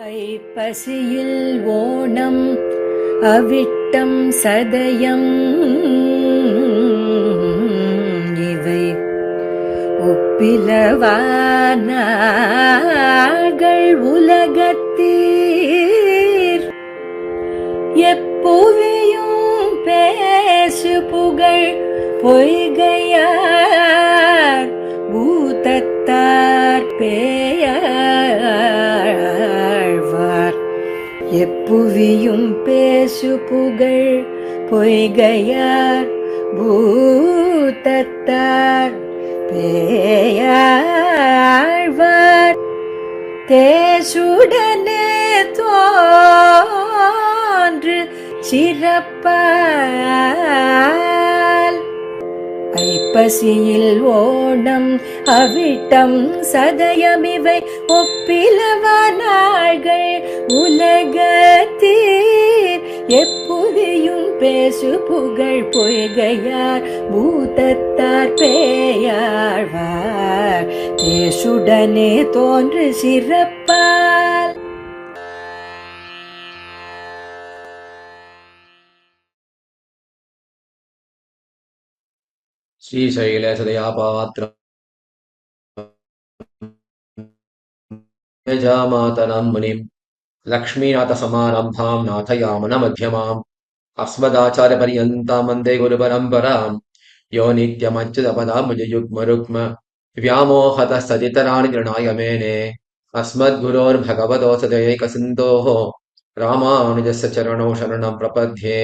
ஐப்பசியில் ஓணம் அவிட்டம் சதயம் இவை ஒப்பிலவானார்கள் உலகத்தீர் எப்புவியும் பேசு புகழ் பொய்கையார் பூதத்தார் பேயாழ்வார் எப்புவியும் பேசு புகழ் பொய்கையார் பூதத்தார் பேயாழ்வார் தேசுடனே தோன்று சிறப்பால் ஐப்பசியில் ஓணம் அவிட்டம் சதயமிவை ஒப்பிலவானார்கள் உலகத்தீர் எப்புவியும் பேசு புகழ் பொய்கையார் பூதத்தார் பேயாழ்வார் தேசுடனே தோன்று சிறப்பால். श्रीशैलेशदयापात्रं मुनिं लक्ष्मीनाथसमारम्भां नाथयामनमध्यमाम् अस्मदाचार्यपर्यन्तां वन्दे गुरुपरम्परां यो नित्यमच्युतपदाम्बुजयुग्मरुक्म व्यामोहतस्तदितराणि तृणाय मेने अस्मद्गुरोर्भगवतोऽस्य दयैकसिन्धोः रामानुजस्य चरणौ शरणं प्रपद्ये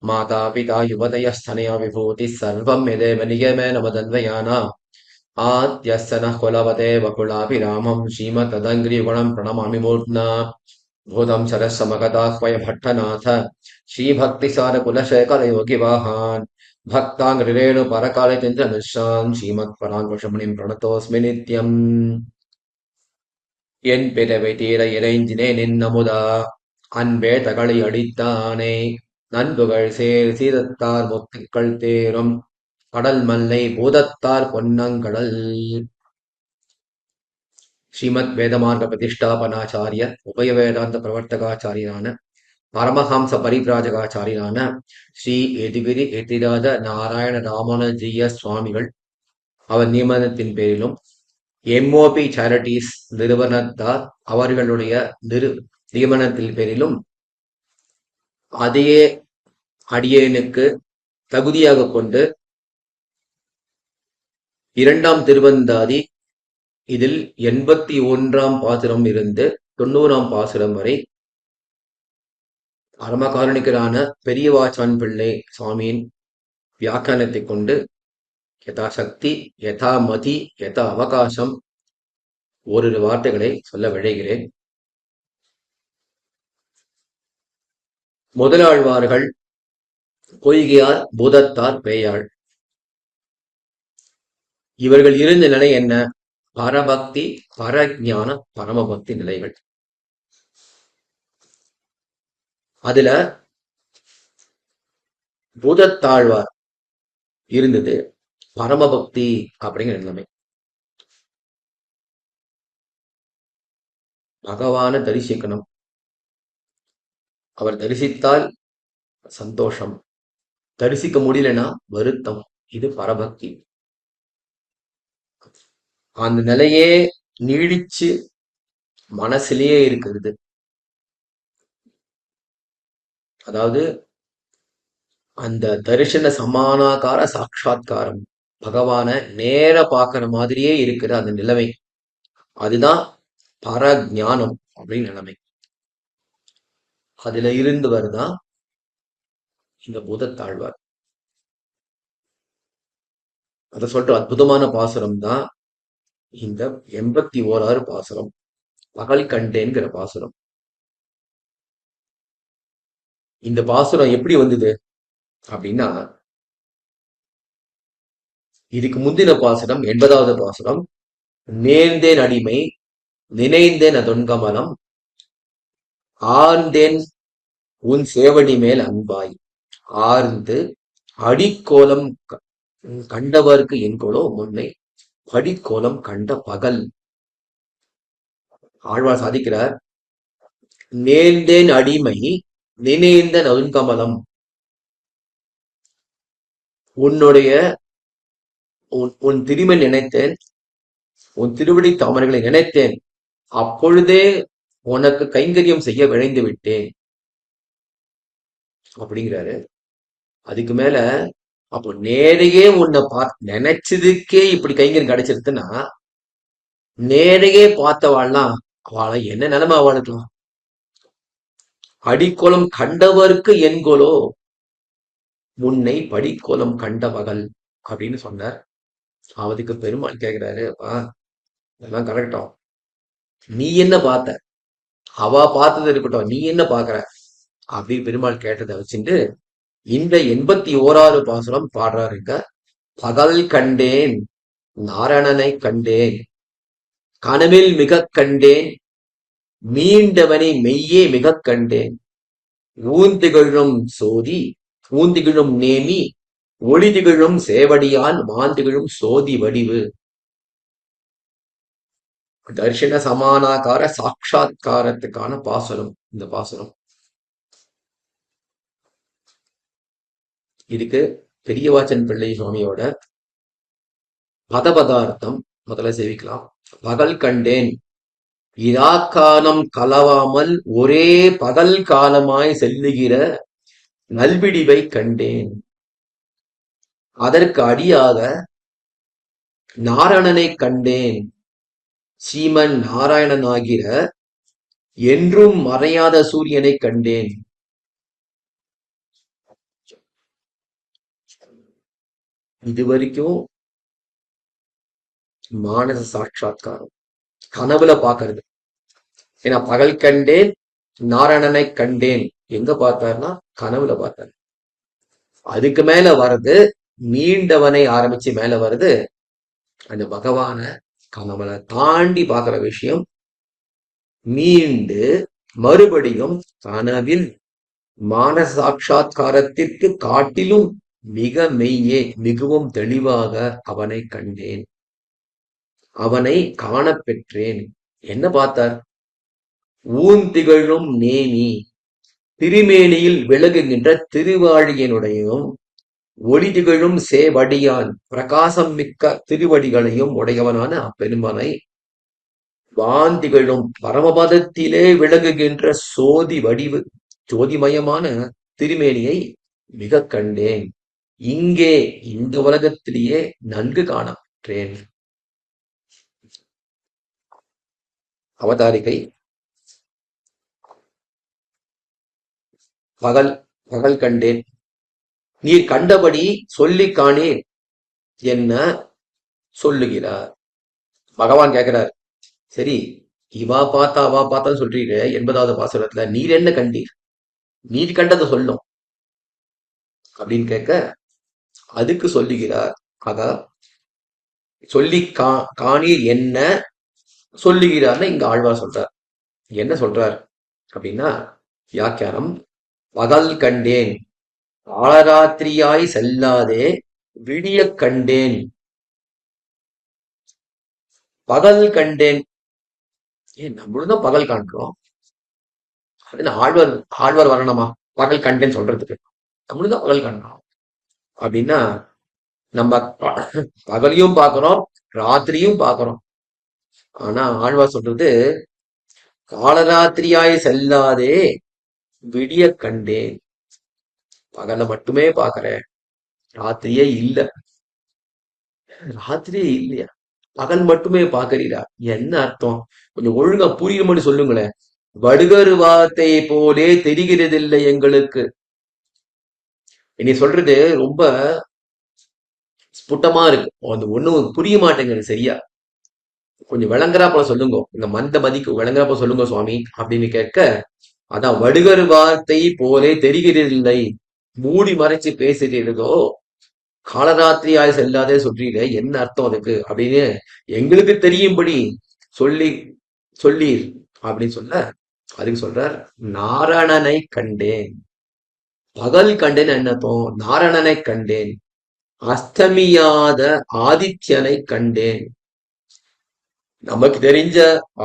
माता पिता युवतयस्तनया विभूतिः सर्वं यदेव नियमेन मदन्वयानाम् आद्यस्य नः कुलवते वकुलाभिरामं श्रीमत्तदङ्घ्रियुगणं प्रणमामि मूर्ध्ना भूतं सरस्समगताह्वय भट्टनाथ श्रीभक्तिसारकुलशेखरयोगिवाहान् भक्ताङ्घ्रिरेणुपरकालचन्द्रमिश्रान् श्रीमत्पराङ्कुशमुनिं प्रणतोऽस्मि नित्यम् என் பிறவை தீர இறைஞ்சினே நின்னமுதா அன்பே தகளை அடித்தானே நண்புகள் சேர் சீதத்தார் முத்துக்கள் தேரும் கடல் மல்லை பூதத்தார் பொன்னங்கடல். ஸ்ரீமத் வேதமார்க்க பிரதிஷ்டாபனாச்சாரிய உபய வேதாந்த பிரவர்த்தகாச்சாரியரான பரமஹம்ச பரிபிராஜகாச்சாரியரான ஸ்ரீ எதிகிரி எதிராஜ நாராயண ராமானுஜீய சுவாமிகள் அவர் நியமனத்தின் பேரிலும் எம்ஓபி சேரிட்டிஸ் நிறுவனத்தார் அவர்களுடைய நியமனத்தின் பேரிலும் அதே அடியேனுக்கு தகுதியாக கொண்டு இரண்டாம் திருவந்தாதி இதில் 81ஆம் பாசுரம் இருந்து 90ஆம் பாசுரம் வரை பரமகாருணிகரான பெரியவாச்சான் பிள்ளை சுவாமியின் வியாக்கியானத்தை கொண்டு யதா சக்தி யதா மதி யதா அவகாசம் ஓரிரு வார்த்தைகளை சொல்ல விழைகிறேன். முதலாழ்வார்கள் பொய்கையார் பூதத்தார் பேயாள். இவர்கள் இருந்த நிலை என்ன? பரபக்தி பரஞான பரமபக்தி நிலைகள். அதுல பூதத்தாழ்வார் இருந்தது பரமபக்தி அப்படிங்கிற நிலைமை. பகவான தரிசிக்கணும், அவர் தரிசித்தால் சந்தோஷம், தரிசிக்க முடியலன்னா வருத்தம். இது பரபக்தி. அந்த நிலையே நீடிச்சு மனசிலேயே இருக்கிறது. அதாவது அந்த தரிசன சமானாகார சாட்சா்காரம், பகவான நேர பார்க்கிற மாதிரியே இருக்கிற அந்த நிலைமை, அதுதான் பரஞானம் அப்படின்னு நிலைமை. அதுல இருந்து வருதான் இந்த பூதத்தாழ்வார். அத சொல்ற அற்புதமான பாசுரம் தான் இந்த 81ஆவது பாசுரம், பகல் கண்டேன்கிற பாசுரம். இந்த பாசுரம் எப்படி வந்தது அப்படின்னா, இதுக்கு முந்தின பாசுரம் 80ஆவது பாசுரம், நேர்ந்தேன் அடிமை நினைந்தேன் அதொன்கமலம் ஆர்ந்தேன் உன் சேவடி மேல் அன்பாய் ஆர்ந்து அடிக்கோலம் கண்டவர்க்கு என்கொலோ முன்னை படிக்கோலம் கண்ட பகல். ஆழ்வார் சாதிக்கிறார், நேர்ந்தேன் அடிமை நினைந்த நறுங்கமலம். உன்னுடைய உன் திருமை நினைத்தேன், உன் திருவடி தாமரைகளை நினைத்தேன், அப்பொழுதே உனக்கு கைங்கரியம் செய்ய விழைந்து விட்டேன் அப்படிங்கிறாரு. அதுக்கு மேல அப்போ நேரையே உன்னை நினைச்சதுக்கே இப்படி கைங்கரியம் கிடைச்சிருதுன்னா நேரையே பார்த்தவாள்லாம் அவளை என்ன நிலைமை அவளுக்கலாம். அடிக்கோலம் கண்டவருக்கு என்கொலோ முன்னை படிக்கோலம் கண்ட மகள் அப்படின்னு சொன்னார். அவதுக்கு பெருமாள் கேட்கிறாரு, இதெல்லாம் கரெக்டும், நீ என்ன பார்த்த, அவ பார்த்தது இருக்கட்டும், நீ என்ன பாக்குற அப்படி பெருமாள் கேட்டதை வச்சுட்டு இந்த 81வது பாசுரம் பாடுறாருங்க. பகல் கண்டேன் நாரணனை கண்டேன், கனவில் மிக கண்டேன், மீண்டவனை மெய்யே மிக கண்டேன், ஊந்திகழும் சோதி ஊந்திகழும் நேமி ஒளிதிகழும் சேவடியான் மாந்திகழும் சோதி வடிவு. தர்ஷன சமானாகார சாட்சா்காரத்துக்கான பாசுரம் இந்த பாசுரம். இதுக்கு பெரியவாச்சன் பிள்ளை சுவாமியோட பதபதார்த்தம் முதல்ல சேவிக்கலாம். பகல் கண்டேன், இராக்காலம் கலவாமல் ஒரே பகல் காலமாய் செல்லுகிற நல்விடிவை கண்டேன். அதற்கு அடியாக நாராயணனை கண்டேன், சீமன் நாராயணனாகிற என்றும் மறையாத சூரியனை கண்டேன். இதுவரைக்கும் மானச சாட்சா்காரம், கனவுல பாக்குறது. ஏன்னா பகல் கண்டேன் நாராயணனை கண்டேன் எங்க பார்த்தாருன்னா கனவுல பார்த்தாரு. அதுக்கு மேல வர்றது மீண்டவனை ஆரம்பிச்சு மேல வருது அந்த பகவான கனவுல தாண்டி பாக்குற விஷயம். மீண்டு மறுபடியும் கனவில் மானச சாட்சா்காரத்திற்கு காட்டிலும் மிக மெய்யே மிகவும் தெளிவாக அவனை கண்டேன், அவனை காணப்பெற்றேன். என்ன பார்த்தார்? ஊந்திகழும் நேமி, திருமேனியில் விளங்குகின்ற திருவாழியனுடையும் ஒளிதிகழும் சேவடியான் பிரகாசம் மிக்க திருவடிகளையும் உடையவனான அப்பெருமானை, வாந்திகழும் பரமபதத்திலே விளங்குகின்ற சோதி வடிவு ஜோதிமயமான திருமேனியை மிக கண்டேன். இங்கே இந்த உலகத்திலேயே நன்கு காணப்பெற்றேன். அவதாரிகை பகல் கண்டேன், நீர் கண்டபடி சொல்லி காணேன் என்ன சொல்லுகிறார். பகவான் கேட்கிறார், சரி இவா பார்த்தா அவா பார்த்தான்னு சொல்றீங்க 80வது பாசுரத்துல, நீர் என்ன கண்டீர், நீர் கண்டதை சொல்லும் அப்படின்னு கேட்க அதுக்கு சொல்லுகிறார். ஆக சொல்லி காணீர் என்ன சொல்லுகிறார்னு இங்க ஆழ்வார் சொல்றார். என்ன சொல்றார் அப்படின்னா வியாக்கியானம், பகல் கண்டேன் காலராத்திரியாய் செல்லாதே விடிய கண்டேன். பகல் கண்டேன், நம்மளும் பகல் காண்கிறோம், ஆழ்வார் வரணுமா பகல் கண்டேன் சொல்றதுக்கு? நம்மளும் தான் பகல் காண்கிறோம் அப்படின்னா நம்ம பகலையும் பார்க்கிறோம் ராத்திரியும் பார்க்கிறோம். ஆனா ஆழ்வார் சொல்றது காலராத்திரியாய் செல்லாதே விடிய கண்டேன். பகலை மட்டுமே பாக்குறேன், ராத்திரியே இல்ல. ராத்திரியே இல்லையா? பகல் மட்டுமே பாக்குறீரா? என்ன அர்த்தம்? கொஞ்சம் ஒழுங்கா புரியும்படி சொல்லுங்களேன். வடுகரு வார்த்தை போலே தெரிகிறதில்லை எங்களுக்கு. இனி சொல்றது ரொம்ப ஸ்புட்டமா இருக்கு, அது ஒண்ணும் புரிய மாட்டேங்குது சரியா. கொஞ்சம் விளங்குறா போல சொல்லுங்க, இந்த மந்த மதிக்கு விளங்குறா போல சொல்லுங்க சுவாமி அப்படின்னு கேட்க, அதான் வடுகரு வார்த்தை போலே தெரிகிறதில்லை, மூடி மறைச்சு பேசுறீர்களோ, காலராத்திரியாய் செல்லாதே சொல்றீங்க, என்ன அர்த்தம் அதுக்கு அப்படின்னு எங்களுக்கு தெரியும்படி சொல்லி அப்படின்னு சொல்ல அதுக்கு சொல்றார், நாராயணனை கண்டேன். பகல் கண்டேன் என்ன அர்த்தம்? நாராயணனை கண்டேன், அஸ்தமியாத ஆதித்யனை கண்டேன். நமக்கு தெரிஞ்ச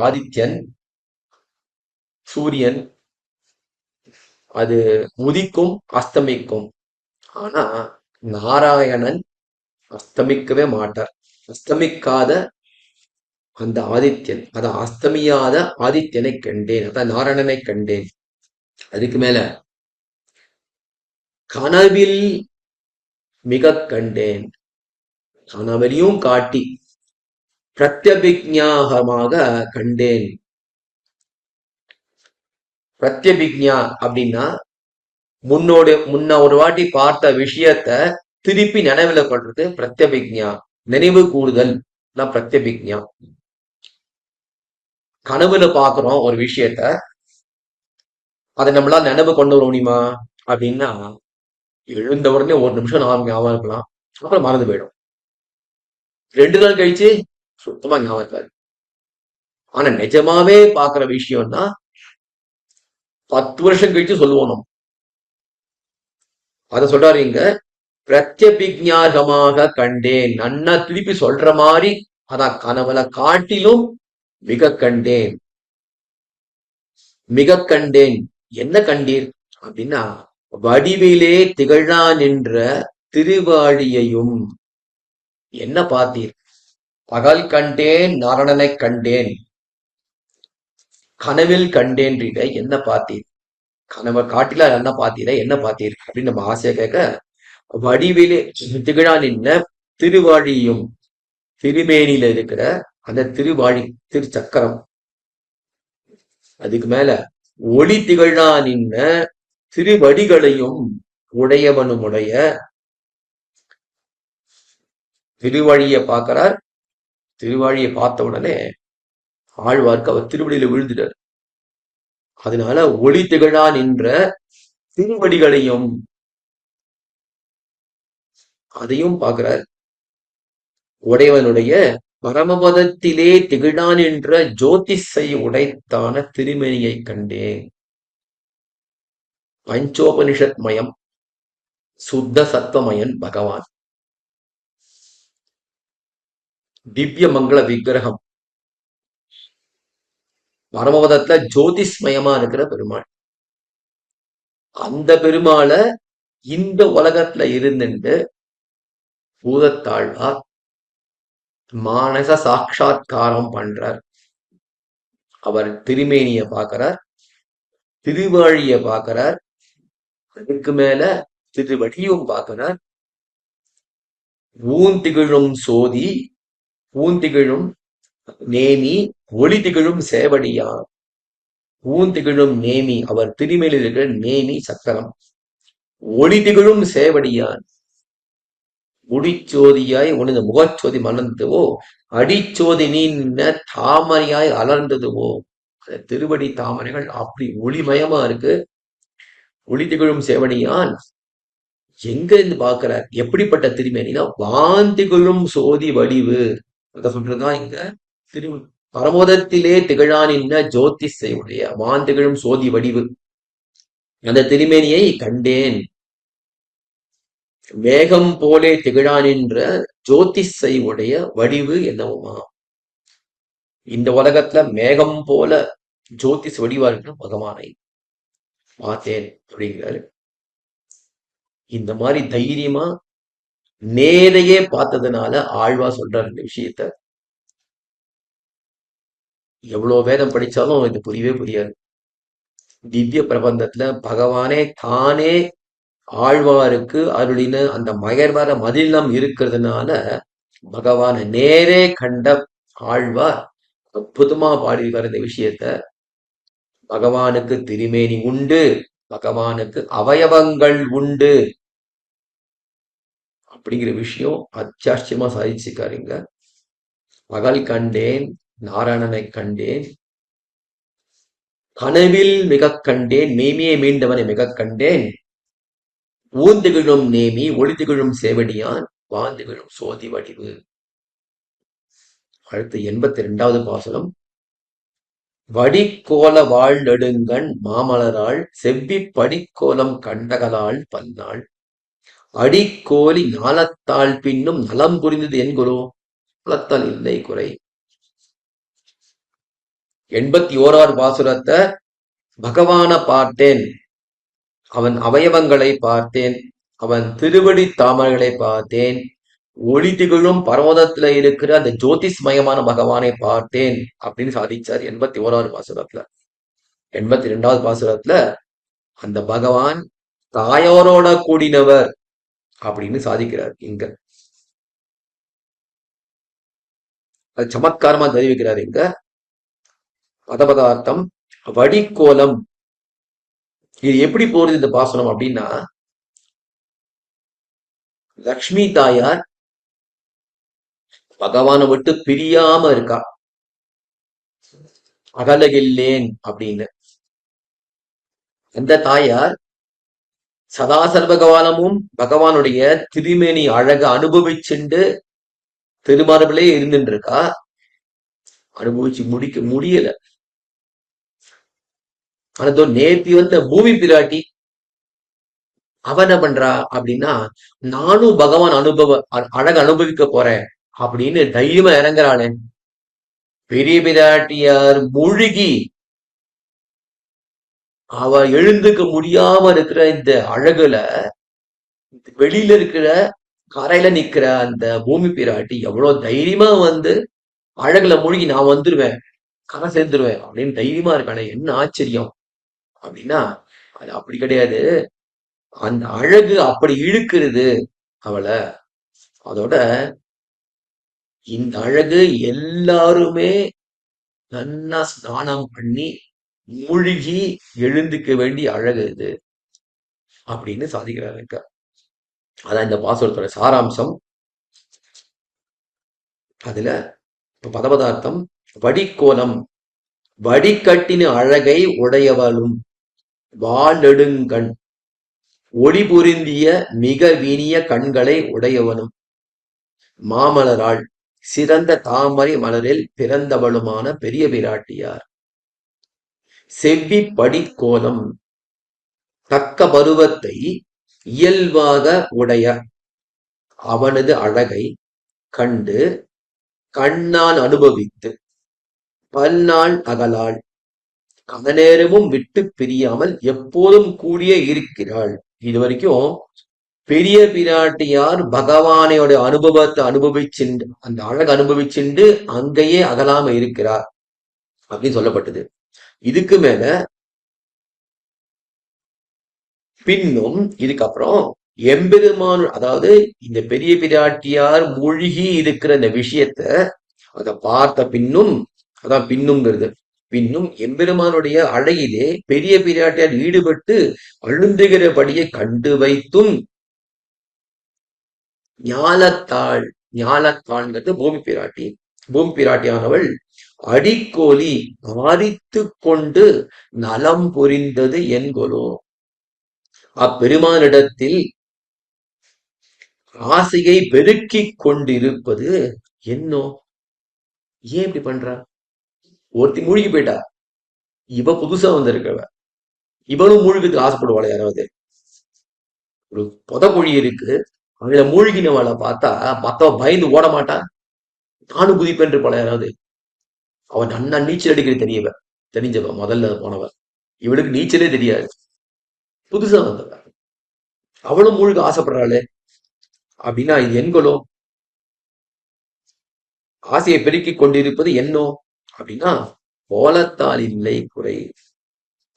ஆதித்யன் சூரியன் அது உதிக்கும் அஸ்தமிக்கும். ஆனா நாராயணன் அஸ்தமிக்கவே மாட்டார். அஸ்தமிக்காத அந்த ஆதித்யன், அதான் அஸ்தமியாத ஆதித்யனை கண்டேன், அதான் நாராயணனை கண்டேன். அதுக்கு மேல கனவில் மிக கண்டேன். கனவிலையும் காட்டி பிரத்யபிக்ஞாகமாக கண்டேன். பிரத்யபிக்ஞா அப்படின்னா முன்ன ஒரு வாட்டி பார்த்த விஷயத்த திருப்பி நினைவுல கொள்றது பிரத்யபிக்ஞா. நினைவு கூறுதல் தான் பிரத்யபிக்ஞா. கனவுல பாக்குறோம் ஒரு விஷயத்த, அதை நம்மளால நினைவு கொண்டு வர முடியுமா அப்படின்னா, எழுந்த உடனே ஒரு நிமிஷம் ஞாபகம் இருக்கலாம், அப்புறம் மறந்து போயிடும். 2 நாள் கழிச்சு சுத்தமா ஞாபகம் இருக்காது. ஆனா நிஜமாவே பாக்குற விஷயம்னா 10 வருஷம் கழிச்சு சொல்லுவோம் நம்ம. அத சொல்றாரு இங்க, பிரத்யபிக்ஞாகமாக கண்டேன். நன்னா திருப்பி சொல்ற மாதிரி, அதான் கனவுல காட்டிலும் மிக கண்டேன். மிக கண்டேன். என்ன கண்டீர் அப்படின்னா, வடிவிலே திகழா நின்ற திருவாழியையும். என்ன பார்த்தீர்? பகல் கண்டேன், நாரணனை கண்டேன், கனவில் கண்டேன்றீங்க, என்ன பார்த்தீர்? கனவை காட்டில என்ன பார்த்தீர, என்ன பார்த்தீர் அப்படின்னு நம்ம ஆசையா கேட்க, வடிவிலே திகழா நின்ற திருவாழியும், திருமேனியில இருக்கிற அந்த திருவாழி திருச்சக்கரம், அதுக்கு மேல ஒளி திகழா நின்ன திருவடிகளையும் உடையவனுடைய திருவழியை பார்க்கிறார். திருவாழியை பார்த்த உடனே ஆழ்வார்க்கு அவர் திருவடியில விழுந்துட்டார். அதனால ஒளி திகழா நின்ற திருவடிகளையும் அதையும் பார்க்கிறார். உடையவனுடைய பரமபதத்திலே திகழான் என்ற ஜோதிஷை உடைத்தான திருமேனியை கண்டேன். பஞ்சோபனிஷத் மயம், சுத்த சத்வமயன் பகவான். திவ்ய மங்கள விக்கிரகம். பரமபதத்துல ஜோதிஷ்மயமா இருக்கிற பெருமாள். அந்த பெருமாளை இந்த உலகத்துல இருந்துட்டு பூதத்தாழ்வார் மானச சாட்சா்காரம் பண்றார். அவர் திருமேனிய பார்க்கிறார், திருவாழிய பார்க்கிறார், அதுக்கு மேல திருவடியும் பார்க்கிறார். ஊந்திகழும் சோதி, ஊந்திகழும் நேமி, ஒளி திகழும் சேவடியார். ஊந்திகழும் நேமி, அவர் திருமேனியில் இருக்கிற நேமி சக்கரம். ஒளி திகழும் சேவடியார், முடிச்சோதியாய் உனது முகச்சோதி மலர்ந்ததுவோ, அடிச்சோதி நீன்ன தாமரையாய் அலர்ந்ததுவோ. அந்த திருவடி தாமரைகள் அப்படி ஒளிமயமா இருக்கு. ஒளி திகழும் சேவடியான் எங்க இருந்து பார்க்கிறார்? எப்படிப்பட்ட திருமேனினா வாந்திகழும் சோதி வடிவு. அத சொல்றதுதான் இங்க திரு பரமோதத்திலே திகழானின்ன ஜோதிஷை உடைய வாந்திகழும் சோதி வடிவு. அந்த திருமேனியை கண்டேன். மேகம் போலே திகழானின்ற ஜோதிஷை உடைய வடிவு என்னவுமா? இந்த உலகத்துல மேகம் போல ஜோதிஷ் வடிவா இருக்கிற பகவானை பார்த்தேன் அப்படிங்கிறாரு. இந்த மாதிரி தைரியமா நேரையே பார்த்ததுனால ஆழ்வா சொல்றாரு இந்த விஷயத்த. எவ்வளவு வேதம் படிச்சாலும் இது புரியவே புரியாது. திவ்ய பிரபந்தத்துல பகவானே தானே ஆழ்வாருக்கு அருளின அந்த மகர்வர மதிலம் இருக்கிறதுனால பகவான நேரே கண்ட ஆழ்வார் அற்புதமா பாடியிருக்கார் இந்த விஷயத்த. பகவானுக்கு திருமேனி உண்டு, பகவானுக்கு அவயவங்கள் உண்டு அப்படிங்கிற விஷயம் அத்தியாவசியமா சாதிச்சிருக்காருங்க. பகல் கண்டேன், நாராயணனை கண்டேன், கனவில் மிக கண்டேன், நேமியை மீண்டவனை மிக கண்டேன், ஊந்திகழும் நேமி, ஒளிதிகழும் சேவடியான், வாந்திகழும் சோதி வடிவு. அடுத்து 82வது பாசுரம். வடிக்கோல வாழ்நெடுங்கண் மாமலராள் செவ்வி படிக்கோலம் கண்டகலால் பன்னாள் அடிக்கோலி ஞாலத்தாள் பின்னும் நலம் புரிந்தது என்குறோ குலத்தால் இல்லை குறை. 81வது பாசுரத்தை பகவான பார்த்தேன் அவன் அவயவங்களை பார்த்தேன், அவன் திருவடி தாமரைகளை பார்த்தேன், ஒளி திகழும் பர்வதத்துல இருக்கிற அந்த ஜோதிஷ்மயமான பகவானை பார்த்தேன் அப்படின்னு சாதிச்சார் 81வது பாசுரத்துல. 82வது பாசுரத்துல அந்த பகவான் தாயோரோட கூடினவர் அப்படின்னு சாதிக்கிறார். இங்க அது சமத்காரமா தெரிவிக்கிறார். இங்க பதபதார்த்தம் வடிக்கோலம். இது எப்படி போறது இந்த பாசுரம் அப்படின்னா, லக்ஷ்மி தாயார் பகவானை விட்டு பிரியாம இருக்கா, அகலகில்லேன் அப்படின்னு. அந்த தாயார் சதா சர்வகாலமும் பகவானுடைய திருமேனி அழக அனுபவிச்சுண்டு திருமார்பிலே இருந்துட்டு இருக்கா. அனுபவிச்சு முடிக்க முடியல. ஆனா நேத்தி வந்த பூமி பிராட்டி அவ என்ன பண்றா அப்படின்னா, நானும் பகவான் அழக அனுபவிக்க போறேன் அப்படின்னு தைரியமா இறங்குறாளே. பெரிய பிராட்டியார் மூழ்கி அவ எழுந்துக்க முடியாம இருக்கிற இந்த அழகுல வெளியில இருக்கிற கரையில நிக்கிற அந்த பூமி பிராட்டி எவ்வளவு தைரியமா வந்து அழகுல மூழ்கி நான் வந்துருவேன், கரை சேர்ந்துருவேன் அப்படின்னு தைரியமா இருக்கானே. என்ன ஆச்சரியம் அப்படின்னா, அது அப்படி கிடையாது. அந்த அழகு அப்படி இழுக்கிறது அவளை. அதோட இந்த அழகு எல்லாருமே நல்லா ஸ்நானம் பண்ணி மூழ்கி எழுந்துக்க வேண்டிய அழகு இது அப்படின்னு சாதிக்கிறாங்க. அதான் இந்த பாசுரத்தோட சாராம்சம். அதுல இப்ப பதபதார்த்தம் வடிக்கோலம். வடிகட்டின அழகை உடையவளும் வாழெடுங்கண் ஒளி பொருந்திய மிக வினிய கண்களை உடையவனும் மாமலராள் சிறந்த தாமரை மலரில் பிறந்தவளுமான பெரிய பிராட்டியார் செவ்வி படிக்கோலம் தக்க பருவத்தை இயல்பாக உடைய அவனது அழகை கண்டு கண்ணால் அனுபவித்து பல்நாள் அகலாள் கனநேரமும் விட்டு பிரியாமல் எப்போதும் கூடிய இருக்கிறாள். இது வரைக்கும் பெரிய பிராட்டியார் பகவானையோட அனுபவத்தை அனுபவிச்சுண்டு அந்த அழகு அனுபவிச்சுண்டு அங்கேயே அகலாம இருக்கிறார் அப்படின்னு சொல்லப்பட்டது. இதுக்கு மேல பின்னும் இதுக்கப்புறம் எம்பெருமான், அதாவது இந்த பெரிய பிராட்டியார் மூழ்கி இருக்கிற இந்த விஷயத்த அதை பார்த்த பின்னும், அதான் பின்னுங்கிறது, பின்னும் எம்பெருமானுடைய அழகிலே பெரிய பிராட்டியார் ஈடுபட்டு அழுந்துகிறபடியை கண்டு வைத்தும் ஞாலத்தாள்ங்கிறது பூமி பிராட்டி. பூமி பிராட்டியானவள் அடிக்கோலி ஆரித்து கொண்டு நலம் புரிந்தது என்கொலோ. அப்பெருமானிடத்தில் ஆசையை பெருக்கிக் கொண்டிருப்பது என்னோ. ஏன் இப்படி பண்றா? ஒருத்தி மூழ்கி போயிட்டா, இவ புதுசா வந்திருக்கவ, இவனும் மூழ்கிறதுக்கு ஆசைப்படுவாள். யாராவது ஒரு புதக்குழி இருக்கு, அவளை மூழ்கினவளை பார்த்தா மத்தவ பயந்து ஓட மாட்டான், நானும் குதிப்பேன் இருப்பாள. யாராவது அவன் நன்னா நீச்சல் அடிக்கிறது தெரிஞ்சவ முதல்ல போனவ, இவளுக்கு நீச்சலே தெரியாது, புதுசா வந்தவ, அவளும் மூழ்க ஆசைப்படுறாளே அப்படின்னா இது என்கொலோ. ஆசையை பெருக்கிக் கொண்டிருப்பது என்னோ அப்படின்னா கோலத்தால் இல்லை குறை.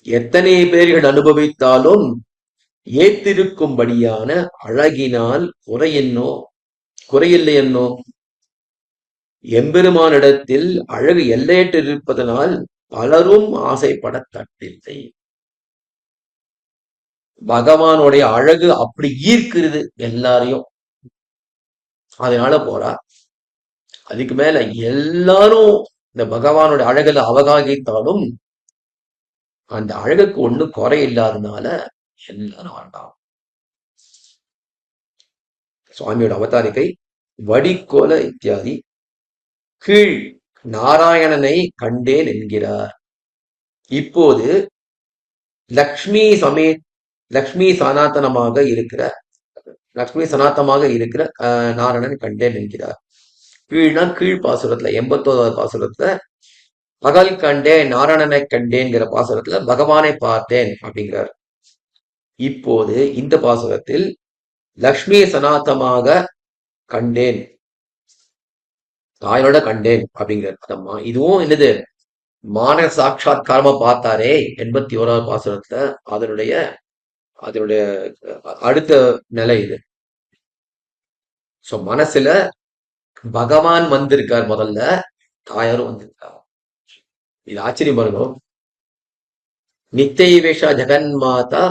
எத்தனை பேர்கள் அனுபவித்தாலும் ஏத்திருக்கும்படியான அழகினால் குறையில்லை என்னோ. எம்பெருமானிடத்தில் அழகு எல்லையற்றிருப்பதனால் பலரும் ஆசைப்பட தட்டில்லை. பகவானுடைய அழகு அப்படி ஈர்க்கிறது எல்லாரையும், அதனால போறா. அதுக்கு மேல எல்லாரும் இந்த பகவானுடைய அழகுல அவகாகித்தாலும் அந்த அழகுக்கு ஒண்ணு குறை இல்லாதனால எல்லாரும் வேண்டாம். சுவாமியோட அவதாரிக்கை வடிக்கோல இத்தியாதி. கீழ் நாராயணனை கண்டேன் என்கிறார். இப்போது லக்ஷ்மி சனாத்தனமாக இருக்கிற நாராயணன் கண்டேன் என்கிறார். கீழ்னா கீழ் பாசுரத்துல 81வது பாசுரத்துல பகல் கண்டேன் நாராயணனை கண்டேன்கிற பாசுரத்துல பகவானை பார்த்தேன் அப்படிங்கிறார். இப்போது இந்த பாசுரத்தில் லக்ஷ்மியை சனாத்தமாக கண்டேன், தாயோட கண்டேன் அப்படிங்கிறார். அதம்மா இதுவும் என்னது, மான சாட்சா்காரமா பார்த்தாரே 81வது பாசுரத்துல அதனுடைய அதனுடைய அடுத்த நிலை இது. சோ மனசுல பகவான் வந்திருக்கார், முதல்ல தாயாரும் வந்திருக்கார். இது ஆச்சரியம் பாருங்க. நித்தைவேஷ ஜெகன்மாதா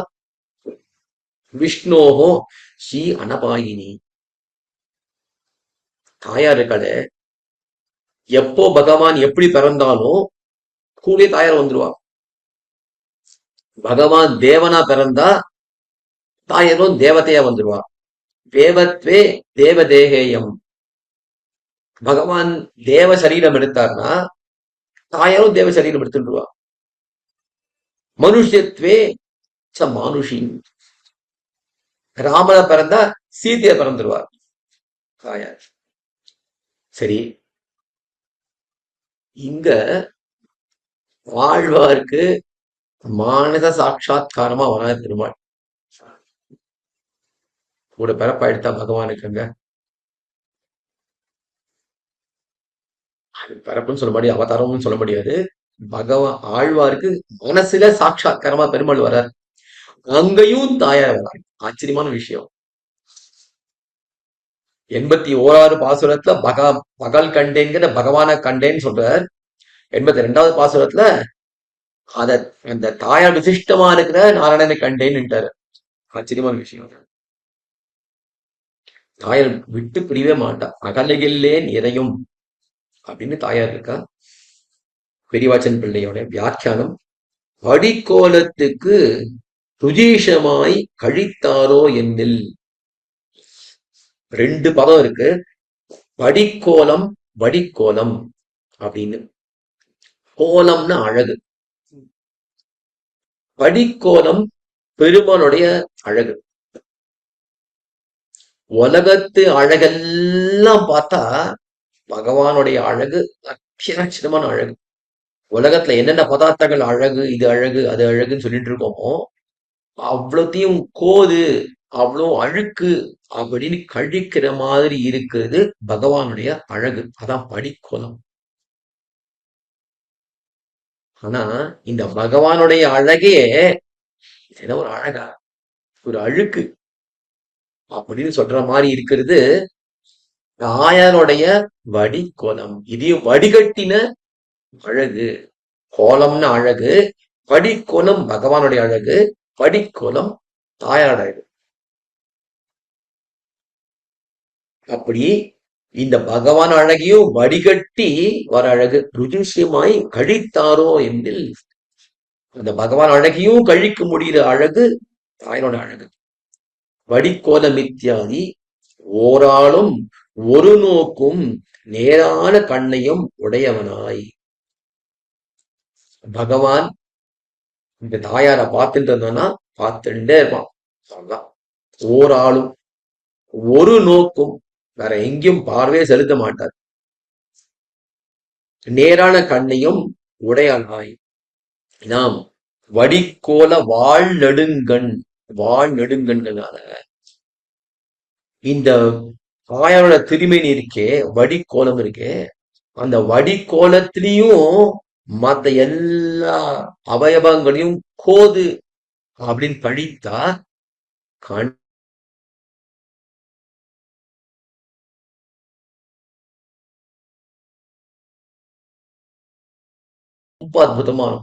விஷ்ணோஹோ ஸ்ரீ அனபாயினி. தாயார் இருக்காளே, எப்போ பகவான் எப்படி பிறந்தாலும் கூடிய தாயார் வந்துருவா. பகவான் தேவனா பிறந்தா தாயாரும் தேவதையா வந்துருவா. தேவத்வே தேவதேகேயம். பகவான் தேவ சரீரம் எடுத்தார்னா தாயாரும் தேவ சரீரம் எடுத்துருவா. மனுஷத்வே ச மானுஷின். ராமன பிறந்தா சீதைய பிறந்துருவார் தாயார். சரி, இங்க வாழ்வார்க்கு மானத சாட்சா்காரமா வராது பெருமாள். கூட பிறப்பாயிடுத்தா பகவானுக்குங்க. அது பிறப்புன்னு சொல்ல முடியாது, அவதாரம்னு சொல்ல முடியாது. பகவான் ஆழ்வாருக்கு மனசுல சாட்சா்காரமா பெருமாள் வரார், அங்கேயும் தாயார் வரார். ஆச்சரியமான விஷயம். 81வது பாசுரத்துல பகல் கண்டேங்கிற பகவான கண்டேன்னு சொல்றார். 82வது பாசுரத்துல அத அந்த தாயார் விசிஷ்டமா இருக்கிற நாராயணனை கண்டேன்னுட்டாரு. ஆச்சரியமான விஷயம். தாயார் விட்டு பிரியவே மாட்டா. அகலகில்லேன் எதையும் அப்படின்னு தாயார் இருக்கா. பெரியவாச்சன் பிள்ளையோட வியாக்கியானம், வடிக்கோலத்துக்கு ருஜீஷமாய் கழித்தாரோ என்னில். 2 பதம் இருக்கு, வடிக்கோலம் வடிக்கோலம் அப்படின்னு. கோலம்னா அழகு, வடிக்கோலம் பெருமானுடைய அழகு. உலகத்து அழகெல்லாம் பார்த்தா பகவானுடைய அழகு அத்தியாச்சரியமான அழகு. உலகத்துல என்னென்ன பதார்த்தங்கள் அழகு, இது அழகு அது அழகுன்னு சொல்லிட்டு இருக்கோமோ அவ்வளோத்தையும் கோது அவ்வளோ அழுக்கு அப்படின்னு கழிக்கிற மாதிரி இருக்கிறது பகவானுடைய அழகு. அதான் படிக்கோலம். ஆனா இந்த பகவானுடைய அழகே என்ன ஒரு அழகா, ஒரு அழுக்கு அப்படின்னு சொல்ற மாதிரி இருக்கிறது தாயாருடைய வடிக்கோலம். இதையும் வடிகட்டின அழகு. கோலம்னு அழகு, வடிக்கோலம் பகவானுடைய அழகு, வடிக்கோலம் தாயாரோட அழகு. அப்படி இந்த பகவான் அழகையும் வடிகட்டி வர அழகு. ருஜிஷமாய் கழித்தாரோ என்றில், அந்த பகவான் அழகையும் கழிக்க முடிகிற அழகு தாயாரோட அழகு. வடிக்கோலம் இத்தியாதி ஓராளும் ஒரு நோக்கும் நேரான கண்ணையும் உடையவனாய். பகவான் இந்த தாயார பார்த்துட்டு இருந்தானா பார்த்துட்டே இருப்பான். ஓராளும் ஒரு நோக்கும், வேற எங்கேயும் பார்வையை செலுத்த மாட்டார். நேரான கண்ணையும் உடையவனாய். நாம் வடிக்கோல வாழ் நெடுங்கண், வாழ் நெடுங்கண்களால இந்த தாயாரோட திருமேனி இருக்கே, வடிக்கோலம் இருக்கே, அந்த வடிக்கோலத்திலையும் மத்த எல்லா அவயவங்களையும் கோது அப்படின்னு படித்தா கண் ரொம்ப அற்புதமான.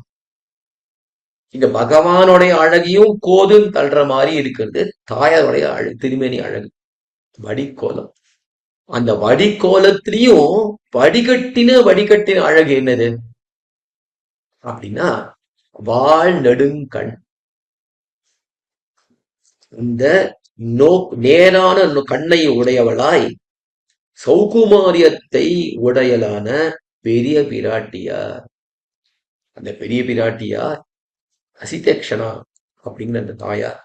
இந்த பகவானுடைய அழகையும் கோதுன்னு தள்ளுற மாதிரி இருக்கிறது தாயாருடைய திருமேனி அழகு, வடிக்கோலம். அந்த வடிக்கோலத்திலையும் வடிகட்டின அழகு என்னது அப்படின்னா வாழ் நெடுங்கண். இந்த நேரான கண்ணை உடையவளாய் சௌகுமாரியத்தை உடையலான பெரிய பிராட்டியார். அந்த பெரிய பிராட்டியார் அசிதக்ஷனா அப்படிங்கிற அந்த தாயார்.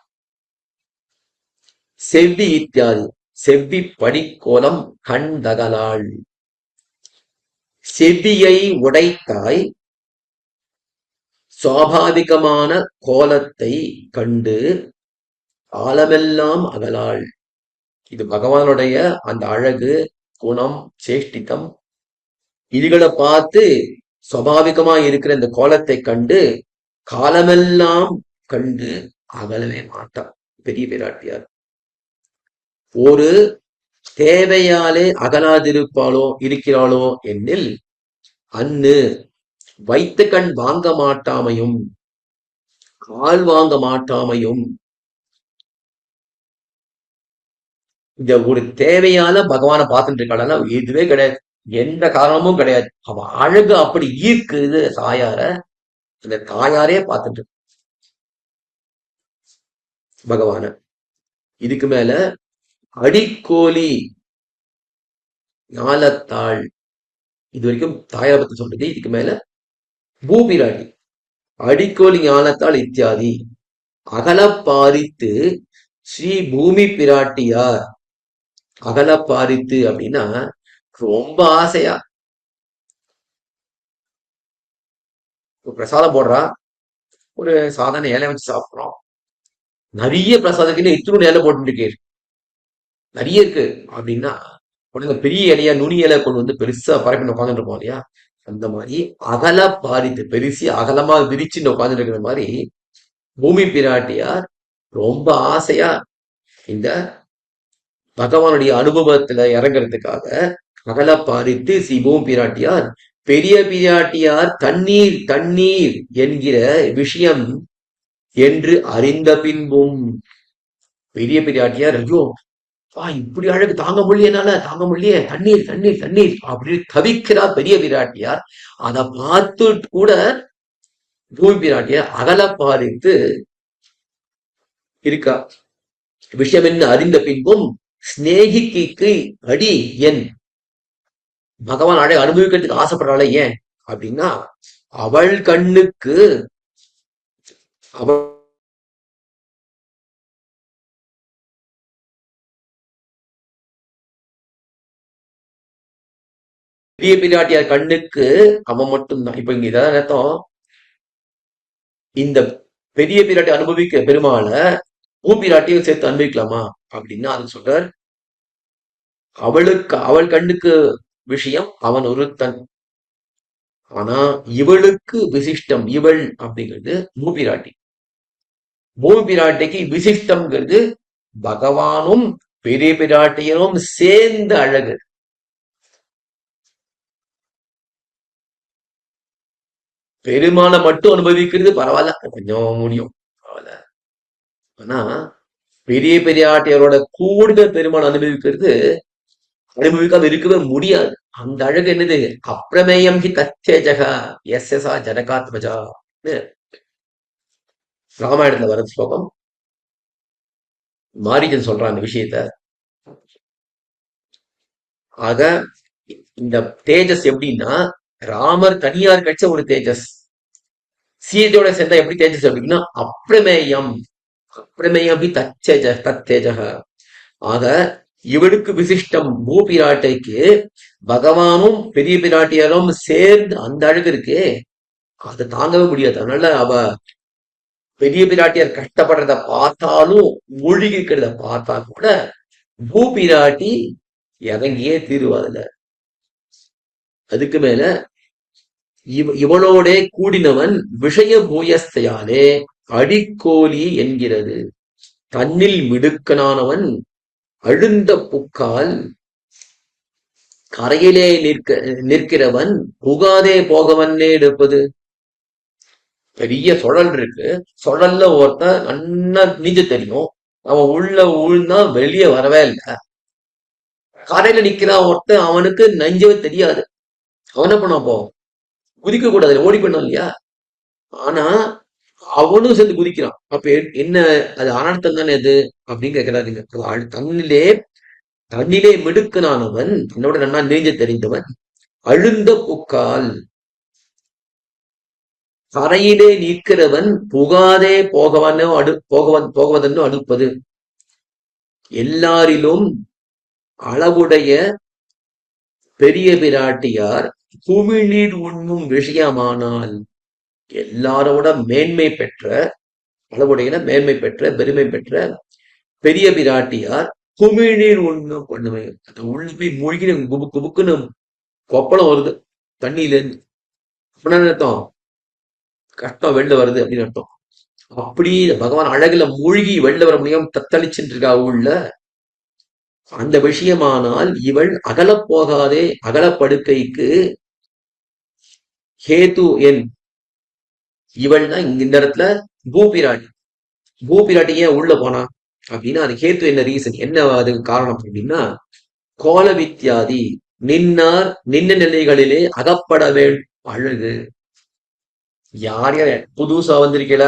செவ்வி இத்தியாதி, செவ்வி படிக்கோலம் கண்டகலாள். செவ்வியை உடைத்தாய் சுவாபாவிகமான கோலத்தை கண்டு காலமெல்லாம் அகலாள். இது பகவானுடைய அந்த அழகு, குணம், சேஷ்டிதம் இதுகளை பார்த்து சுவாபாவிகமா இருக்கிற இந்த கோலத்தை கண்டு காலமெல்லாம் கண்டு அகலவே மாட்டார் பெரிய பிராட்டியார். ஒரு தேவையாலே அகலாதிருப்பாளோ இருக்கிறாளோ என்னில் அன்னு வைத்த கண் வாங்க மாட்டாமையும் கால் வாங்க மாட்டாமையும் இந்த ஒரு தேவையால பகவானை பார்த்துட்டு இருக்காளா இதுவே கிடையாது. எந்த காரணமும் கிடையாது. அவ அழகு அப்படி ஈர்க்குது தாயார. அந்த தாயாரே பார்த்துட்டு பகவான. இதுக்கு மேல அடிக்கோலி ஞாலத்தாள். இது வரைக்கும் தாயாரை பத்தி சொல்றது. இதுக்கு மேல பூபிராட்டி அடிக்கோலி ஞானத்தாள் இத்தியாதி அகலப்பாரித்து ஸ்ரீ பூமி பிராட்டியார். அகலப்பாரித்து அப்படின்னா ரொம்ப ஆசையா ஒரு பிரசாதம் போடுறா, ஒரு சாதாரண இலை வச்சு சாப்பிடுறோம். நிறைய பிரசாதத்துக்கு இத்தனை இலை போட்டு நிறைய இருக்கு அப்படின்னா உடனே பெரிய இலையா நுனி இலை கொண்டு வந்து பெருசா பரப்பின்னு உட்காந்துட்டு இருப்போம் இல்லையா? அந்த மாதிரி அகல பாரித்து பெருசி அகலமா விரிச்சுன்னு உட்காந்துட்டு இருக்கிற மாதிரி பூமி பிராட்டியார் ரொம்ப ஆசையா இந்த பகவானுடைய அனுபவத்துல இறங்குறதுக்காக அகல பாரித்து ஸ்ரீ பூமி பிராட்டியார் பெரிய பிராட்டியார் தண்ணீர் தண்ணீர் என்கிற விஷயம் என்று அறிந்த பின்பும் பெரிய பிராட்டியார் ஐயோ இப்படி அழகு தாங்க முடியனால தாங்க முடியல தண்ணீர் தண்ணீர் தண்ணீர் அப்படின்னு தவிக்கிறார் பெரிய பிராட்டியார். அதை பார்த்து கூட பூமி பிராட்டியார் அகல பாரித்து இருக்கா. விஷயம் என்ன அறிந்த பின்பும் ஸ்நேகிக்கு அடி என் பகவான் அழகை அனுபவிக்கிறதுக்கு ஆசைப்படுறாளே ஏன் அப்படின்னா அவள் கண்ணுக்கு அவள் பெரிய பிராட்டியார் கண்ணுக்கு அவன் மட்டும்தான். இப்ப இங்க இதான் அர்த்தம். இந்த பெரிய பிராட்டி அனுபவிக்க பெருமாளை பூபிராட்டியும் சேர்த்து அனுபவிக்கலாமா அப்படின்னா அது சொல்றார். அவளுக்கு அவள் கண்ணுக்கு விஷயம் அவன் ஒருத்தன். ஆனா இவளுக்கு விசிஷ்டம் இவள் அப்படிங்கிறது பூபிராட்டி. பூபிராட்டிக்கு விசிஷ்டம்ங்கிறது பகவானும் பெரிய பிராட்டியரும் சேர்ந்த அழகு. பெருமாளை மட்டும் அனுபவிக்கிறது பரவாயில்ல, கொஞ்சம் முடியும் பரவாயில்ல. ஆனா பெரிய பெரியாட்டியரோட கூடுதல் பெருமாள் அனுபவிக்காம இருக்கவே முடியாது. அந்த அழகு என்னது? அப்பிரமேயம் ஹி தத்தேஜகா எஸ்எஸ்ஆ ஜனகாத்மஜா. ராமாயணத்துல வர ஸ்லோகம். மாரீஜன் சொல்றான் அந்த விஷயத்த. ஆக இந்த தேஜஸ் எப்படின்னா ராமர் தனியார் கட்ச ஒரு தேஜஸ், சீதையோட சேர்ந்தா எப்படி தேஜஸ் அப்படின்னா அப்பிரமேயம் அப்பிரமேயம் ஹி தத்தேஜக. ஆக இவளுக்கு விசிஷ்டம் பூபிராட்டைக்கு பகவானும் பெரிய பிராட்டியாரும் சேர்ந்து அந்த அழகு இருக்கே அதை தாங்கவே முடியாது. அதனால அவ பெரிய பிராட்டியார் கஷ்டப்படுறத பார்த்தாலும் மூழ்கி இருக்கிறத பார்த்தா கூட பூபிராட்டி இறங்கியே தீருவாதுல. அதுக்கு மேல இவளோட கூடினவன் விஷய பூயஸ்தையாலே அடிக்கோலி என்கிறது. தன்னில் மிடுக்கனானவன் அழுந்த புக்கால் கரையிலே நிற்கிறவன் புகாதே போகவன்னே எடுப்பது. பெரிய சுழல் இருக்கு, சுழல்ல ஒருத்தன் நல்லா நீஞ்ச தெரியும், அவன் உள்ள உழுந்தா வெளியே வரவே இல்லை. கரையில நிக்கிறான் ஒருத்தன், அவனுக்கு நஞ்சவே தெரியாது, அவன் என்ன பண்ண போ குதிக்க கூடாது, ஓடி பண்ணான் இல்லையா? ஆனா அவனும் சேர்ந்து குதிக்கிறான். அப்ப என்ன அது அனர்த்தம் தானே அது அப்படின்னு கேட்கிறாருங்க. தன்னிலே மிடுக்கனானவன், என்னோட நன்னா நீஞ்ச தெரிந்தவன், அழுந்த புக்கால் கரையிலே நிற்கிறவன் புகாதே போகவதென்னு அடுப்பது. எல்லாரிலும் அளவுடைய பெரிய பிராட்டியார் குமிழீர் உண்ணும் விஷயமானால் எல்லாரோட மேன்மை பெற்ற அளவுடைய மேன்மை பெற்ற பெருமை பெற்ற பெரிய பிராட்டியார் குமிழ்நீர் ஒண்ணும் பண்ணுவேன். அந்த உள்ள போய் மூழ்கி குபு குபுக்குன்னு கொப்பளம் வருது தண்ணியில இருந்து. அப்படின்னு அர்த்தம் கஷ்டம் வெளில வருது அப்படின்னு அர்த்தம். அப்படி பகவான் அழகுல மூழ்கி வெளில வர முடியாம தத்தளிச்சுட்டு இருக்கா உள்ள. அந்த விஷயமானால் இவள் அகலப் போகாதே, அகலப்படுக்கைக்கு ஹேது என் இவள்னா இந்த இடத்துல பூபிராட்டி. பூபிராட்டி ஏன் உள்ள போனா அப்படின்னா அது ஹேத்து என்ன ரீசன், என்ன அதுக்கு காரணம் அப்படின்னா கோல வித்தியாதி நின்னார் நின்ன நிலைகளிலே அகப்பட வேண்டும் அழகு. யார் யார் புதுசா வந்திருக்கல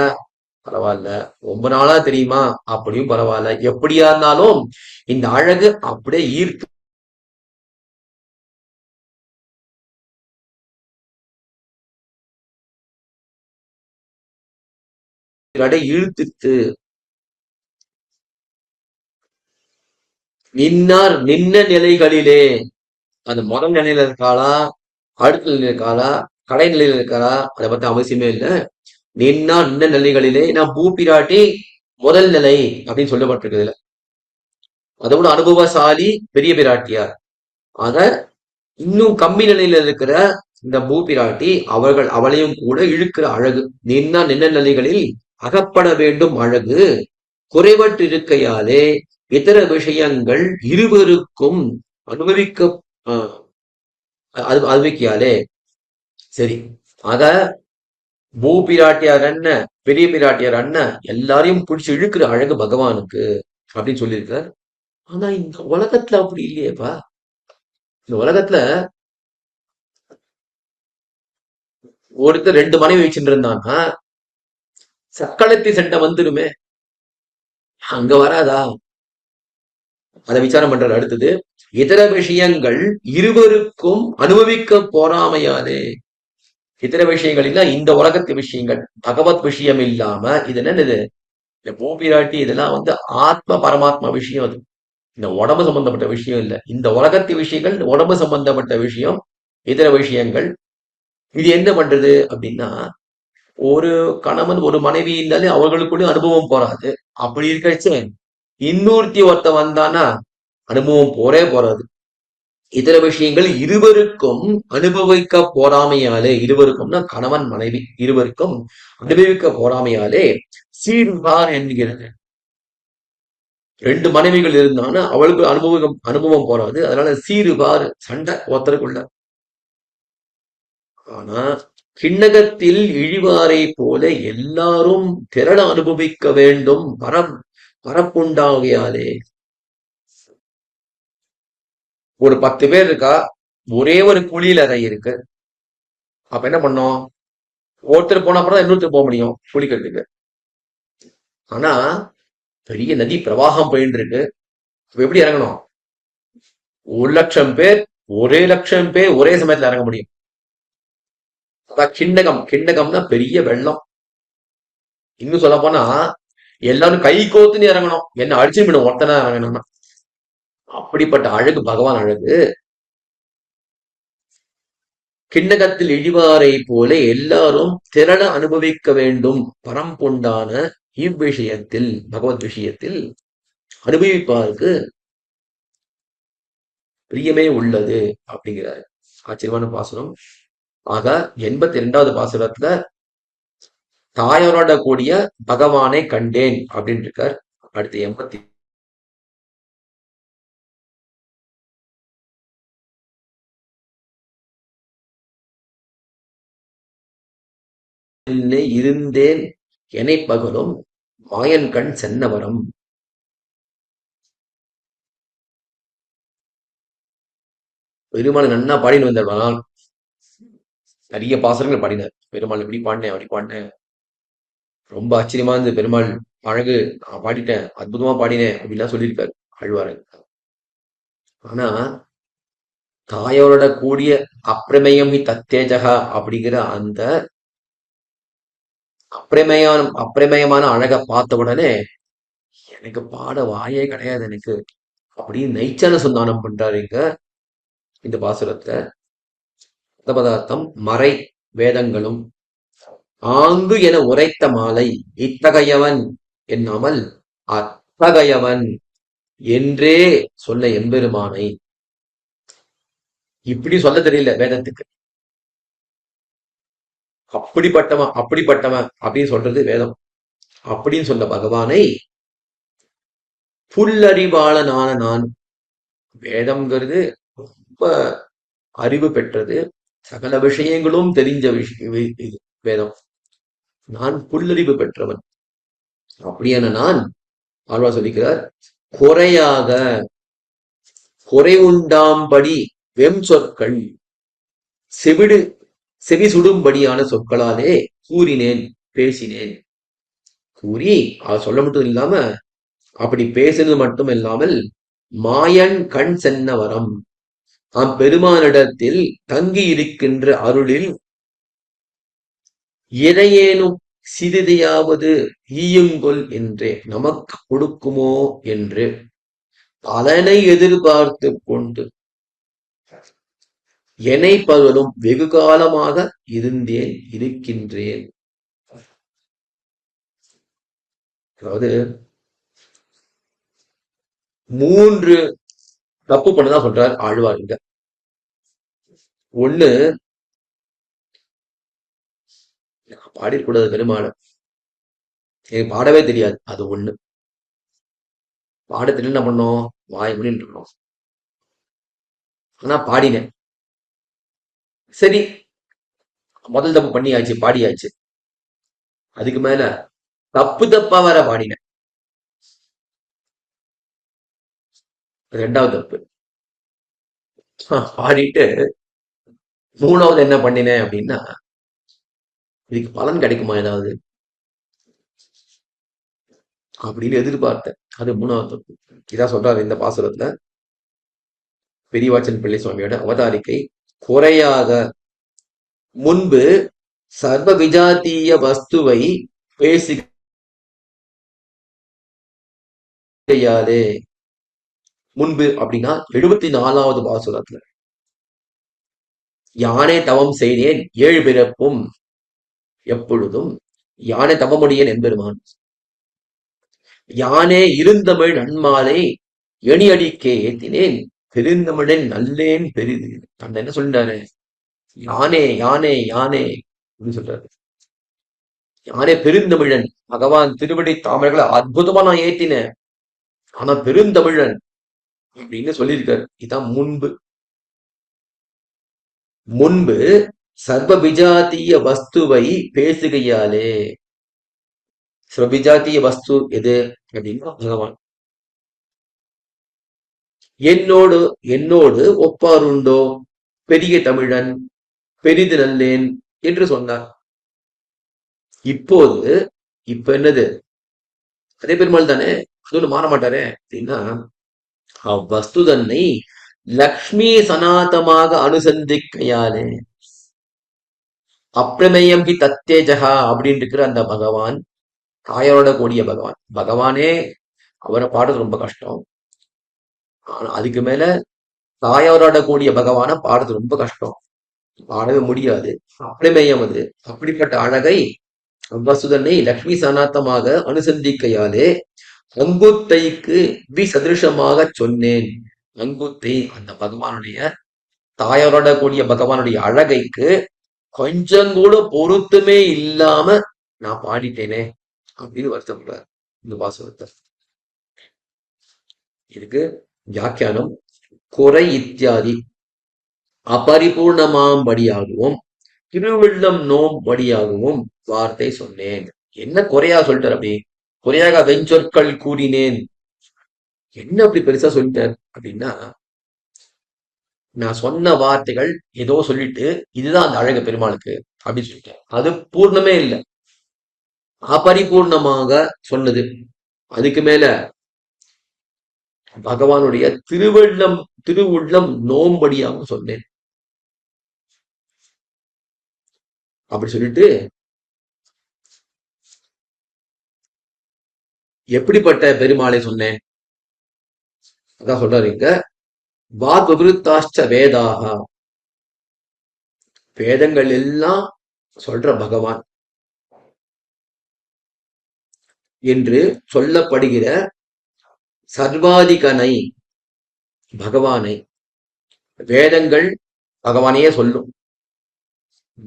பரவாயில்ல, ரொம்ப நாளா தெரியுமா அப்படியும் பரவாயில்ல, எப்படியா இருந்தாலும் இந்த அழகு அப்படியே ஈர்த்து இழுத்துட்டு நின்னார் நின்ன நிலைகளிலே. அந்த முதல் நிலையில இருக்காளா, அடுத்த நிலையில இருக்காளா, கடை நிலையில இருக்காளா, அதை பத்தி அவசியமே இல்லை. நின்னா நின்ன நிலைகளிலே நான் பூப்பிராட்டி முதல் நிலை அப்படின்னு சொல்லப்பட்டிருக்குதுல. அதோட அனுபவசாலி பெரிய பிராட்டியார். ஆக இன்னும் கம்மி நிலையில இருக்கிற இந்த பூபிராட்டி அவளையும் கூட இழுக்கிற அழகு. நின்னா நின்ன நிலைகளில் அகப்பட வேண்டும் அழகு குறைவற்று இருக்கையாலே இதர விஷயங்கள் இருவருக்கும் அனுபவிக்க அனுபவிக்கையாலே. சரி, ஆக பூபிராட்டியார் என்ன பெரிய பிராட்டியார் என்ன எல்லாரையும் பிடிச்சு இழுக்கிற அழகு பகவானுக்கு அப்படின்னு சொல்லியிருக்கார். ஆனா இந்த உலகத்துல அப்படி இல்லையேப்பா. இந்த உலகத்துல ஒருத்தர் 2 மனைவி வச்சுட்டு இருந்தான்னா சக்களத்தி சண்டை வந்துருமே, அங்க வராதா? அதை விசாரம் பண்றாரு. அடுத்தது இதர விஷயங்கள் இருவருக்கும் அனுபவிக்க போறாமையாலே. இதர விஷயங்கள் இல்ல, இந்த உலகத்து விஷயங்கள் பகவத் விஷயம் இல்லாம இது என்னது இந்த பூபிராட்டி இதெல்லாம் ஆத்ம பரமாத்மா விஷயம். அது இந்த உடம்பு சம்பந்தப்பட்ட விஷயம் இல்ல. இந்த உலகத்து விஷயங்கள் உடம்பு சம்பந்தப்பட்ட விஷயம். இதர விஷயங்கள் இது என்ன பண்றது அப்படின்னா ஒரு கணவன் ஒரு மனைவி இருந்தாலே அவர்களுக்குள்ள அனுபவம் போறாது. அப்படி இருக்கச்சே இன்னொருத்தி ஒருத்த வந்தானா அனுபவம் போறாது. இதர விஷயங்கள் இருவருக்கும் அனுபவிக்க போறாமையாலே, இருவருக்கும்னா கணவன் மனைவி இருவருக்கும் அனுபவிக்க போறாமையாலே சீர்வார் என்கிறது. 2 மனைவிகள் இருந்தானா அவளுக்கு அனுபவம் போறாது. அதனால சீருவார் சண்டை ஒருத்தருக்குள்ள. ஆனா கிண்ணகத்தில் இழிவாரை போல எல்லாரும் திரள அனுபவிக்க வேண்டும் பரப்புண்டாகையாலே. ஒரு 10 பேர் இருக்கா, ஒரே ஒரு குளியல் அறை இருக்கு. அப்ப என்ன பண்ணோம், ஒருத்தர் போன அப்புறம் இன்னொருத்தர் போக முடியும் குளிக்கிறதுக்கு. ஆனா பெரிய நதி பிரவாகம் போயிட்டு இருக்கு, எப்படி இறங்கணும்? 1,00,000 பேர் 1,00,000 பேர் ஒரே சமயத்துல இறங்க முடியும். கிண்ணகம்னா பெரிய வெள்ளம். இன்னும் சொல்ல போனா எல்லாரும் கை கோத்துன்னு இறங்கணும், என்ன அடிச்சு விடும் ஒருத்தனா இறங்கணும்னா. அப்படிப்பட்ட அழகு பகவான் அழகு. கிண்ணகத்தில் இழிவாரை போல எல்லாரும் திரள அனுபவிக்க வேண்டும் பரம்பொண்டான இவ்விஷயத்தில் பகவத் விஷயத்தில் அனுபவிப்பாருக்கு பிரியமே உள்ளது அப்படிங்கிறார். ஆச்சரியமான பாசுரம். ஆக 82வது பாசுரத்துல தாயாரோட கூடிய பகவானை கண்டேன் அப்படின்னு இருக்கார். அடுத்து 80 இருந்தேன் எனை பகலும் மாயன் கண் சென்னவரம். பெருமாள் நன்னா பாடின்னு வந்தார். நிறைய பாசுரங்கள் பாடினார் பெருமாள். இப்படி பாடினேன் அப்படி பாடினேன், ரொம்ப ஆச்சரியமா இருந்தது பெருமாள் அழகு, நான் பாடிட்டேன், அற்புதமா பாடினேன் அப்படின்லாம் சொல்லியிருக்காரு ஆழ்வாரு. ஆனா தாயோட கூடிய அப்பிரமேயம் தத்தேஜகா அப்படிங்கிற அந்த அப்பிரமேயமான அழகை பார்த்த உடனே எனக்கு பாட வாயே கிடையாது எனக்கு அப்படின்னு நைச்சான சந்தானம் பண்றாரு இங்க இந்த பாசுரத்தை. பதார்த்தம் மறை வேதங்களும் ஆங்கு என உரைத்த மாலை இத்தகையவன் என்னாமல் பகையவன் என்றே சொன்ன எம்பெருமானை இப்படி சொல்ல தெரியல வேதத்துக்கு. அப்படிப்பட்டவன் அப்படிப்பட்டவன் அப்படின்னு சொல்றது வேதம். அப்படின்னு சொன்ன பகவானை புல்லறிவாளனான நான், வேதம்ங்கிறது ரொம்ப அறிவு பெற்றது, சகல விஷயங்களும் தெரிஞ்ச இது வேதம். நான் புல்லறிவு பெற்றவன். அப்படியான நான், ஆழ்வார் சொல்லிக்கிறார், குறையாக குறை உண்டாம்படி வெம் சொற்கள் செவி சுடும்படியான சொற்களாலே கூறினேன், பேசினேன். கூறி அதை சொல்ல மட்டும் இல்லாம, அப்படி பேசுறது மட்டும் இல்லாமல், மாயன் கண் சென்ன வரம், பெருமானிடத்தில் தங்கி இருக்கின்ற அருளில் எதையேனும் சிறிதையாவது ஈயுங்கொல் என்றே நமக்கு கொடுக்குமோ என்று பலனை எதிர்பார்த்து கொண்டு என்னை பகலும் வெகு காலமாக இருக்கின்றேன். அதாவது 3 தப்பு பண்ணதான் சொல்றார் ஆழ்வார் இங்க. ஒண்ணு, பாடிக்கூடாது பெருமாளை, எனக்கு பாடவே தெரியாது, அது ஒண்ணு. பாடத்துல என்ன பண்ணோம், வாய் மொழின்னு இருக்கணும். ஆனா பாடினேன், சரி முதல் தப்பு பண்ணியாச்சு, பாடியாச்சு. அதுக்கு மேல தப்பு தப்பா வர பாடினேன், 2வது தப்பு. பாடிட்டு 3வது என்ன பண்ணினேன் அப்படின்னா, இதுக்கு பலன் கிடைக்குமா ஏதாவது அப்படின்னு எதிர்பார்த்தேன், அது 3வது தப்பு. இதான் சொல்றாரு இந்த பாசுரத்துல பெரியவாச்சன் பிள்ளை சுவாமியோட அவதாரிக்கை. குறையாக முன்பு சர்வ விஜாத்திய வஸ்துவை பேசுகையாலே, முன்பு அப்படின்னா 74வது பாசுரத்துல, யானே தவம் செய்தேன் 7 பிறப்பும் எப்பொழுதும் யானே தவமுடியேன் என்பெருமான், யானே இருந்தமிழ் நன்மாலை எணியடிக்கே ஏத்தினேன் பெருந்தமிழன் நல்லேன் பெரிது. அந்த என்ன சொல்றாரு, யானே யானே யானே அப்படின்னு சொல்றாரு. யானே பெருந்தமிழன், பகவான் திருவடி தாமரைகளை அற்புதமா நான் ஏத்தினேன், ஆனா பெருந்தமிழன் அப்படின்னு சொல்லியிருக்காரு. இதான் முன்பு. முன்பு சர்வ விஜாத்திய வஸ்துவை பேசுகையாலே, சர்வவிஜாத்திய வஸ்து எது அப்படின்னா பகவான். என்னோடு என்னோடு ஒப்பாருண்டோ பெரிய தமிழன் பெரிது நல்லேன் என்று சொன்னார். இப்போது இப்ப என்னது, அதே பெருமாள் தானே, அது மாற மாட்டாரே அப்படின்னா, அவ்வஸ்து தன்னை லக்ஷ்மி சனாதமாக அனுசந்திக்கையாலே, அப்பிரமேயம் ஹி தத்தேஜகா அப்படின்னு இருக்கிற அந்த பகவான், தாயோட கூடிய பகவான். பகவானே அவரை பாடுறது ரொம்ப கஷ்டம், ஆனா அதுக்கு மேல தாயோரோட கூடிய பகவான பாடுறது ரொம்ப கஷ்டம், பாடவே முடியாது. அப்பிரமேயம் அது. அப்படிப்பட்ட அழகை வசுதனை லக்ஷ்மி சனாத்தமாக அனுசந்திக்கையாலே அங்குத்தைக்கு விசதிருஷமாக சொன்னேன். அங்குத்தை அந்த பகவானுடைய, தாயாரோட கூடிய பகவானுடைய அழகைக்கு கொஞ்சம் கூட பொருத்தமே இல்லாம நான் பாடிட்டேனே அப்படின்னு வருத்தப்படுறார் இந்த வாசகத்தை. இதுக்கு வியாக்கியானம், குறை இத்தியாதி அபரிபூர்ணமாம்படியாகவும் திருவள்ளம் நோம்படியாகவும் வார்த்தை சொன்னேன். என்ன குறையா சொல்லிட்டார், அப்படி குறையாக வெஞ்சொற்கள் கூறினேன், என்ன அப்படி பெருசா சொல்லிட்டார் அப்படின்னா, நான் சொன்ன வார்த்தைகள் ஏதோ சொல்லிட்டு இதுதான் அந்த அழகு பெருமாளுக்கு அப்படின்னு சொல்லிட்டேன், அது பூர்ணமே இல்லை, அபரிபூர்ணமாக சொன்னது. அதுக்கு மேல பகவானுடைய திருவுள்ளம் நோம்படியாக சொன்னேன் அப்படி சொல்லிட்டு, எப்படிப்பட்ட பெருமாளை சொன்னேன் அதான் சொல்றாரு இங்க. வாக்விருத்தாஷ்ட வேதாக, வேதங்கள் எல்லாம் சொல்ற பகவான் என்று சொல்லப்படுகிற சர்வாதிகனை பகவானை, வேதங்கள் பகவானையே சொல்லும்.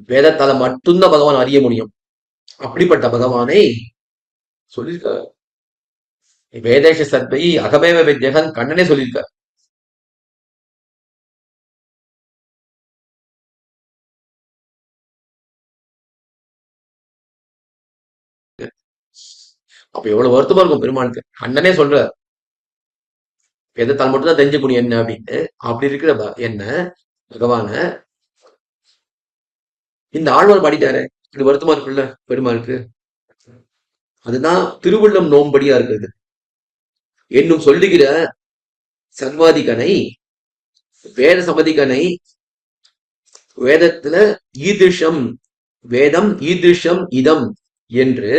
வேதத்தால மட்டும்தான் பகவான் அறிய முடியும். அப்படிப்பட்ட பகவானை சொல்லியிருக்கார். வேதேஷ சர்வை அகமேவ வித்யகன் கண்ணனே சொல்லியிருக்கார். அப்ப எவ்வளவு வருத்தமா இருக்கும் பெருமானுக்கு. கண்ணனே சொல்ற வேதத்தால் மட்டும்தான் தெரிஞ்ச முடியும் என்ன அப்படின்னு. அப்படி இருக்கிற என்ன பகவான இந்த ஆழ்வார் பாடிட்டாரு. இது வருத்தமா இருக்குல்ல பெருமாளுக்கு. அதுதான் திருவுள்ளம் நோம்படியா இருக்குது. என்னும் சொல்லுகிற சர்வாதிகனை, வேத சமதிகனை, வேதத்துல ஈதிருஷம், வேதம் ஈதிருஷம் இதம் என்று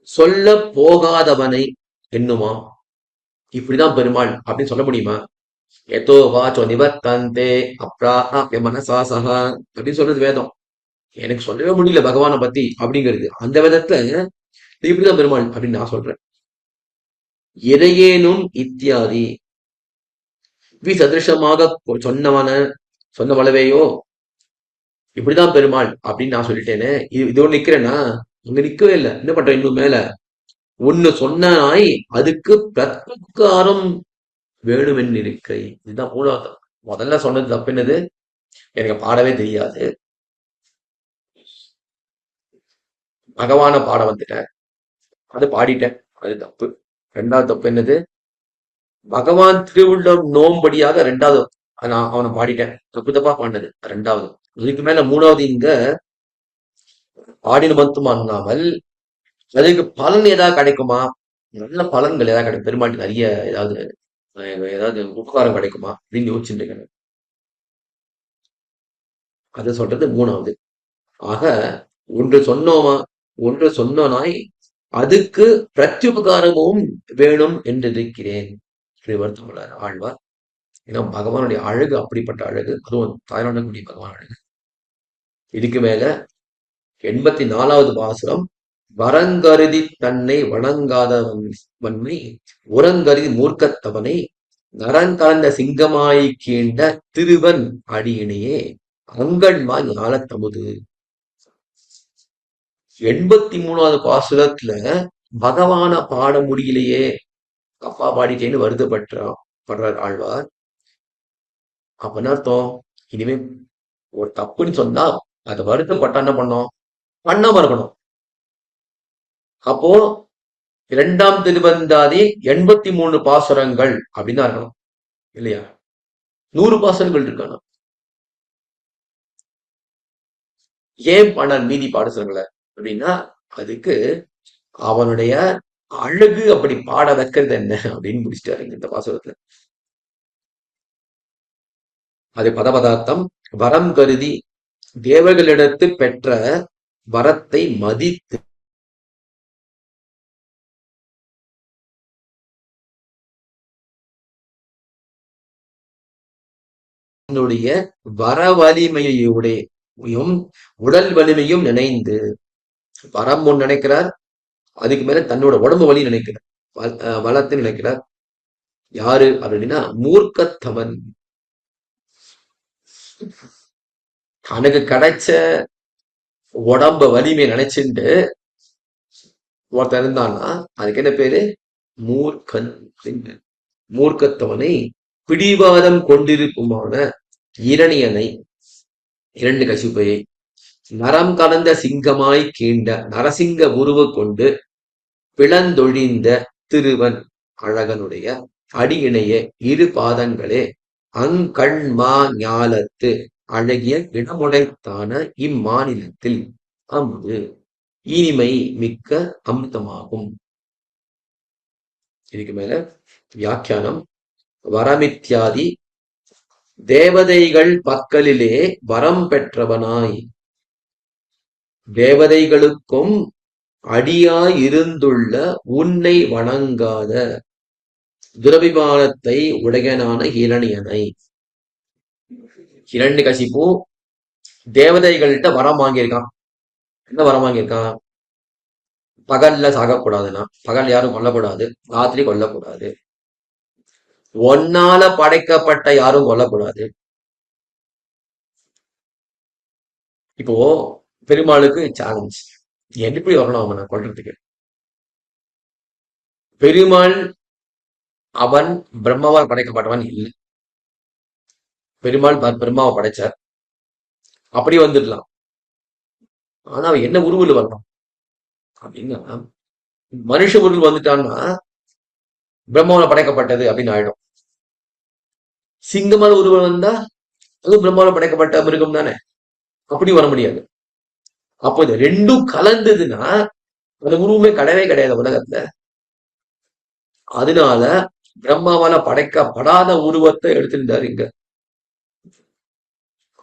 சொல்ல போகாதவனை என்னுமாம். இப்படிதான் பெருமாள் அப்படின்னு சொல்ல முடியுமா? எதோ வாச்சோ நிவர்த்தந்தே அப்ராப்ய மனசா சஹா அப்படின்னு சொல்றது வேதம். எனக்கு சொல்லவே முடியல பகவானை பத்தி அப்படிங்கிறது. அந்த விதத்துல இப்படிதான் பெருமாள் அப்படின்னு நான் சொல்றேன். இறையேனும் இத்தியாதி சதிருஷமாக சொன்னவளவேயோ இப்படிதான் பெருமாள் அப்படின்னு நான் சொல்லிட்டேனே. இதோடு நிக்கிறேன்னா அங்க நிக்கவே இல்லை. என்ன பண்றேன் இன்னும் மேல ஒண்ணு சொன்னாய் அதுக்கு பிரத்யுபகாரம் வேணுமென்னு இருக்கை. இதுதான் மூணாவது. முதல்ல சொன்னது தப்பு என்னது? எனக்கு பாடவே தெரியாது, பகவான பாட வந்துட்டேன், அது பாடிட்டேன், அது தப்பு. ரெண்டாவது தப்பு என்னது? பகவான் திருவுள்ளம் நோம்படியாக ரெண்டாவது நான் அவனை பாடிட்டேன், தப்பு தப்பா பாடினது ரெண்டாவது. இதுக்கு மேல மூணாவது இங்க பாடின மட்டும் அல்லாமல் அதுக்கு பலன் ஏதாவது கிடைக்குமா? நல்ல பலன்கள் ஏதாவது கிடைக்கும் பெருமாட்டி நிறைய ஏதாவது ஏதாவது உபகாரம் கிடைக்குமா அப்படின்னு யோசிச்சுட்டு இருக்கேன். அது சொல்றது மூணாவது. ஆக ஒன்று சொன்னோமா, ஒன்று சொன்னாய் அதுக்கு பிரத்யுபகாரமும் வேணும் என்று இருக்கிறேன். வருத்தம் ஆழ்வார். ஏன்னா பகவானுடைய அழகு அப்படிப்பட்ட அழகு, அதுவும் தாய்நாடக்கூடிய பகவான் அழகு. இதுக்கு மேல 84வது பாசுரம், வரங்கருதி தன்னை வணங்காதவன்மை உரங்கருதி மூர்க்கத்தவனை நரங்கலந்த சிங்கமாய் கீண்ட திருவன் அடியினையே அங்கன்மா ஞாலத்தமுது. 83வது பாசுரத்துல பகவான பாட முடியலையே, அப்பா பாடிட்டேன்னு வருத்தப்படுறார் ஆழ்வார். அப்ப என்ன அர்த்தம்? இனிமே ஒரு தப்புன்னு சொன்னா அதை வருத்தப்பட்டா என்ன பண்ணோம்? பண்ணாம இருக்கணும். அப்போ 2ஆம் திருவந்தாதி 83 பாசுரங்கள் அப்படின்னு தான் இருக்கணும் இல்லையா? 100 பாசுரங்கள் இருக்கானா? ஏன் பண்ணார் மீதி பாசுரங்களை அப்படின்னா, அதுக்கு அவனுடைய அழகு அப்படி பாட வைக்கிறது என்ன அப்படின்னு முடிச்சிட்டாரு இந்த பாசுரத்துல. அது பதபதார்த்தம். வரம் கருதி தேவர்களிடத்து பெற்ற வரத்தை மதித்து தன்னுடைய வர வலிமையுடையும் உடல் வலிமையும் நினைந்து, வரம் ஒன்று நினைக்கிறார், அதுக்கு மேல தன்னோட உடம்பு வலி நினைக்கிறார், வளத்தை நினைக்கிறார். யாரு அப்படின்னா மூர்க்கத்தவன். தனக்கு கிடைச்ச உடம்ப வலிமை நினைச்சுட்டு ஒருத்தன் இருந்தான்னா அதுக்கு என்ன பேரு? மூர்க்கன். மூர்க்கத்தவனை பிடிவாதம் கொண்டிருக்குமான இரணியனை, இரண்டு கசிப்பையை நரம் கலந்த சிங்கமாய் கீண்ட நரசிங்க உருவ கொண்டு பிளந்தொழிந்த திருவன் அழகனுடைய அடியினைய இரு பாதங்களே அங்கண்மா ஞாலத்து அழகிய இடமுடைத்தான இம்மாநிலத்தில் அம்பு இனிமை மிக்க அமிர்தமாகும். இதுக்கு மேல வியாக்கியானம். வரமித்யாதி தேவதைகள் பக்கலிலே வரம் பெற்றவனாய் தேவதைகளுக்கும் அடியாய் இருந்துள்ள உன்னை வணங்காத துரபிமானத்தை உடையனான ஹிரணியனை. ஹிரண்யகசிபு தேவதைகள்கிட்ட வரம் வாங்கியிருக்கான். என்ன வரம் வாங்கியிருக்கான்? பகல்ல சாகக்கூடாதுன்னா, பகல் யாரும் கொல்லக்கூடாது, ராத்திரி கொல்லக்கூடாது, ஒன்னால படைக்கப்பட்ட யாரும் கொல்லக்கூடாது. இப்போ பெருமாளுக்கு சேலஞ்ச், எப்படி வரணும் அவனை கொல்றதுக்கு? பெருமாள் அவன் பிரம்மாவால் படைக்கப்பட்டவன் இல்லை. பெருமாள் பிரம்மாவை படைச்சார், அப்படி வந்துடலாம். ஆனா அவன் என்ன உருவில் வரணும் அப்படின்னா, மனுஷ உருவில் வந்துட்டான்னா பிரம்மாவால் படைக்கப்பட்டது அப்படின்னு ஆயிடும். சிங்கமான உருவம் வந்தா அதுவும் பிரம்மாவால் படைக்கப்பட்ட மிருகம் தானே, அப்படி வர முடியாது. அப்போ இது ரெண்டும் கலந்ததுன்னா அந்த உருவமே கிடையவே கிடையாது உலகத்துல. அதனால பிரம்மாவால படைக்கப்படாத உருவத்தை எடுத்திருந்தாரு இங்க.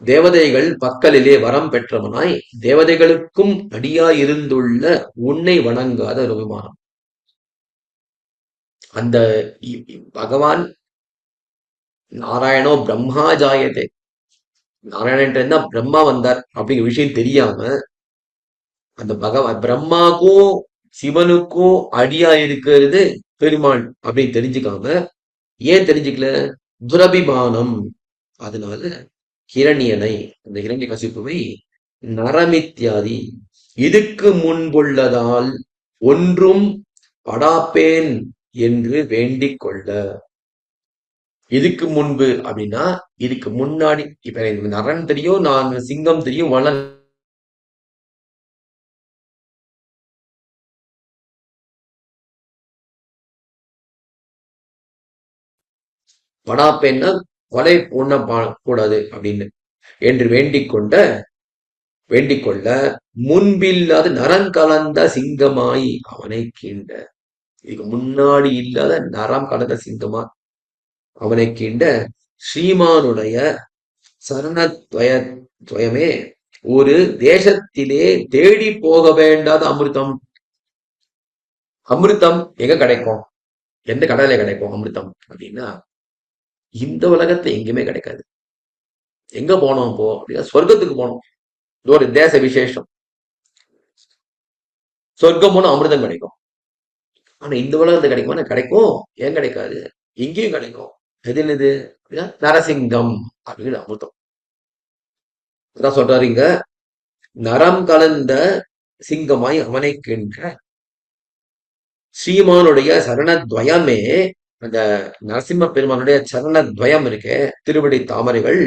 தேவதைகள் பக்கலிலே வரம் பெற்றவனாய் தேவதைகளுக்கும் அடியாய் இருந்துள்ள உன்னை வணங்காத ஒரு விமானம். அந்த பகவான் நாராயணோ பிரம்மா ஜாயதே, நாராயணன் தான் பிரம்மா வந்தார் அப்படிங்கிற விஷயம் தெரியாம அந்த பகவான் பிரம்மாக்கும் சிவனுக்கும் அடியா இருக்கிறது பெருமாள் அப்படின்னு தெரிஞ்சுக்காம, ஏன் தெரிஞ்சுக்கல? துரபிமானம். அதனால ஹிரண்யனை, அந்த ஹிரண்ய கசிப்புவை நரமித்யாதி, இதுக்கு முன்புள்ளதால் ஒன்றும் படாப்பேன் என்று வேண்டிக் கொள்ள. இதுக்கு முன்பு அப்படின்னா இதுக்கு முன்னாடி, இப்ப எனக்கு நரன் தெரியும், நான் சிங்கம் தெரியும், வள படாப்பேன்னா கொலை பண்ண கூடாது அப்படின்னு என்று வேண்டிக் கொள்ள முன்பில்லாத நரம் கலந்த சிங்கமாய் அவனை கீண்ட. இதுக்கு முன்னாடி இல்லாத நரம் கலந்த சிங்கமா அவனை கீண்ட ஸ்ரீமானுடைய சரணத்வயமே ஒரு தேசத்திலே தேடி போக வேண்டாத அமிர்தம். அமிர்தம் எங்க கிடைக்கும்? எந்த கடலை கிடைக்கும் அமிர்தம் அப்படின்னா இந்த உலகத்துல எங்குமே கிடைக்காது. எங்க போனோம் போ அப்படின்னா சொர்க்கத்துக்கு போனோம். இது ஒரு தேச விசேஷம். சொர்க்கம் போனா அமிர்தம் கிடைக்கும். ஆனா இந்த உலகத்துல கிடைக்குமா? கிடைக்கும். ஏன் கிடைக்காது? இங்கேயும் கிடைக்கும். எது என்னது அப்படின்னா நரசிங்கம் அப்படிங்கிற அமிர்தம். அதான் சொல்றாரு இங்க, நரம் கலந்த சிங்கமாய் அவனை கேட்க ஸ்ரீமானுடைய சரணத்வயமே, அந்த நரசிம்ம பெருமானுடைய சரணத்வயம் இருக்கே, திருவடி தாமரைகள்,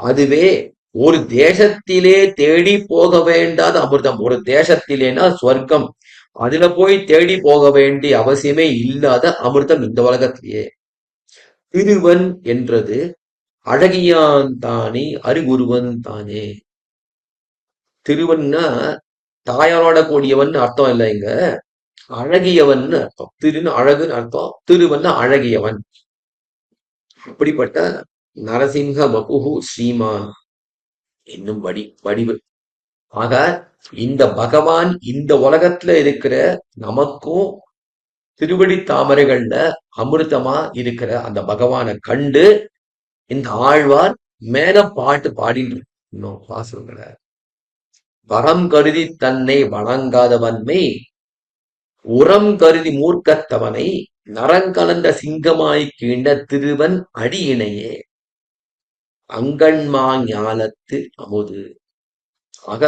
அதுவே ஒரு தேசத்திலே தேடி போக வேண்டாத அமிர்தம். ஒரு தேசத்திலேனா ஸ்வர்க்கம், அதுல போய் தேடி போக வேண்டிய அவசியமே இல்லாத அமிர்தம் இந்த உலகத்திலேயே. திருவன் என்றது அழகியான் தானே அறிகுருவன் தானே. திருவன்னா தாயாரோட கூடியவன் அர்த்தம் இல்லை இங்க, அழகியவன் அர்த்தம். திருன்னு அழகுன்னு அர்த்தம், திருவன் அழகியவன். அப்படிப்பட்ட நரசிங்க வகுஹு ஸ்ரீமான் என்னும் வடிவு. ஆக இந்த பகவான் இந்த உலகத்துல இருக்கிற நமக்கும் திருவடி தாமரைகள்ல அமிர்தமா இருக்கிற அந்த பகவானை கண்டு இந்த ஆழ்வார் மேல பாட்டு பாடிட்டு இன்னும் பாசுங்களை, வரம் கருதி தன்னை வணங்காதவன்மை உரம் கருதி மூர்க்கத்தவனை நரங்கலந்த சிங்கமாய் கீண்ட திருவன் அடியினையே அங்கன்மா ஞாலத்து அமுது. ஆக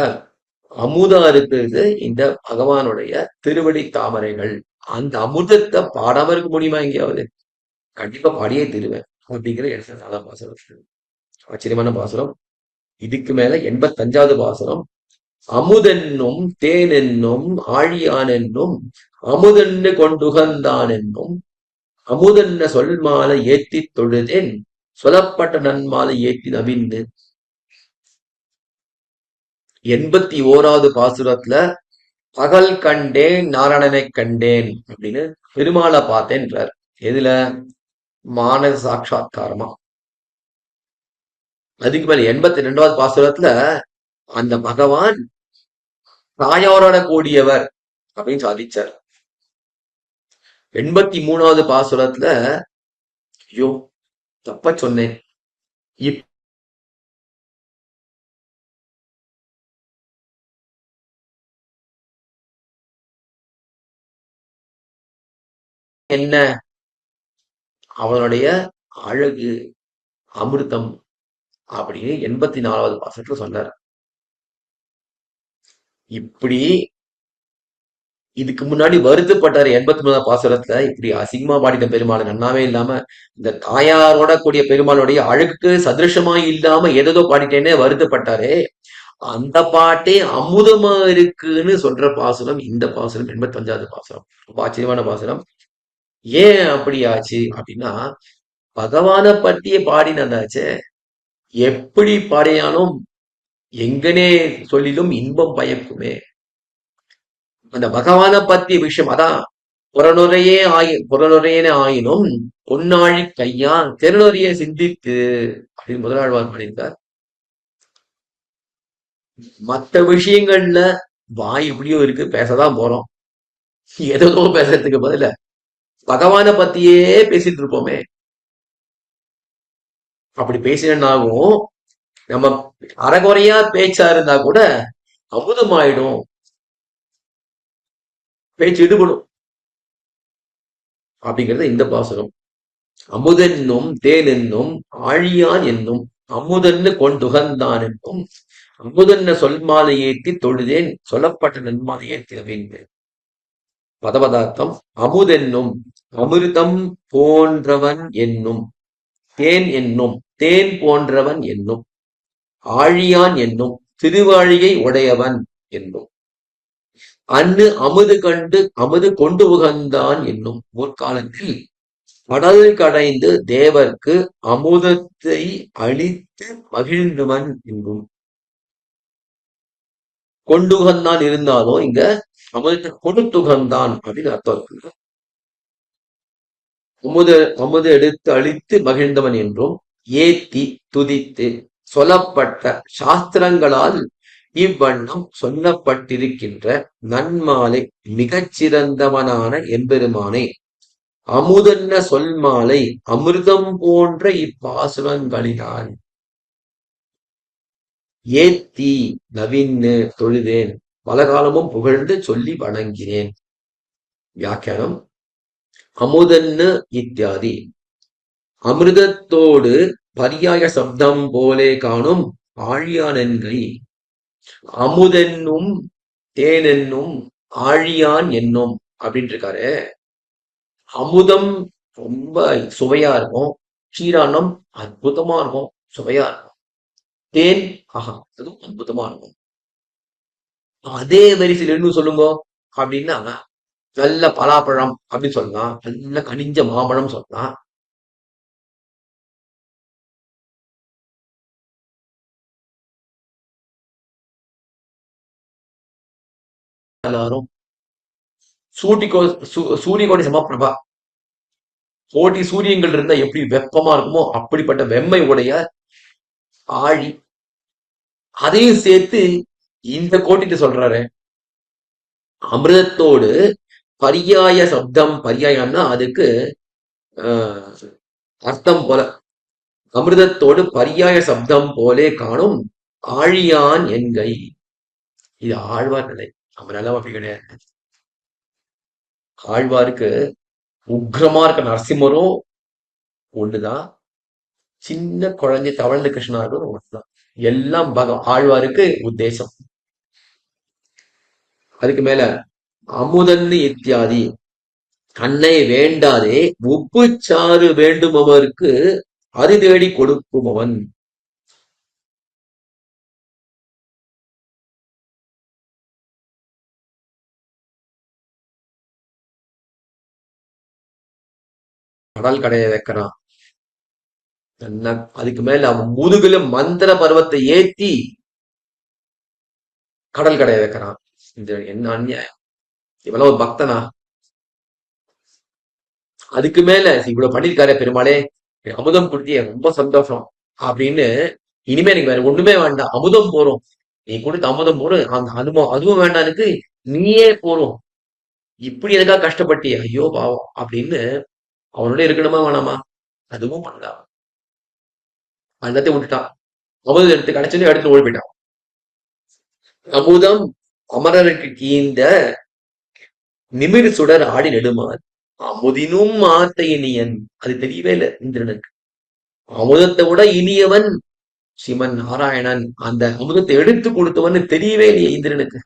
அமுதா இருக்கிறது இந்த பகவானுடைய திருவடி தாமரைகள். அந்த அமுதத்தை பாடாம இருக்க முடியுமா எங்கேயாவது? கண்டிப்பா பாடியே திருவேன் அப்படிங்கிற 74 பாசுரம். ஆச்சரியமான பாசுரம். இதுக்கு மேல 85வது பாசுரம். அமுதென்னும் தேனென்னும் ஆழியான் என்னும் அமுதென்னு கொண்டுகந்தான் என்னும் அமுதென்ன சொல் மாலை ஏத்தி தொழுதேன் சொல்லப்பட்ட நன்மாலை ஏத்தி நவிந்து. 81வது பாசுரத்துல பகல் கண்டேன் நாராயணனை கண்டேன் அப்படின்னு பெருமாளை பார்த்தேன்றார். எதுல? மானச சாட்சா்காரமா. அதுக்கு மேல 82வது பாசுரத்துல அந்த பகவான் தாயாரோட கூடியவர் அப்படின்னு சாதிச்சார். 83வது பாசுரத்துல ஐயோ தப்ப சொன்னேன், என்ன? அவனுடைய அழகு, அமிர்தம் அப்படின்னு 84வது பாசத்துல சொன்னார். இப்படி இதுக்கு முன்னாடி வருத்தப்பட்டாரு 83வது பாசுரத்துல, இப்படி அசிங்கமா பாடிட்ட பெருமாள் நன்னாவே இல்லாம, இந்த தாயாரோட கூடிய பெருமாளுடைய அழகுக்கு சதிருஷமா இல்லாம ஏதோ பாடிட்டேன்னே வருத்தப்பட்டாரு. அந்த பாட்டே அமுதமா இருக்குன்னு சொல்ற பாசுரம் இந்த பாசுரம் 85வது பாசுரம். ரொம்ப ஆச்சரியமான பாசுரம். ஏன் அப்படி ஆச்சு அப்படின்னா, பகவான பற்றிய பாடினதாச்சே. எப்படி பாடினாலும் எங்கனே சொல்லிலும் இன்பம் பயக்குமே. அந்த பகவான பத்திய விஷயம் அதான் புறநுரையேன ஆயினும் பொன்னாழி கையா தெருநொறிய சிந்தித்து அப்படின்னு முதலாழ்வார் பாடியிருக்கார். மற்ற விஷயங்கள்ல வாய் எப்படியோ இருக்கு, பேசதான் போறோம். ஏதோ பேசுறதுக்கு பதில பகவான பத்தியே பேசிட்டு இருப்போமே. அப்படி பேசினாகும் நம்ம அறகுறையா பேச்சா இருந்தா கூட அமுதமாயிடும், பேச்சு ஈடுபடும் அப்படிங்கிறது இந்த பாசுரம். அமுதென்னும் தேன் என்னும் ஆழியான் என்னும் அமுதன்னு கொண்டுகந்தான் என்னும் அமுதன்ன சொல்மாலை ஏற்றி தொழுதேன் சொல்லப்பட்ட நன்மாலை ஏற்றினவேன். பதபதார்த்தம் அமுதென்னும் அமிர்தம் போன்றவன் என்னும், தேன் போன்றவன் என்னும், ஆழியான் என்னும் திருவாழியை உடையவன் என்னும், அன்னு அமுது கொண்டு உகந்தான் என்னும் முற்காலத்தில் கடல் கடைந்து தேவர்க்கு அமுதத்தை அளித்து மகிழ்ந்தவன் என்னும். கொண்டுகந்தான் இருந்தாலும் இங்க அமுதத்தை கொடுத்துகந்தான் அப்படின்னு அர்த்தம் இருக்கு. அமுது எடுத்து அழித்து மகிழ்ந்தவன் என்றும் ஏத்தி துதித்து சொல்லப்பட்ட சாஸ்திரங்களால் இவ்வண்ணம் சொல்லப்பட்டிருக்கின்ற நன்மாலை மிகச்சிறந்தவனான எம்பெருமானை அமுதன்ன சொல்மாலை அமிர்தம் போன்ற இப்பாசுரங்களினால் ஏத்தி நவின்னு தொழுதேன், பல காலமும் புகழ்ந்து சொல்லி வணங்கினேன். வியாக்கியானம் அமுதன்னு இத்தியாதி அமிர்தத்தோடு பர்யாய சப்தம் போலே காணும் ஆழியானென்கை அமுதென்னும் தேனென்னும் ஆழியான் என்னும் அப்படின்னு இருக்காரு. அமுதம் ரொம்ப சுவையா இருக்கும், க்ஷீரானம் அற்புதமா இருக்கும், சுவையா இருக்கும். தேன் அதுவும் அற்புதமா இருக்கும். அதே வரிசையில் என்ன சொல்லுங்க அப்படின்னா, நல்ல பலாப்பழம் அப்படின்னு சொல்லலாம், நல்ல கனிஞ்ச மாம்பழம் சொல்லலாம். எல்லாரும் சூரியகோடி சமப்பிரபா, கோடி சூரியங்கள் இருந்தா எப்படி வெப்பமா இருக்குமோ அப்படிப்பட்ட வெம்மை உடைய ஆழி, அதையும் சேர்த்து இந்த கோட்டிட்டு சொல்றாரு. அமிர்தத்தோடு பர்யாய சப்தம், பர்யாயம்னா அதுக்கு அர்த்தம் போல, அமிர்தத்தோடு பர்யாய சப்தம் போலே காணும் ஆழியான் என்கை. இது ஆழ்வார் நிலை, நம்ம நிலம் அப்படி கிடையாது. ஆழ்வாருக்கு உக்ரமா இருக்க நரசிம்மரும் ஒண்ணுதான், சின்ன குழந்தை தவழ்ந்த கிருஷ்ணாரும் ஒண்ணுதான். எல்லாம் ஆழ்வாருக்கு உத்தேசம். அதுக்கு மேல அமுதன்னு இத்தியாதி அன்னை வேண்டாதே உப்பு சாறு வேண்டுமவருக்கு அது தேடி கொடுக்குமவன். கடல் கடைய வைக்கிறான். அதுக்கு மேல அவன் முதுகுல மந்திர பருவத்தை ஏத்தி கடல் கடைய வைக்கிறான். இது என்ன அநியாயம்! இவெல்லாம் ஒரு பக்தனா? அதுக்கு மேல இவ்வளவு பண்ணிருக்காரு பெருமாளே, அமுதம் கொடுத்திய ரொம்ப சந்தோஷம் அப்படின்னு, இனிமே எனக்கு வேற ஒண்ணுமே வேண்டாம், அமுதம் போறோம், நீ கொடுத்த அமுதம் போறோம், அந்த அனுபவம் அதுவும் வேண்டாம் எனக்கு, நீயே போறோம், இப்படி எதுக்காக கஷ்டப்பட்டிய, ஐயோ பாவம் அப்படின்னு அவனோட இருக்கணுமா வேணாமா? அதுவும் பண்ணலாம். எல்லாத்தையும் விட்டுட்டான். அமுதம் எடுத்து கிடைச்சோன்னு எடுத்து ஓடி போயிட்டான். அமுதம் அமரருக்கு கீந்த நிமிர் சுடர் ஆடி நெடுமான் அமுதினும் ஆத்த இனியன். அது தெரியவே இல்லை இந்திரனுக்கு. அமுதத்தை விட இனியவன் சிவன் நாராயணன். அந்த அமுதத்தை எடுத்து கொடுத்தவன் தெரியவே இல்லையே இந்திரனுக்கு.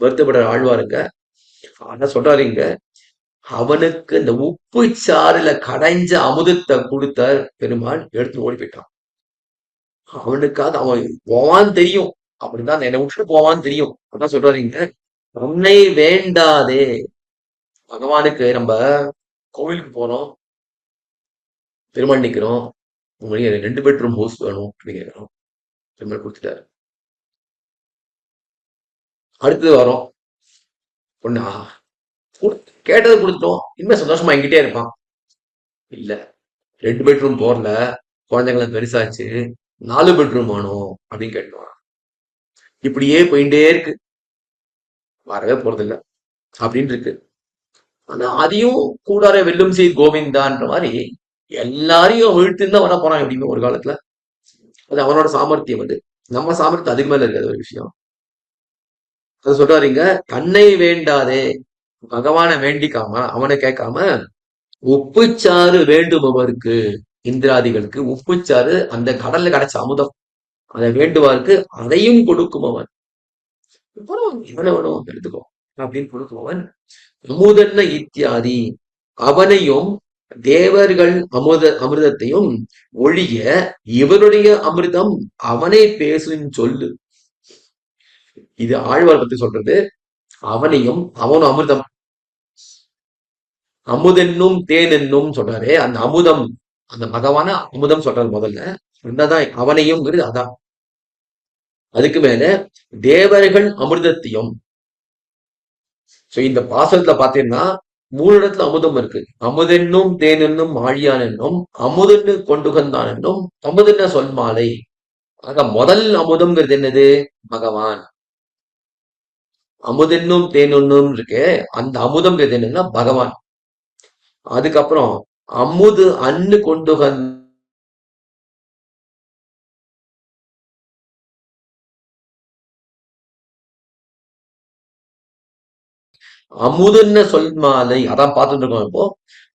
வருத்தப்படுற ஆழ்வாருங்க. ஆனா சொல்றாருங்க, அவனுக்கு இந்த உப்பு சாறுல கடைஞ்ச அமுதத்தை கொடுத்த பெருமாள் எடுத்து ஓடி போயிட்டான். அவனுக்காக அவன் போவான்னு தெரியும். அப்படிதான் என்னை விட்டு போவான்னு தெரியும். அதான் சொல்றாருங்க, உன்னை வேண்டாதே. பகவானுக்கு நம்ம கோவிலுக்கு போறோம், பெருமாள் நிக்கிறோம், உங்களுக்கு 2 பெட்ரூம் ஹவுஸ் வேணும் அப்படின்னு கேட்கிறோம். பெருமாள் கொடுத்துட்டாரு. அடுத்தது வரோம், பொண்ணா கேட்டதை கொடுத்துட்டோம், இனிமே சந்தோஷமா என்கிட்டே இருப்பான். இல்ல, 2 பெட்ரூம் போறல, குழந்தைங்களை பெருசாச்சு, 4 பெட்ரூம் வேணும் அப்படின்னு கேட்டோம். இப்படியே போயிட்டே இருக்கு, வரவே போறதில்ல அப்படின்னு இருக்கு. ஆனா அதையும் கூடார வெல்லும் செய்து கோவிந்தான்ற மாதிரி எல்லாரையும் வீழ்த்துன்னு தான் வர போறான் அப்படின்னு ஒரு காலத்துல. அது அவனோட சாமர்த்தியம். அது நம்ம சாமர்த்தியம் அதுக்கு மேல இருக்காது ஒரு விஷயம். அது சொல்றாருங்க, தன்னை வேண்டாதே, பகவானை வேண்டிக்காம அவனை கேட்காம உப்புச்சாறு வேண்டும் அவருக்கு, இந்திராதிகளுக்கு உப்புச்சாறு, அந்த கடல்ல கிடைச்ச அமுதம், அதை வேண்டுவாருக்கு, அதையும் கொடுக்கும் அவன். இவனை வேணும் எடுத்துக்கோ அப்படின்னு கொடுக்குமவன். அமுதன்ன இத்தியாதி, அவனையும் தேவர்கள் அமிர்தத்தையும் ஒழிய இவனுடைய அமிர்தம் அவனை பேசும் சொல்லு. இது ஆழ்வார் பத்தி சொல்றது. அவனையும் அவனும் அமிர்தம், அமுதென்னும் தேன் என்னும் சொல்றாரு. அந்த அமுதம், அந்த பகவான அமுதம் சொல்றாரு முதல்ல. ரெண்டாதான் அவனையும் அதான். அதுக்கு மேல தேவர்கள் அமிர்தத்தையும். இந்த பாசத்துல பாத்தீங்கன்னா 3 இடத்துல அமுதம் இருக்கு. அமுதென்னும் தேன் என்னும் ஆழியான் என்னும் அமுதன்னு கொண்டுகந்தான் என்னும் அமுதன்ன சொல் மாலை. ஆக முதல் அமுதம்ங்கிறது என்னது? பகவான். அமுதென்னும் தேன் என்னும் இருக்கு, அந்த அமுதம்ங்கிறது என்னன்னா பகவான். அதுக்கப்புறம் அமுது அன்னு கொண்டுகன், அமுதன்ன சொல் மாலை, அதான் பார்த்துட்டு இருக்கோம் இப்போ.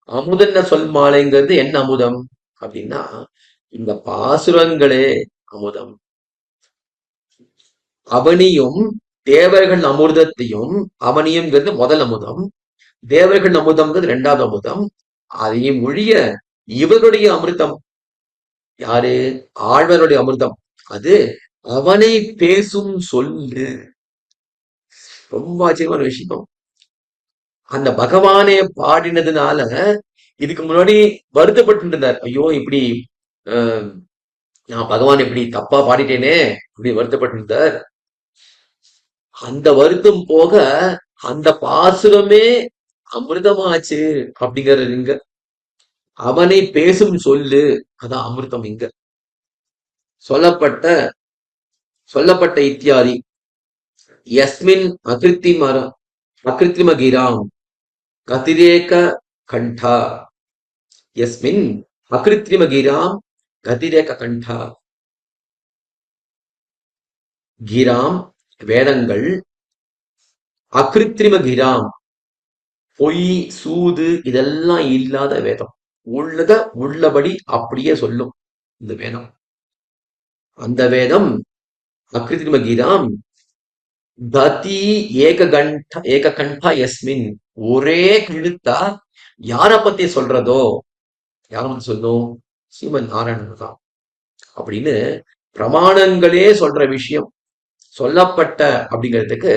அமுதன்ன சொல் மாலைங்கிறது என்ன அமுதம் அப்படின்னா, இந்த பாசுரங்களே அமுதம். அவனியும் தேவர்கள் அமிர்தத்தையும், அவனியும்ங்கிறது முதல் அமுதம், தேவர்கள் அமுதம்ங்கிறது 2வது அமுதம். அதையும் ஒழிய இவருடைய அமிர்தம், யாரு? ஆழ்வருடைய அமிர்தம், அது அவனை பேசும் சொல்லு. ரொம்ப ஆச்சரியமான விஷயம். அந்த பகவானே பாடினதுனால இதுக்கு முன்னாடி வருத்தப்பட்டு இருந்தார். ஐயோ இப்படி நான் பகவான் இப்படி தப்பா பாடிட்டேனே இப்படி வருத்தப்பட்டு இருந்தார். அந்த வருத்தம் போக அந்த பாசுரமே அமிர்தமாச்சு அப்படிங்கிறது இங்க. அவனை பேசும் சொல்லு, அதான் அமிர்தம் இங்க சொல்லப்பட்ட இத்தியாதி. யஸ்மின் அகிருத்திம கிராம் கதிரேக கண்டா, யஸ்மின் அகிருத்திம கிராம் கதிரேக கண்டா. கிராம் வேதங்கள், அகிருத்திம கிராம் பொய் சூது இதெல்லாம் இல்லாத வேதம், உள்ளபடி அப்படியே சொல்லும் இந்த வேதம். அந்த வேதம் அகிருத்திம கிராம் கதி ஏக கண்டா யஸ்மின், ஒரே கழுத்தா யார பத்தி சொல்றதோ, யார பத்தி சொல்லும்? ஸ்ரீமன் நாராயணன் தான் அப்படின்னு பிரமாணங்களே சொல்ற விஷயம். சொல்லப்பட்ட அப்படிங்கிறதுக்கு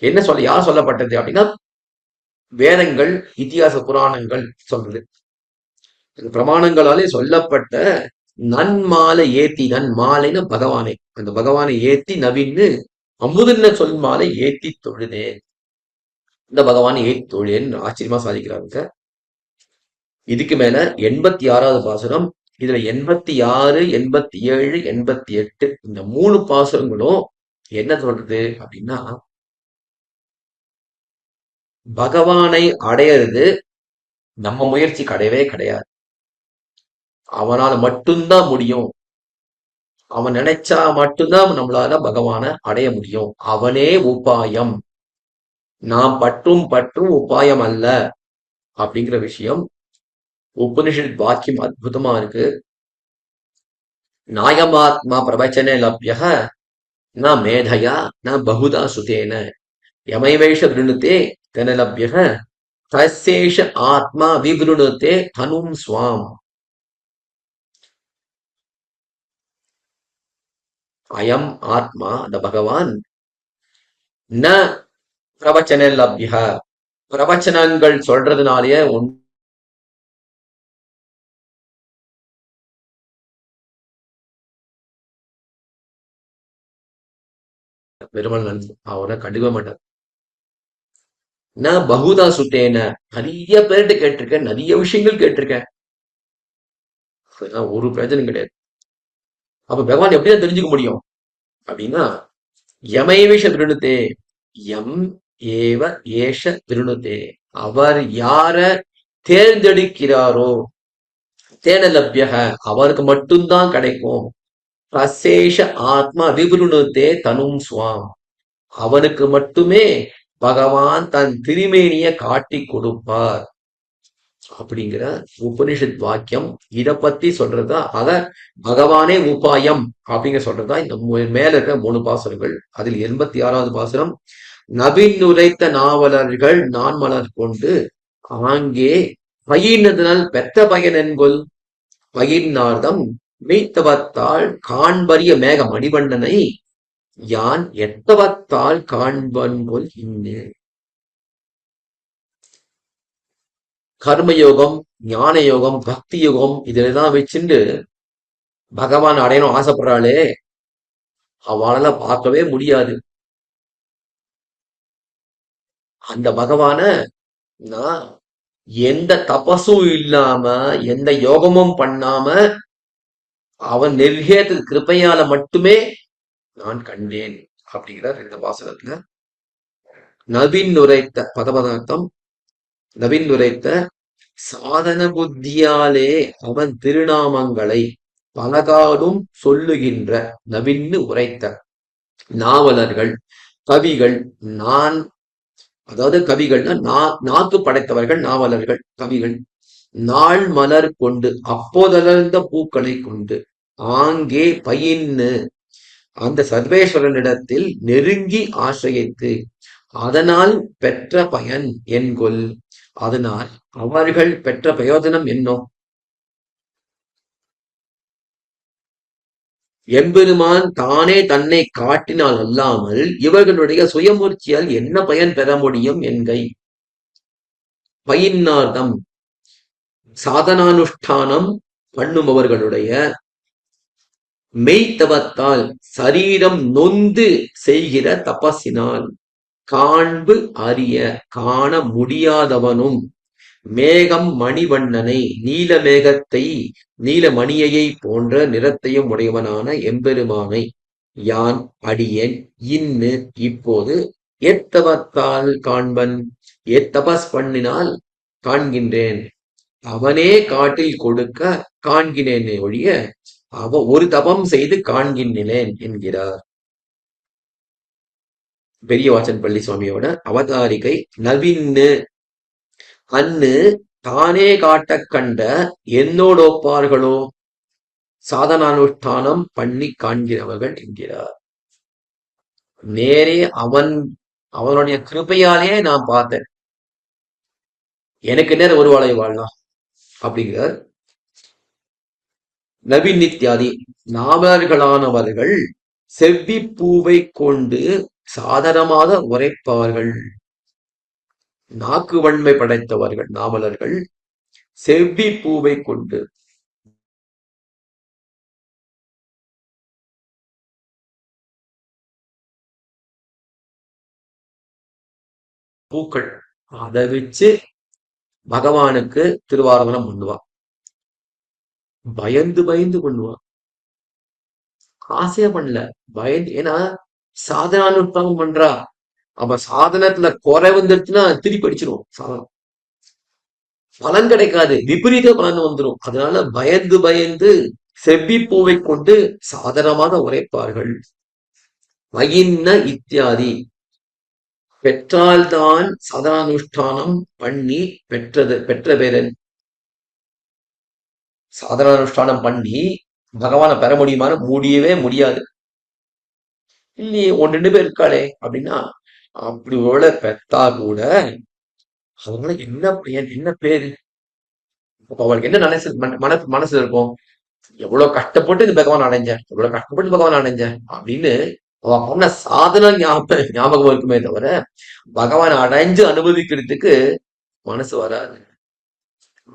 என்ன சொல்ல, யார் சொல்லப்பட்டது அப்படின்னா வேதங்கள், இதிகாச புராணங்கள் சொல்றது. பிரமாணங்களாலே சொல்லப்பட்ட நன்மாலை ஏத்தி, நன்மாலைன்னு பகவானை, அந்த பகவானை ஏத்தி நவீன்னு அமுதன்ன சொல் மாலை ஏத்தி தொழுதே, இந்த பகவானை ஏத்தி தொழுதேன்னு ஆச்சரியமா சாதிக்கிறாங்க. இதுக்கு மேல 86வது பாசுரம். இதுல 86, 87, 88 இந்த 3 பாசுரங்களும் என்ன சொல்றது அப்படின்னா, பகவானை அடையிறது நம்ம முயற்சி கிடையவே கிடையாது, அவனால மட்டும்தான் முடியும். அவன் நினைச்சா மட்டும்தான் நம்மளால பகவானை அடைய முடியும். அவனே உபாயம், நாம் பற்றும் உபாயம் அல்ல. அப்படிங்கிற விஷயம் உபனிஷத் வாக்கியம் அற்புதமா இருக்கு. நாயமாத்மா பிரவச்சனே லப்யக ந மேதையா ந பகுதா சுதேன யமைவைஷ விருணுதே தென லப்யக தசேஷ ஆத்மா விவருணுதே தனும் ஸ்வாம். அயம் ஆத்மா, அந்த பகவான், ந பிரவச்சன லப்ய, பிரவச்சனங்கள் சொல்றதுனாலேயே பெருமாள் அவனை கண்டுக்க மாட்டார். ந பகுதா சுட்டேன, நிறைய பேர்கிட்ட கேட்டிருக்கேன், நிறைய விஷயங்கள் கேட்டிருக்கேன், ஒரு பிரயோஜனம் கிடையாது. அப்ப பகவான் எப்படிதான் தெரிஞ்சுக்க முடியும் அப்படின்னா, யமைவேஷ திருணுத்தே, எம் ஏவ ஏஷ திருணுத்தே, அவர் யார தேர்ந்தெடுக்கிறாரோ தேன லப்யக, அவருக்கு மட்டும்தான் கிடைக்கும். பிரசேஷ ஆத்மா விபுருணுத்தே தனும் சுவாம், அவனுக்கு மட்டுமே பகவான் தன் திருமேனிய காட்டி கொடுப்பார் அப்படிங்கிற உபனிஷத் வாக்கியம் இத பத்தி சொல்றதா. அத பகவானே உபாயம் அப்படிங்கிற சொல்றதா இந்த மேல இருக்க 3 பாசுரங்கள். அதில் 86வது பாசுரம், நபின் உரைத்த நாவலர்கள் நான் மலர் கொண்டு ஆங்கே பயினதனால் பெற்ற பயன் என்கொல், பயிர்நார்தம் மெய்த்தவத்தால் காண்பரிய மேக மணிவண்ணனை யான் எத்தவத்தால் காண்பன்கொல் இன்னு. கர்மயோகம், ஞான யோகம், பக்தி யோகம் இதெல்லாம் வச்சுட்டு பகவான் அடையணும் ஆசைப்படுறாளே, அவளால பார்க்கவே முடியாது. அந்த பகவான நான் எந்த தபசும் இல்லாம எந்த யோகமும் பண்ணாம அவன் நெருகேத கிருப்பையால மட்டுமே நான் கண்டேன் அப்படிங்கிறார் இந்த பாசனத்துல. நவீன் உரைத்த பதபதார்த்தம், நவீன் உரைத்த சாதன புத்தியாலே அவன் திருநாமங்களை பலகாலும் சொல்லுகின்ற நவீன்னு உரைத்த நாவலர்கள், கவிகள், நான், அதாவது கவிகள்னா நாக்கு படைத்தவர்கள், நாவலர்கள், கவிகள், நாள் மலர் கொண்டு அப்போதலர்ந்த பூக்களை கொண்டு ஆங்கே பயின்னு அந்த சர்வேஸ்வரனிடத்தில் நெருங்கி ஆசிரியத்து அதனால் பெற்ற பயன் என்கொல், அதனால் அவர்கள் பெற்ற பிரயோஜனம் என்னோ. எம்பெருமான் தானே தன்னை காட்டினால் அல்லாமல் இவர்களுடைய சுயமுயற்சியால் என்ன பயன் பெற முடியும் என்கை. பயின்னார்தம் சாதனானுஷ்டானம் பண்ணுபவர்களுடைய மெய்த்தவத்தால் சரீரம் நொந்து செய்கிற தபசினால் காண்பு அறிய காண முடியாதவனும் மேகம் மணிவண்ணனை நீலமேகத்தை நீலமணியை போன்ற நிறத்தையும் உடையவனான எம்பெருமானை யான் அடியேன் இன்னு இப்போது எத்தவத்தால் காண்பன், எத்தபஸ் பண்ணினால் காண்கின்றேன், அவனே காட்டில் கொடுக்க காண்கினேனே ஒழிய ஒரு தபம் செய்து காண்கின்றேன் என்கிறார் பெரிய வாச்சன் பள்ளி சுவாமியோட அவதாரிகை. நவீன்னு அன்னு தானே காட்ட கண்ட என்னோட ஒப்பார்களோ சாதனானுஷ்டானம் பண்ணி காண்கிறவர்கள் என்கிறார். நேரே அவனுடைய கிருபையாலே நான் பார்த்தேன், எனக்கு நேரம் ஒரு வாழை வாழலாம் அப்படிங்கிறார். நவீன் நித்யாதி நாவலர்களானவர்கள் செவ்வி பூவை கொண்டு சாதனமாக உரைப்பவர்கள், நாக்கு வன்மை படைத்தவர்கள் நாவலர்கள் செவ்வி பூவை கொண்டு பூக்கள் அதை வச்சு பகவானுக்கு திருவாரதனம் பண்ணுவான். பயந்து பயந்து பண்ணுவான், ஆசையா பண்ணல, பயந்து. ஏன்னா சாதனானுஷ்டானம் பண்றா, அப்ப சாதனத்துல குறை வந்துருச்சுன்னா திருப்பி அடிச்சிடும், சாதனம் பலன் கிடைக்காது, விபரீத பலன் வந்துடும். அதனால பயந்து பயந்து செவ்வி பூவை கொண்டு சாதனமாக உரைப்பார்கள். வயின்ன இத்தியாதி, பெற்றால்தான் சாதனானுஷ்டானம் பண்ணி பெற்ற பேரன். சாதனானுஷ்டானம் பண்ணி பகவானை பெற முடியவே முடியாது. இல்லையே, ஒன்று ரெண்டு பேர் இருக்காளே அப்படின்னா, அப்படி ஒரு பெத்தா கூட அதனால என்ன பேரு? அப்ப அவளுக்கு என்ன மனசுல இருக்கும்? எவ்வளவு கஷ்டப்பட்டு இந்த பகவான் அடைஞ்சேன், எவ்வளவு கஷ்டப்பட்டு பகவான் அடைஞ்சேன் அப்படின்னு அவ பண்ண சாதனை ஞாபகம் இருக்குமே தவிர பகவான் அடைஞ்சு அனுபவிக்கிறதுக்கு மனசு வராது.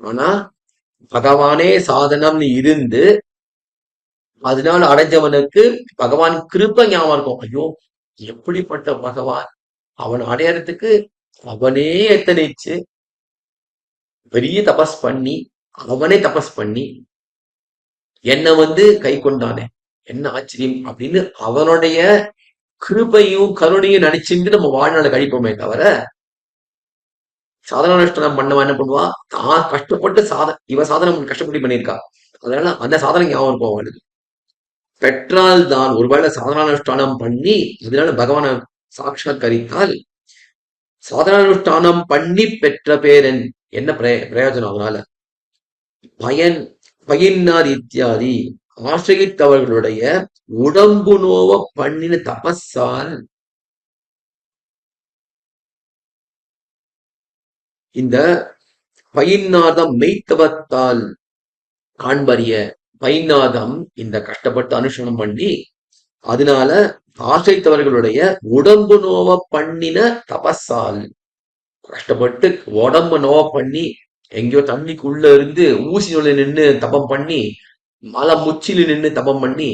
ஆனா பகவானே சாதனம்னு இருந்து அதனால அடைஞ்சவனுக்கு பகவான் கிருப ஞாபகம் இருக்கும். ஐயோ, எப்படிப்பட்ட பகவான்! அவன் அடையறதுக்கு அவனே எத்தனைச்சு பெரிய தபஸ் பண்ணி, அவனே தபஸ் பண்ணி என்னை கை கொண்டானே, என்ன ஆச்சரியம் அப்படின்னு அவனுடைய கிருபையும் கருணையும் நினைச்சுட்டு நம்ம வாழ்நாளை கழிப்போமே தவிர, சாதனானுஷ்டானம் பண்ணவன் என்ன பண்ணுவா, தான் கஷ்டப்பட்டு இவ சாதனை கஷ்டப்பட்டு பண்ணியிருக்கா, அதனால அந்த சாதனை ஞாபகம் இருக்கும் அவனுக்கு. பெற்றால் தான் ஒருவேளை சாதனானுஷ்டானம் பண்ணி அதனால பகவானை சாட்சாத்கரித்தால், சாதனானுஷ்டானம் பண்ணி பெற்ற பேரன் என்ன பிரயோஜனம்? அதனால பயின்னார் இத்தியாதி ஆசிரியத்தவர்களுடைய உடம்பு நோவ பண்ணின தபஸால் இந்த பயின்னாதம் மெய்த்தவத்தால் காண்பறிய பைநாதம் இந்த கஷ்டப்பட்டு அனுஷ்டானம் பண்ணி அதனால ஆசைத்தவர்களுடைய உடம்பு நோவ பண்ணின தபஸால் கஷ்டப்பட்டு உடம்பு நோவ பண்ணி எங்கேயோ தண்ணிக்குள்ள இருந்து ஊசி நூல நின்று தபம் பண்ணி மலை முச்சில நின்று தபம் பண்ணி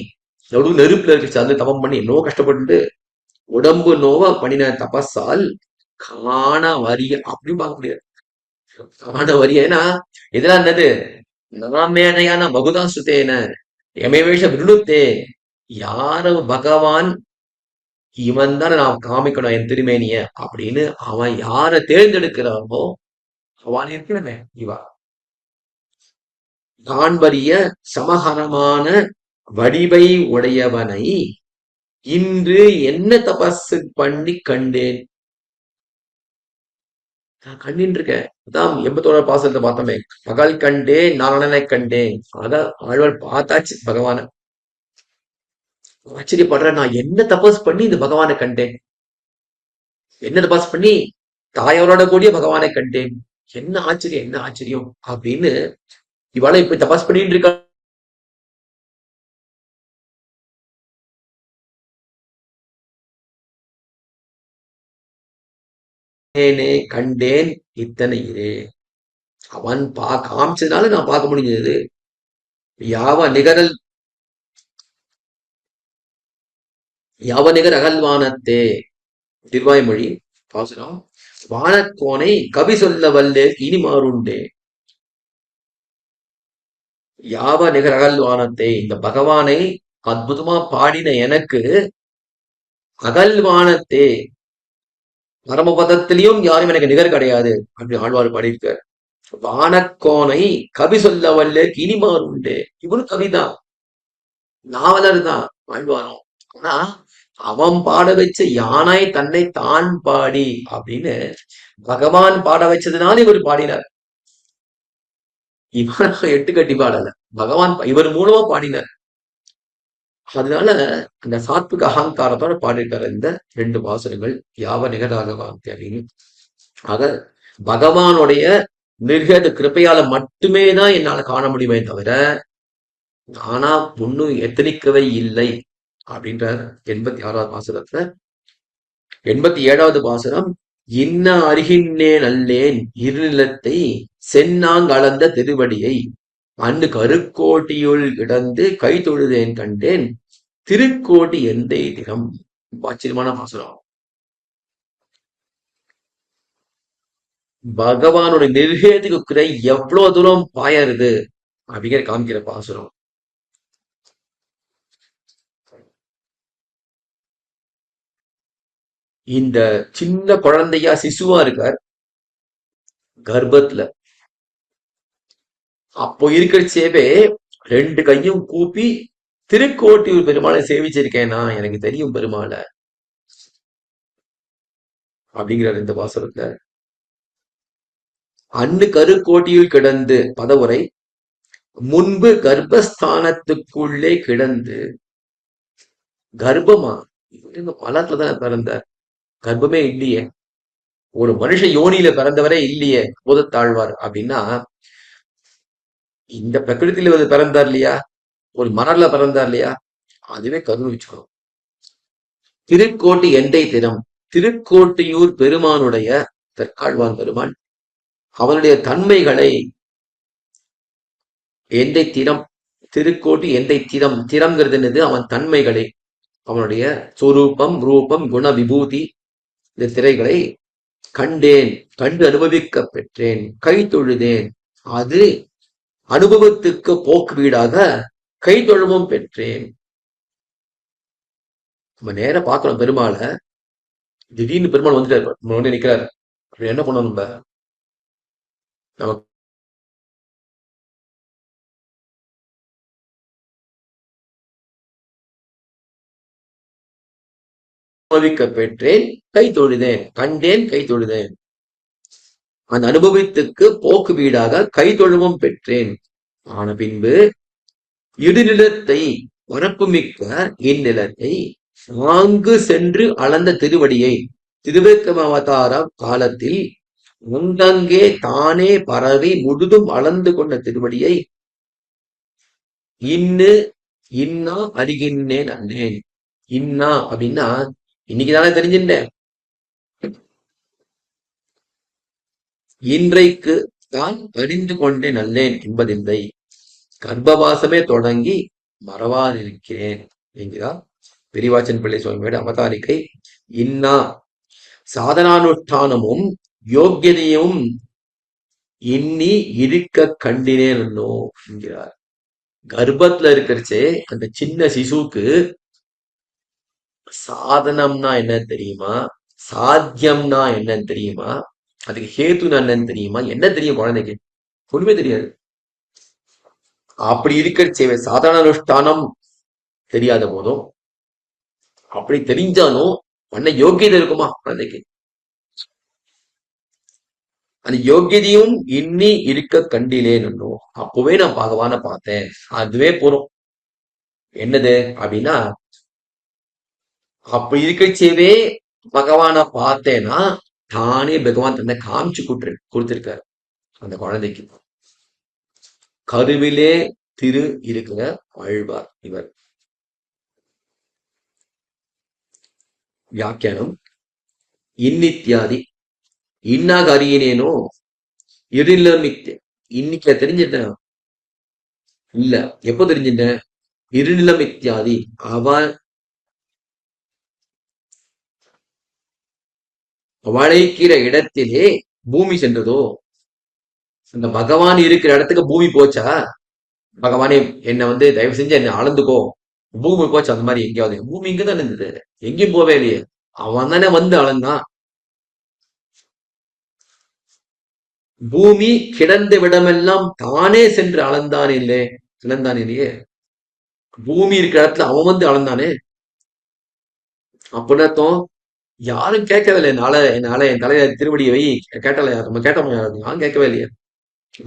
நெருப்புல இருந்துச்சு அது தபம் பண்ணி கஷ்டப்பட்டு உடம்பு நோவ பண்ணின தபஸால் காண வரிய அப்படின்னு பார்க்க முடியாது. காண வரிய ஏன்னா இதெல்லாம் என்னது? நாமேனையான பகுதான் சுத்தேன எமேவேஷ விருளுத்தே. யார பகவான் இவன் தான் நான் காமிக்கணும் என் திருமேனிய அப்படின்னு அவன் யார தேர்ந்தெடுக்கிறானோ அவன் இருக்கணுமே. இவா காண்பரிய சமஹரமான வடிவை உடையவனை இன்று என்ன தபசு பண்ணி கண்டேன். நான் கண்டின்னு இருக்கேன். அதான் 81 பாசத்தை பார்த்தோமே, பகல் கண்டேன் நாரணனை கண்டேன். அதான் ஆழ்வார் பார்த்தாச்சு பகவான. ஆச்சரியப்படுற, நான் என்ன தபஸ் பண்ணி இந்த பகவானை கண்டேன், என்ன தபஸ் பண்ணி தாயாரோட கூடிய பகவானை கண்டேன், என்ன ஆச்சரியம் என்ன ஆச்சரியம் அப்படின்னு இவாளை இப்ப தபஸ் பண்ணிட்டு இருக்கா. கண்டேன் இத்தனை இதே அவன் காமிச்சதுனால நான் பார்க்க முடிஞ்சது. யாவ நிகர் அகல்வானத்தே திருவாய்மொழி பாசுரம். வானக்கோனை கவி சொல்ல வல்லே இனி மாறுண்டே. யாவ நிகர் அகல்வானத்தை, இந்த பகவானை அற்புதமா பாடின எனக்கு அகல்வானத்தே பரமபதத்திலையும் யாரும் எனக்கு நிகர் கிடையாது அப்படின்னு ஆழ்வார் பாடியிருக்கார். வானக்கோனை கவி சொல்ல வல்ல இனிமாறு உண்டு. இவனும் கவிதான், நாவலர் தான் ஆழ்வாரும். ஆனா அவன் பாட வச்ச யானை தன்னை தான் பாடி அப்படின்னு பகவான் பாட வச்சதுனால இவர் பாடினார். இவன் 8 கட்டி பாடல, பகவான் இவர் மூலமா பாடினார். அதனால அந்த சாத்விக அகங்காரத்தோட பாடிருக்காரு இந்த 2 பாசுரங்கள் யாவ நிகராகவாந்தி அப்படின்னு. ஆக பகவானுடைய நிர்கத கிருப்பையால மட்டுமே தான் என்னால காண முடியுமே தவிர நானா ஒன்னும் எத்தனிக்கவே இல்லை அப்படின்றார் 86வது பாசுரத்துல. 87வது பாசுரம். இன்ன அறிகின்றேன் அல்லேன் இருநிலத்தை சென்னாங் அளந்த திருவடியை அன்னு கருக்கோட்டியுள் கிடந்து கை தொழுதேன் கண்டேன் திருக்கோட்டி எந்தை திறம். ஆச்சரியமான பாசுரம். பகவானுடைய நிர்கேதிக்கு குறை எவ்வளவு தூரம் பாயருது அப்படிங்கிற காமிக்கிற பாசுரம். இந்த சின்ன குழந்தையா சிசுவா இருக்கார் கர்ப்பத்துல. அப்போ இருக்கிற சேவை 2 கையும் கூப்பி திருக்கோட்டியூர் பெருமாளை சேவிச்சிருக்கேன் நான், எனக்கு தெரியும் பெருமாளை அப்படிங்கிறார் இந்த பாசுரத்துல. அன்னு கருக்கோட்டியில் கிடந்து பதவுரை முன்பு கர்ப்பஸ்தானத்துக்குள்ளே கிடந்து. கர்ப்பமா? மலத்துலதான் பிறந்தார், கர்ப்பமே இல்லையே. ஒரு மனுஷ யோனியில பிறந்தவரே இல்லையே பூதத்தாழ்வார் அப்படின்னா, இந்த பிரகிருத்தில வந்து பிறந்தார் இல்லையா, ஒரு மணல்ல பிறந்தார் இல்லையா, அதுவே கருணை வச்சுக்கணும். திருக்கோட்டி எண்டை திறம், திருக்கோட்டியூர் பெருமானுடைய தற்காழ்வான் பெருமான் அவனுடைய தன்மைகளை எந்தை திறம், திருக்கோட்டி எந்தை திறம், திறம்ங்கிறது என்னது, அவன் தன்மைகளை, அவனுடைய சொரூபம் ரூபம் குண விபூதி இந்த திரைகளை கண்டேன், கண்டு அனுபவிக்க பெற்றேன், கை தொழுதேன், அது அனுபவத்துக்கு போக்கு வீடாக கை தொழுவும் பெற்றேன். நம்ம நேரம் பார்க்கிறோம் பெருமாளை, திடீர்னு பெருமாள் வந்துட்டாரு, நம்ம வந்து நிக்கிறாரு. அப்படி என்ன பண்ணணும் நம்ம? நமக்கு அனுபவிக்க பெற்றேன், கை தொழுதேன், கண்டேன், கை தொழுதேன், அந்த அனுபவத்துக்கு போக்கு வீடாக கை தொழுவும் பெற்றேன். ஆன பின்பு இடுநிலத்தை வரப்புமிக்க இந்நிலத்தை ஆங்கு சென்று அளந்த திருவடியை, திருவிக்ரம அவதார காலத்தில் முந்தங்கே தானே பரவி முழுதும் அளந்து கொண்ட திருவடியை இன்னு இன்னா அறிகின்றேன் அண்ணேன். இன்னா அப்படின்னா இன்னைக்குதானே தெரிஞ்சின்றேன், இன்றைக்கு தான் அறிந்து கொண்டேன் நல்லேன் என்பதில்லை, கர்ப்பவாசமே தொடங்கி மறவாதிருக்கிறேன் என்கிறார் பெரியவாச்சன் பிள்ளை சுவாமியோட அவதாரிக்கை. இன்னா சாதனானுஷ்டானமும் யோக்கியதையும் இன்னி இருக்க கண்டினேன் என்கிறார். கர்ப்பத்துல இருக்கிறச்சே அந்த சின்ன சிசுக்கு சாதனம்னா என்னன்னு தெரியுமா, சாத்தியம்னா என்னன்னு தெரியுமா, அதுக்கு ஹேத்துனா என்னன்னு தெரியுமா, என்ன தெரியும் குழந்தைக்கு? ஒண்ணுமே தெரியாது. அப்படி இருக்கிற சாதாரண அனுஷ்டானம் தெரியாத போதும், அப்படி தெரிஞ்சாலும் பண்ண யோக்கியதை இருக்குமா குழந்தைக்கு? அந்த யோக்கியதையும் இன்னி இருக்க கண்டிலேன்னு அப்பவே நான் பகவான பார்த்தேன், அதுவே போறோம். என்னது அப்படின்னா, அப்படி இருக்கச்சேவே பகவான பார்த்தேன்னா தானே பகவான் தன்னை காமிச்சு கொடுத்திருக்காரு அந்த குழந்தைக்கு. கருவிலே திரு இருக்கிற ஆழ்வார் இவர். வியாக்கியானம். இன்னித்யாதி, இன்னாக அறியினேனோ இருநிலமித்ய. இன்னைக்கு தெரிஞ்சிட்டேன் இல்ல, எப்போ தெரிஞ்சிட்டேன்? இருநிலம் இத்தியாதி, அவளைக்கிற இடத்திலே பூமி சென்றதோ. அந்த பகவான் இருக்கிற இடத்துக்கு பூமி போச்சா? பகவானே என்ன வந்து தயவு செஞ்சு என்ன அளந்துக்கோ, பூமி போச்சு அந்த மாதிரி எங்கேயாவது? பூமி இங்கதான் இருந்தது, எங்கேயும் போவே இல்லையே. அவன் தானே வந்து அளந்தான். பூமி கிடந்த விடமெல்லாம் தானே சென்று அளந்தான் இல்லை, கிடந்தான் இல்லையே. பூமி இருக்கிற இடத்துல அவன் வந்து அளந்தானே. அப்படின்னு யாரும் கேட்கவே இல்லை. என்னால என் தலையில திருவடியை வை கேட்டல, நம்ம கேட்டோம், நான் கேட்கவே இல்லையே,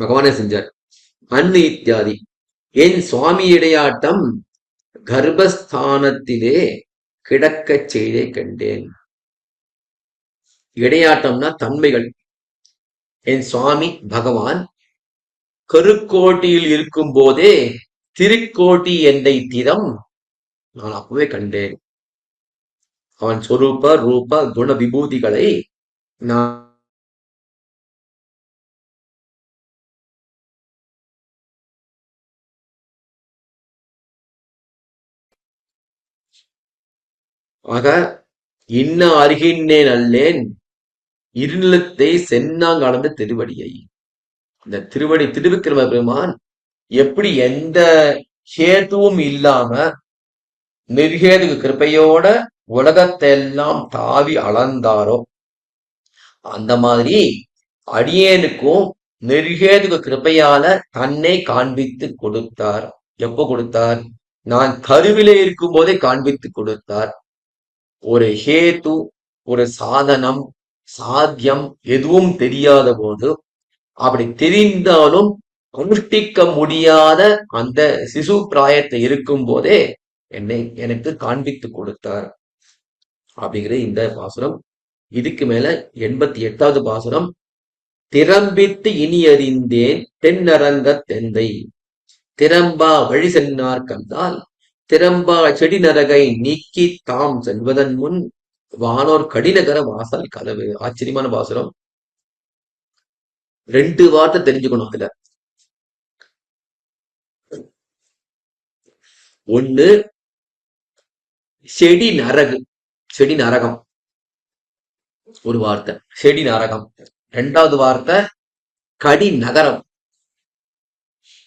பகவானே செஞ்சார். அன்னு இத்தியாதி, என் சுவாமி இடையாட்டம் கர்ப்பஸ்தானத்திலே கிடக்கச் செய்தே கண்டேன். இடையாட்டம்னா தன்மைகள். என் சுவாமி பகவான் கருக்கோட்டியில் இருக்கும் போதே திருக்கோட்டி எந்தை திறம் நான் அப்பவே கண்டேன். அவன் சொரூப ரூப குண விபூதிகளை நான் ஆக இன்ன அறிகின்றேன் அல்லேன் இருநிலத்தை சென்னாங்காலந்த திருவடியை. இந்த திருவடி திருவிக்கிரம பெருமான் எப்படி எந்த ஹேத்துவும் இல்லாம நிர்ஹேதுக்கு கிருப்பையோட உலகத்தெல்லாம் தாவி அளந்தாரோ, அந்த மாதிரி அடியேனுக்கும் நிர்ஹேதுக்கு கிருப்பையால தன்னை காண்பித்து கொடுத்தார். எப்போ கொடுத்தார்? நான் கருவிலே இருக்கும் போதே காண்பித்து கொடுத்தார். ஒரு ஹேத்து, ஒரு சாதனம், சாத்தியம் எதுவும் தெரியாத போது, அப்படி தெரிந்தாலும் அனுஷ்டிக்க முடியாத அந்த சிசு பிராயத்தை இருக்கும் போதே எனக்கு காண்பித்து கொடுத்தார் அப்படிங்கிற இந்த பாசுரம். இதுக்கு மேல 88வது பாசுரம். திறம்பித்து இனி அறிந்தேன் தென்னரங்கத் தெந்தை திறம்பா வழி சென்னார் கண்டால் திறம்பா செடி நரகை நீக்கி தாம் செல்வதன் முன் வானோர் கடினகர வாசல் கதவு. ஆச்சரியமான பாசுரம். 2 வார்த்தை தெரிஞ்சுக்கணும் அதுல. ஒண்ணு செடி நரகு, செடி நரகம் ஒரு வார்த்தை, செடி நரகம். 2வது வார்த்தை கடி நகரம்.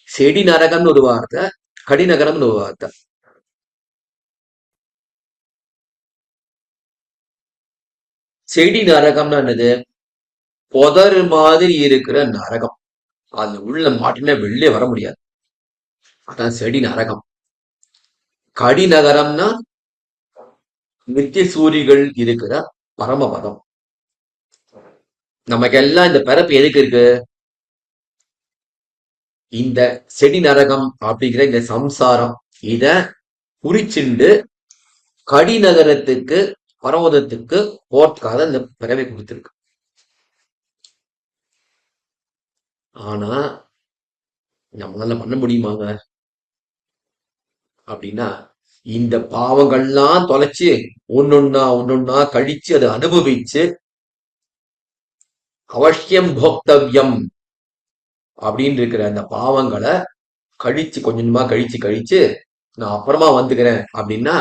செடி நரகம்னு ஒரு வார்த்தை, கடிநகரம்னு ஒரு வார்த்தை. செடி நரகம்னா என்னது? புதர் மாதிரி இருக்கிற நரகம். அது உள்ள மாட்டினா வெளியே வர முடியாது. அதான் செடி நரகம். கடிநகரம்னா நித்திய சூரிகள் இருக்கிற பரமபதம். நமக்கெல்லாம் இந்த பிறப்பு எதுக்கு இருக்கு? இந்த செடி நரகம் அப்படிங்கிற இந்த சம்சாரம் இத குறிச்சுண்டு கடிநகரத்துக்கு பரமதத்துக்கு போர்க்காத இந்த பிறவை கொடுத்திருக்கு. ஆனா நம்மளால பண்ண முடியுமாங்க அப்படின்னா, இந்த பாவங்கள்லாம் தொலைச்சு ஒன்னொன்னா கழிச்சு அதை அனுபவிச்சு அவசியம் போக்தவ்யம் அப்படின்னு இருக்கிற அந்த பாவங்களை கழிச்சு கொஞ்சமா கழிச்சு நான் அப்புறமா வந்துக்கிறேன் அப்படின்னா,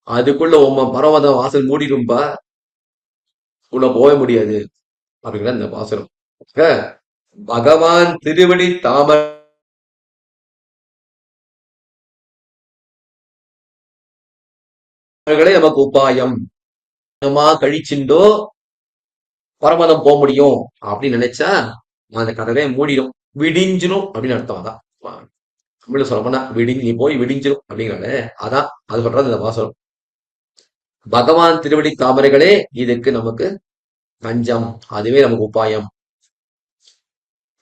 அதுக்குள்ள உம்ம பரவத வாசல் மூடிடும்பா, உள்ள போக முடியாது அப்படிங்கிற இந்த பாசுரம். பகவான் திருவடி தாமரை நமக்கு உபாயம். கழிச்சுண்டோ பரமதம் போக முடியும் அப்படின்னு நினைச்சா அந்த கதவே மூடிடும், விடிஞ்சிடும் அப்படின்னு அர்த்தம். அதான் தமிழ்ல சொல்லப்போனா விடிஞ்சு நீ போய் விடிஞ்சிடும் அப்படிங்கிறாங்க. அதான் அது சொல்றது இந்த வாசகம். பகவான் திருவடி தாமரைகளே இதுக்கு நமக்கு தஞ்சம், அதுவே நமக்கு உபாயம்.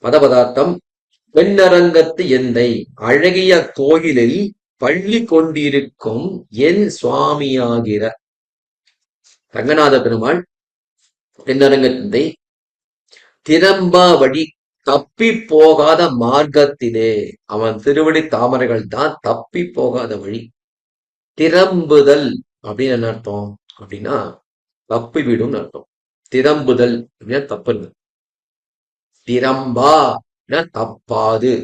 பதபதார்த்தம். பெண்ணரங்கத்து எந்தை அழகிய கோயிலில் பள்ளி கொண்டிருக்கும் என் சுவாமியாகிற ரங்கநாத பெருமாள் பெண்ணரங்கத்தை திறம்பா வழி தப்பி போகாத மார்க்கத்திலே, அவன் திருவடி தாமரைகள் தான் தப்பி போகாத வழி. திறம்புதல் அப்படின்னு என்ன அர்த்தம் அப்படின்னா தப்பி விடும் அர்த்தம். திறம்புதல் அப்படின்னா தப்புன்னு. திறம்பா தப்பாது.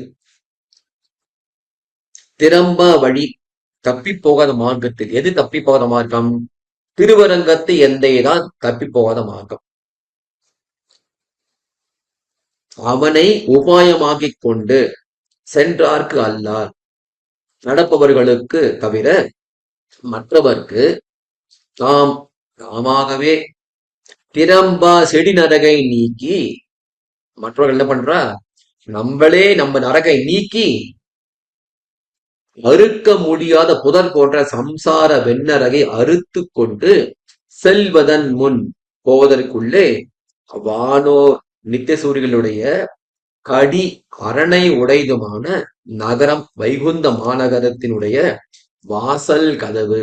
திறம்பா வழி தப்பி போகாத மார்க்கத்தில். எது தப்பி போகாத மார்க்கம்? திருவரங்கத்து எந்தைதான் தப்பி போகாத மார்க்கம். அவனை உபாயமாக்கிக் கொண்டு சென்றார்க்கு அல்லார், நடப்பவர்களுக்கு தவிர மற்றவர்க்கு தாம் தாமாகவே திறம்பா செடி நரகை நீக்கி, மற்றவர்கள் என்ன பண்றா? நம்மளே நம்ம நரகை நீக்கி அறுக்க முடியாத புதர் போன்ற சம்சார வெண்ணரகை அறுத்து கொண்டு செல்வதன் முன் போவதற்குள்ளே வானோர் நித்தியசூரிகளுடைய கடி அரணை உடையதுமான நகரம் வைகுந்த மாநகரத்தினுடைய வாசல் கதவு,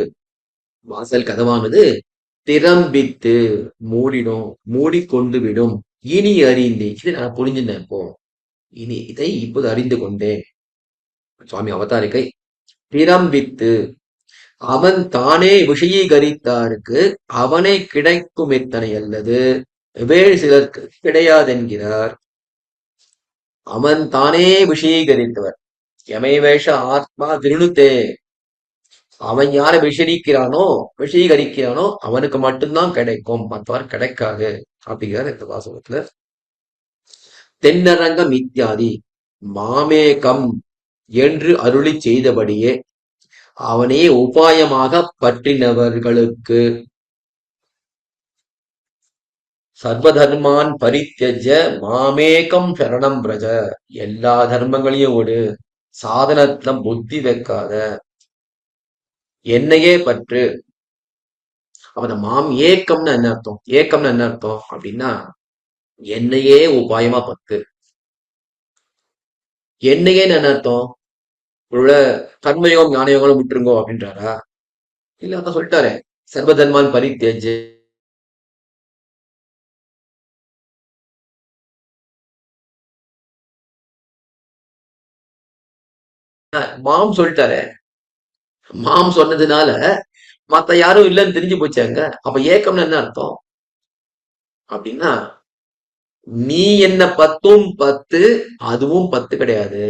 வாசல் கதவானது திறம்பித்து மூடிடும், மூடிக்கொண்டு விடும். இனி அறிந்தேன், இது நான் புரிஞ்சுட்டேன். இப்போ இனி இதை இப்போது அறிந்து கொண்டேன். சுவாமி அவதாரிக்கை. திறம்பித்து அவன் தானே விஷயீகரித்தாருக்கு அவனை கிடைக்கும் எத்தனை அல்லது வேறு சிலருக்கு கிடையாதென்கிறார். அவன் தானே விஷயீகரித்தவர். எமைவேஷ ஆத்மா திருணுத்தே. அவன் யாரை விஷயீகரிக்கிறானோ அவனுக்கு மட்டும்தான் கிடைக்கும், மற்றவர் கிடைக்காது அப்படிங்கிறார் இந்த வாசகத்துல. தென்னரங்கம் இத்தியாதி மாமேகம் என்று அருளி செய்தபடியே அவனே உபாயமாக பற்றினவர்களுக்கு சர்வதர்மான் பரித்யஜ மாமேகம் சரணம் பிரஜ, எல்லா தர்மங்களையும் ஓடு, சாதனத்துல புத்தி வைக்காத, என்னையே பற்று, அப்ப அந்த மாம் ஏக்கம்னு என்ன அர்த்தம்? ஏக்கம்னு என்ன அர்த்தம் அப்படின்னா, என்னையே உபாயமா பத்து. என்னையே என்ன அர்த்தம்? உள்ள கர்மயோகம் ஞானயோகம் விட்டுருங்கோ அப்படின்றாரா? இல்ல அதான் சொல்லிட்டாரு, சர்வதன்மான் பரித்தேஜ். மாம் சொல்லிட்டாரு. மாம் சொன்னதுனால மத்த யாரும் இல்லைன்னு தெரிஞ்சு போச்சாங்க. அப்ப ஏக்கம்னு என்ன அர்த்தம் அப்படின்னா, நீ என்ன பத்தும் பத்து, அதுவும் பத்து கிடையாது,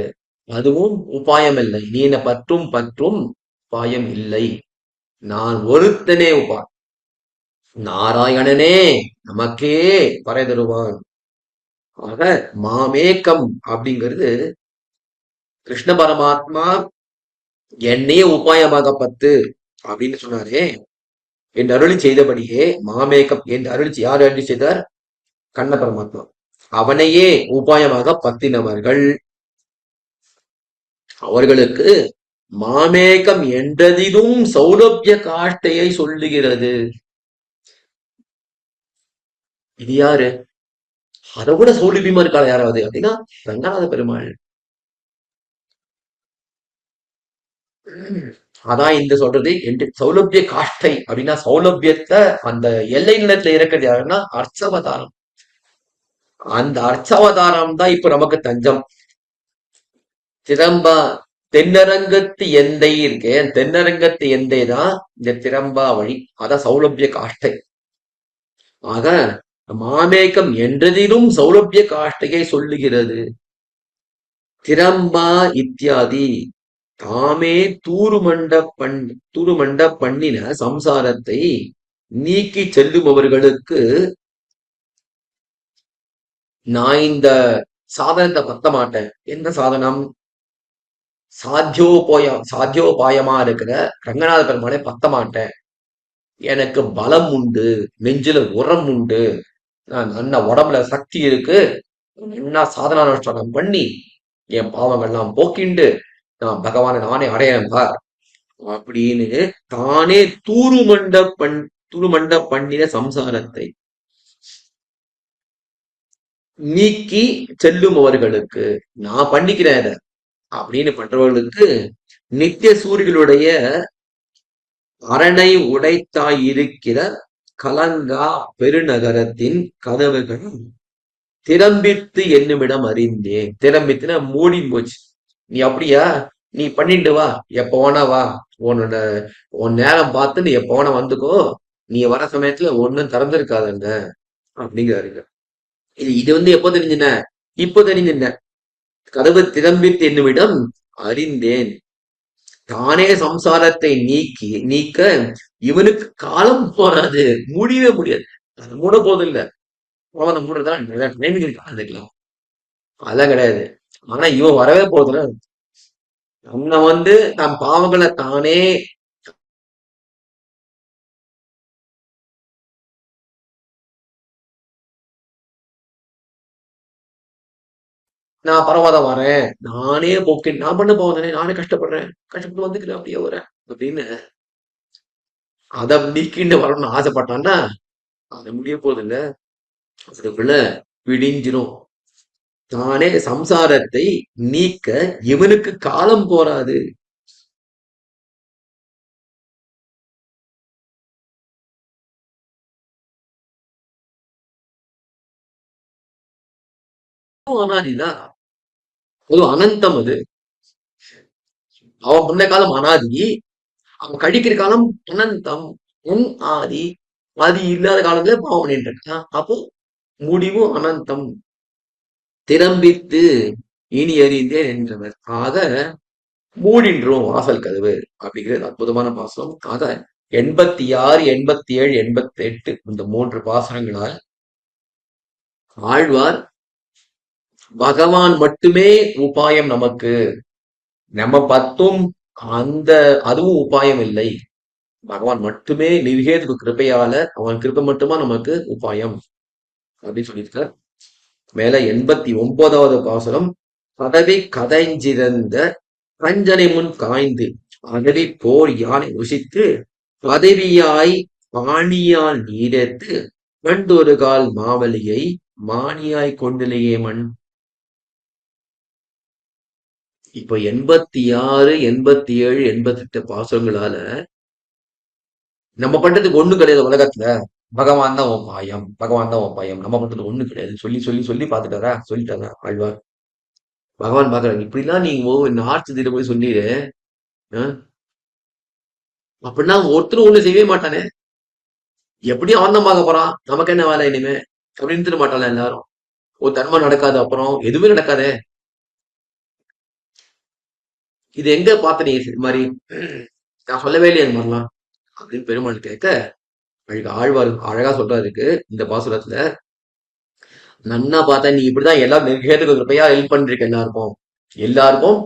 அதுவும் உபாயம் இல்லை. நீ என்ன பற்றும் பற்றும் உபாயம் இல்லை. நான் ஒருத்தனே உபாயம். நாராயணனே நமக்கே பறை தருவான். ஆக மாமேக்கம் அப்படிங்கிறது கிருஷ்ண பரமாத்மா என்னையே உபாயமாக பத்து அப்படின்னு சொன்னாரே, என்று அருளி செய்தபடியே மாமேக்கம் என்று அருளி யார் அருளி செய்தார்? கண்ண பரமாத்மா. அவனையே உபாயமாக பத்தினவர்கள் அவர்களுக்கு மாமேகம் என்றதிலும் சௌலபிய காஷ்டையை சொல்லுகிறது. இது யாரு? அதை விட சௌலபியமா இருக்காளா யாராவது அப்படின்னா ரங்கநாத பெருமாள். அதான் இந்த சொல்றது சௌலபிய காஷ்டை அப்படின்னா சௌலபியத்தை அந்த எல்லை நிலத்துல இருக்கிறது யாருன்னா அர்ச்சவதாரம். அந்த அர்ச்சவதாரம் தான் இப்ப நமக்கு தஞ்சம். திறம்பா தென்னரங்கத்து எந்தை இருக்கேன், தென்னரங்கத்து எந்தை தான் இந்த திறம்பா வழி. அதான் சௌலபிய காஷ்டை. ஆக மாமேகம் என்றதிலும் சௌலபிய காஷ்டையை சொல்லுகிறது. திறம்பா இத்தியாதி தாமே தூருமண்ட பண்ணின சம்சாரத்தை நீக்கி செல்லுபவர்களுக்கு நான் இந்த சாதனத்தை பத்த மாட்டேன். என்ன சாதனம்? சாத்தியோபாயமா இருக்கிற ரங்கநாத பெருமானை பத்த மாட்டேன். எனக்கு பலம் உண்டு, நெஞ்சில உரம் உண்டு, நான் நல்ல உடம்புல சக்தி இருக்கு, என்ன சாதனானுஷ்டானம் பண்ணி என் பாவங்கள்லாம் போக்கிண்டு நான் பகவானை நானே அடையம்பா அப்படின்னு தானே தூருமண்ட பண்ணின சம்சாரத்தை நீக்கி செல்லும் அவர்களுக்கு நான் பண்ணிக்கிறேன் இத அப்படின்னு பண்றவர்களுக்கு நித்திய சூரியர்களுடைய அரணை உடைத்தாய் இருக்கிற கலங்கா பெருநகரத்தின் கதவுகள் திறம்பித்து என்னுமிடம் அறிந்தேன். திறம்பித்துனா மூடி போச்சு. நீ அப்படியா, நீ பண்ணிட்டு வா, எப்ப வேணா வா, உன் நேரம் பார்த்து நீ எப்ப வேணா வந்துக்கோ, நீ வர சமயத்துல ஒண்ணும் திறந்திருக்காதுங்க அப்படிங்கிறாருங்க. இது எப்போ தெரிஞ்சுன? இப்போ தெரிஞ்சுன. கதவு திறம்பித்து என்னுமிடம் அறிந்தேன். தானே சம்சாரத்தை நீக்க இவனுக்கு காலம் போறாது, முடியவே முடியாது. அது மூட போதும் இல்ல, அவனை மூடுறதான் காலத்துக்கலாம், அதெல்லாம் கிடையாது. ஆனா இவன் வரவே போதுல. நம்ம தன் பாவங்களை தானே நான் பரவாயில்ல வரேன், நானே போக்கேன், நான் பண்ண போவதானே, நானே கஷ்டப்படுறேன், கஷ்டப்பட்டு வந்துக்கிறேன், அப்படியே வரேன் அப்படின்னு அதை நீக்கிண்டு வரணும்னு ஆசைப்பட்டான்னா அது முடிய போறது இல்ல. அதுக்குள்ள பிடிஞ்சிரும். தானே சம்சாரத்தை நீக்க இவனுக்கு காலம் போராது. அனாதிதான், அது அனந்தம். அது அவன் முன்ன காலம் அனாதி, அவன் கழிக்கிற காலம் அனந்தம். உன் ஆதி, ஆதி இல்லாத காலத்துல பாவம் பண்ணிட்டு இருக்கான். அப்போ முடிவும் அனந்தம். திறம்பித்து இனி அறிந்தேன் என்றவர். ஆக மூடின்றோம் வாசல் கதவு அப்படிங்கிறது அற்புதமான பாசனம். ஆக 86, 87, 88 இந்த 3 பாசனங்களால் ஆழ்வார் பகவான் மட்டுமே உபாயம் நமக்கு, நம்ம பத்தும் அந்த அதுவும் உபாயம் இல்லை, பகவான் மட்டுமே நிவிகேதுக்கு கிருபையால அவன் கிருபை மட்டுமா நமக்கு உபாயம் அப்படின்னு சொல்லியிருக்கார். மேல 89வது பாசனம், பதவி கதைஞ்சிருந்த கஞ்சனை முன் காய்ந்து அகவி போர் யானை ருசித்து பதவியாய் பாணியால் நீரேத்து கண்டொரு கால் மாவலியை மானியாய் கொண்டிலேயே மண். இப்ப 86, 87, 88 பாசுரங்களால நம்ம பண்றதுக்கு ஒண்ணு கிடையாது உலகத்துல. பகவான் தான் உன் பாயம், பகவான் தான் உன் பாயம். நம்ம பண்றது ஒண்ணு கிடையாது. சொல்லி சொல்லி சொல்லி பாத்துட்டாரா, சொல்லிட்டாரா ஆழ்வார். பகவான் பாக்குறாங்க, இப்படிலாம் நீ ஆர்த்தத்திட்ட போய் சொல்லிடு, அப்படின்னா ஒருத்தரும் ஒண்ணு செய்யவே மாட்டானே. எப்படியும் அவன் தான் பார்க்க போறான், நமக்கு என்ன வேலை இனிமே அப்படின்னு இருந்துட மாட்டாள எல்லாரும். ஒரு தர்மம் நடக்காது, அப்புறம் எதுவுமே நடக்காதே. இது எங்க பார்த்த நீ இது மாதிரி? நான் சொல்லவே இல்லையே அது மாதிரிலாம் அப்படின்னு பெருமாள் கேட்க, ஆழ்வார் அழகா சொல்றாருக்கு இந்த பாசுரத்துல. நன்னா பார்த்தா நீ இப்படிதான் எல்லாரும் கேட்டுக்கு கிருப்பையா ஹெல்ப் பண்ணிருக்க எல்லாருக்கும். எல்லாருக்கும்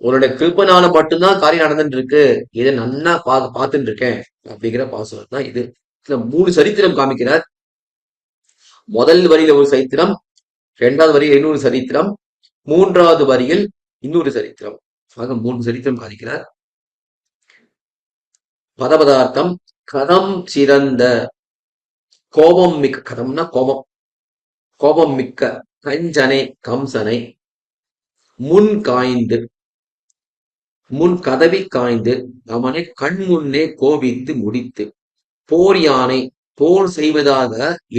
உன்னுடைய கிருப்பனால மட்டும்தான் காரியம் நடந்துட்டு இருக்கு. இதை நன்னா பார்த்துட்டு இருக்கேன் அப்படிங்கிற பாசுரம் தான் இது. இதுல 3 சரித்திரம் காமிக்கிறார். முதல் வரியில ஒரு சரித்திரம், 2வது வரியில் இன்னொரு சரித்திரம், 3வது வரியில் இன்னொரு சரித்திரம். ஆக 3 சரித்திரம் காமிக்கிறார். பதபதார்த்தம் கதம் சிறந்த கோபம் மிக்க, கதம்னா கோபம், கோபம் மிக்க கஞ்சனை கம்சனை முன் காய்ந்து, முன் கதவி காய்ந்து அவனை கண் முன்னே கோபித்து முடித்து, போர் யானை போர் செய்வதாக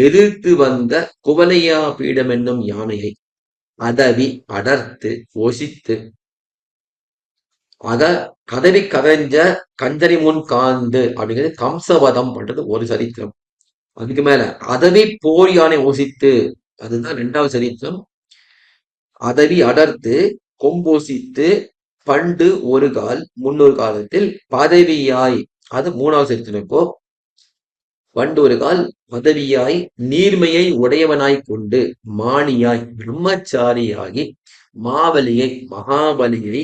எதிர்த்து வந்த குவலையா பீடம் என்னும் யானையை அதவி அடர்த்து ஒசித்து, அத கதவி கதைஞ்ச கஞ்சனை முன் காந்து அப்படிங்கிறது கம்சவதம் பண்றது ஒரு சரித்திரம். அதுக்கு மேல அதவி போர் யானை ஒசித்து, அதுதான் 2வது சரித்திரம். அதவி அடர்த்து கொம்போசித்து பண்டு ஒரு கால் முன்னொரு காலத்தில் பதவியாய், அது 3வது சரித்திரம். இப்போ பண்டு ஒரு கால் பதவியாய் நீர்மையை உடையவனாய் கொண்டு மானியாய் பிரம்மச்சாரியாகி மாவலியை மகாபலியை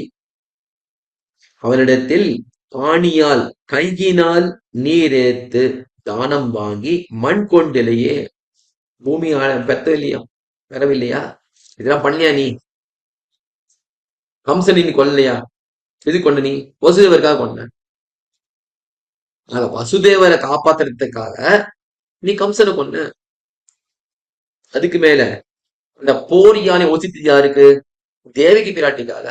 அவனிடத்தில் பாணியால் கையினால் நீரேத்து தானம் வாங்கி மண் கொண்டிலேயே பூமி பெறவில்லையா, பெறவில்லையா? இதெல்லாம் பண்ணலையா நீ? கம்சனை நீ கொல்லலையா? எது கொண்ட நீ? வசுதேவருக்காக கொண்ட. வசுதேவரை காப்பாத்துறதுக்காக நீ கம்சனை கொண்ட. அதுக்கு மேல இந்த போர் யானை ஒசித்து யாருக்கு? தேவகி பிராட்டிக்காக,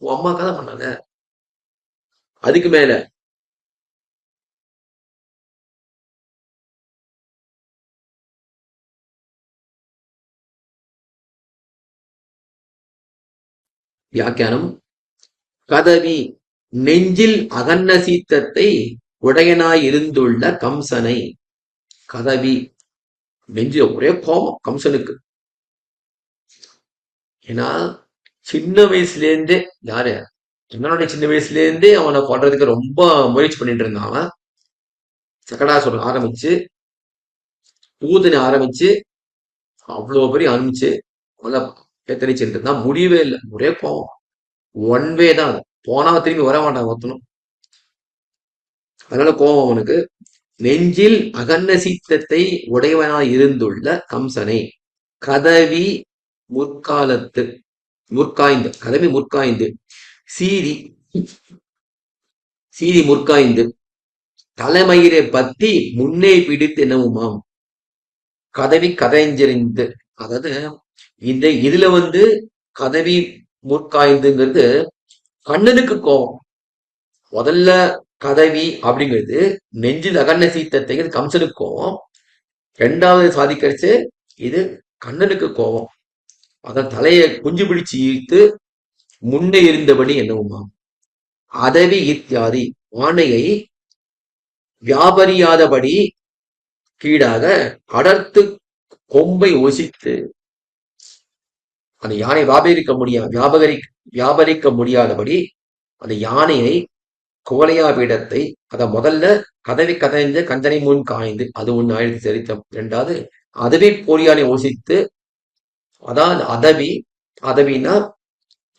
உன் அம்மாக்காக தான் பண்ணாங்க. அதுக்கு மேல வியாக்கியானம் கதவி நெஞ்சில் அகன்ன சீத்தத்தை உடையனாயிருந்துள்ள கம்சனை. கதவி நெஞ்சு ஒரே கோபம் கம்சனுக்கு. ஏன்னா சின்ன வயசுல இருந்தே யாரு என்னோட சின்ன வயசுல இருந்தே அவனை கொல்றதுக்கு ரொம்ப முயற்சி பண்ணிட்டு இருந்தான். சகடாசுரன் ஆரம்பிச்சு பூதனை ஆரம்பிச்சு அவ்வளவு பெரிய ஆரம்பிச்சு எத்தனைச்சுட்டு இருந்தா முடியவே இல்லை. ஒரே கோபம், ஒன் வே தான். போனா திரும்பி வர மாட்டான் ஒருத்தனும். அதனால கோபம் அவனுக்கு. நெஞ்சில் அகன்ன சீத்தத்தை உடையவனாய் இருந்துள்ள கம்சனை கதவி முற்காலத்து முற்காய்ந்து, கதவி முற்காய்ந்து சீரி சீரி முற்காய்ந்து தலைமயிரை பத்தி முன்னே பிடித்து என்னவுமாம் கதவி கதைஞ்செறிந்து. அதாவது இந்த இதுல கதவி முற்காய்ந்துங்கிறது கண்ணனுக்கு கோபம். முதல்ல கதவி அப்படிங்கிறது நெஞ்சில் அகன்ன சீத்தத்தை கம்சனுக்கு கோபம். 2வது சாதிக்கரிச்சு இது கண்ணனுக்கு கோபம். அதன் தலையை குஞ்சு பிடிச்சு ஈர்த்து முன்னே இருந்தபடி என்னவுமா அதவி இத்தியாதி ஆணையை வியாபரியாதபடி கீழாக அடர்த்து கொம்பை ஒசித்து, அந்த யானை வியாபரிக்க முடியாதபடி அந்த யானையை குவலையா பீடத்தை அத முதல்ல கதவி கதைஞ்ச கஞ்சனை முன் காய்ந்து, அது ஒண்ணு ஆயிரத்தி சரித்தம். 2வது அதவி போரியானை ஒசித்து, அதாவது அதவினா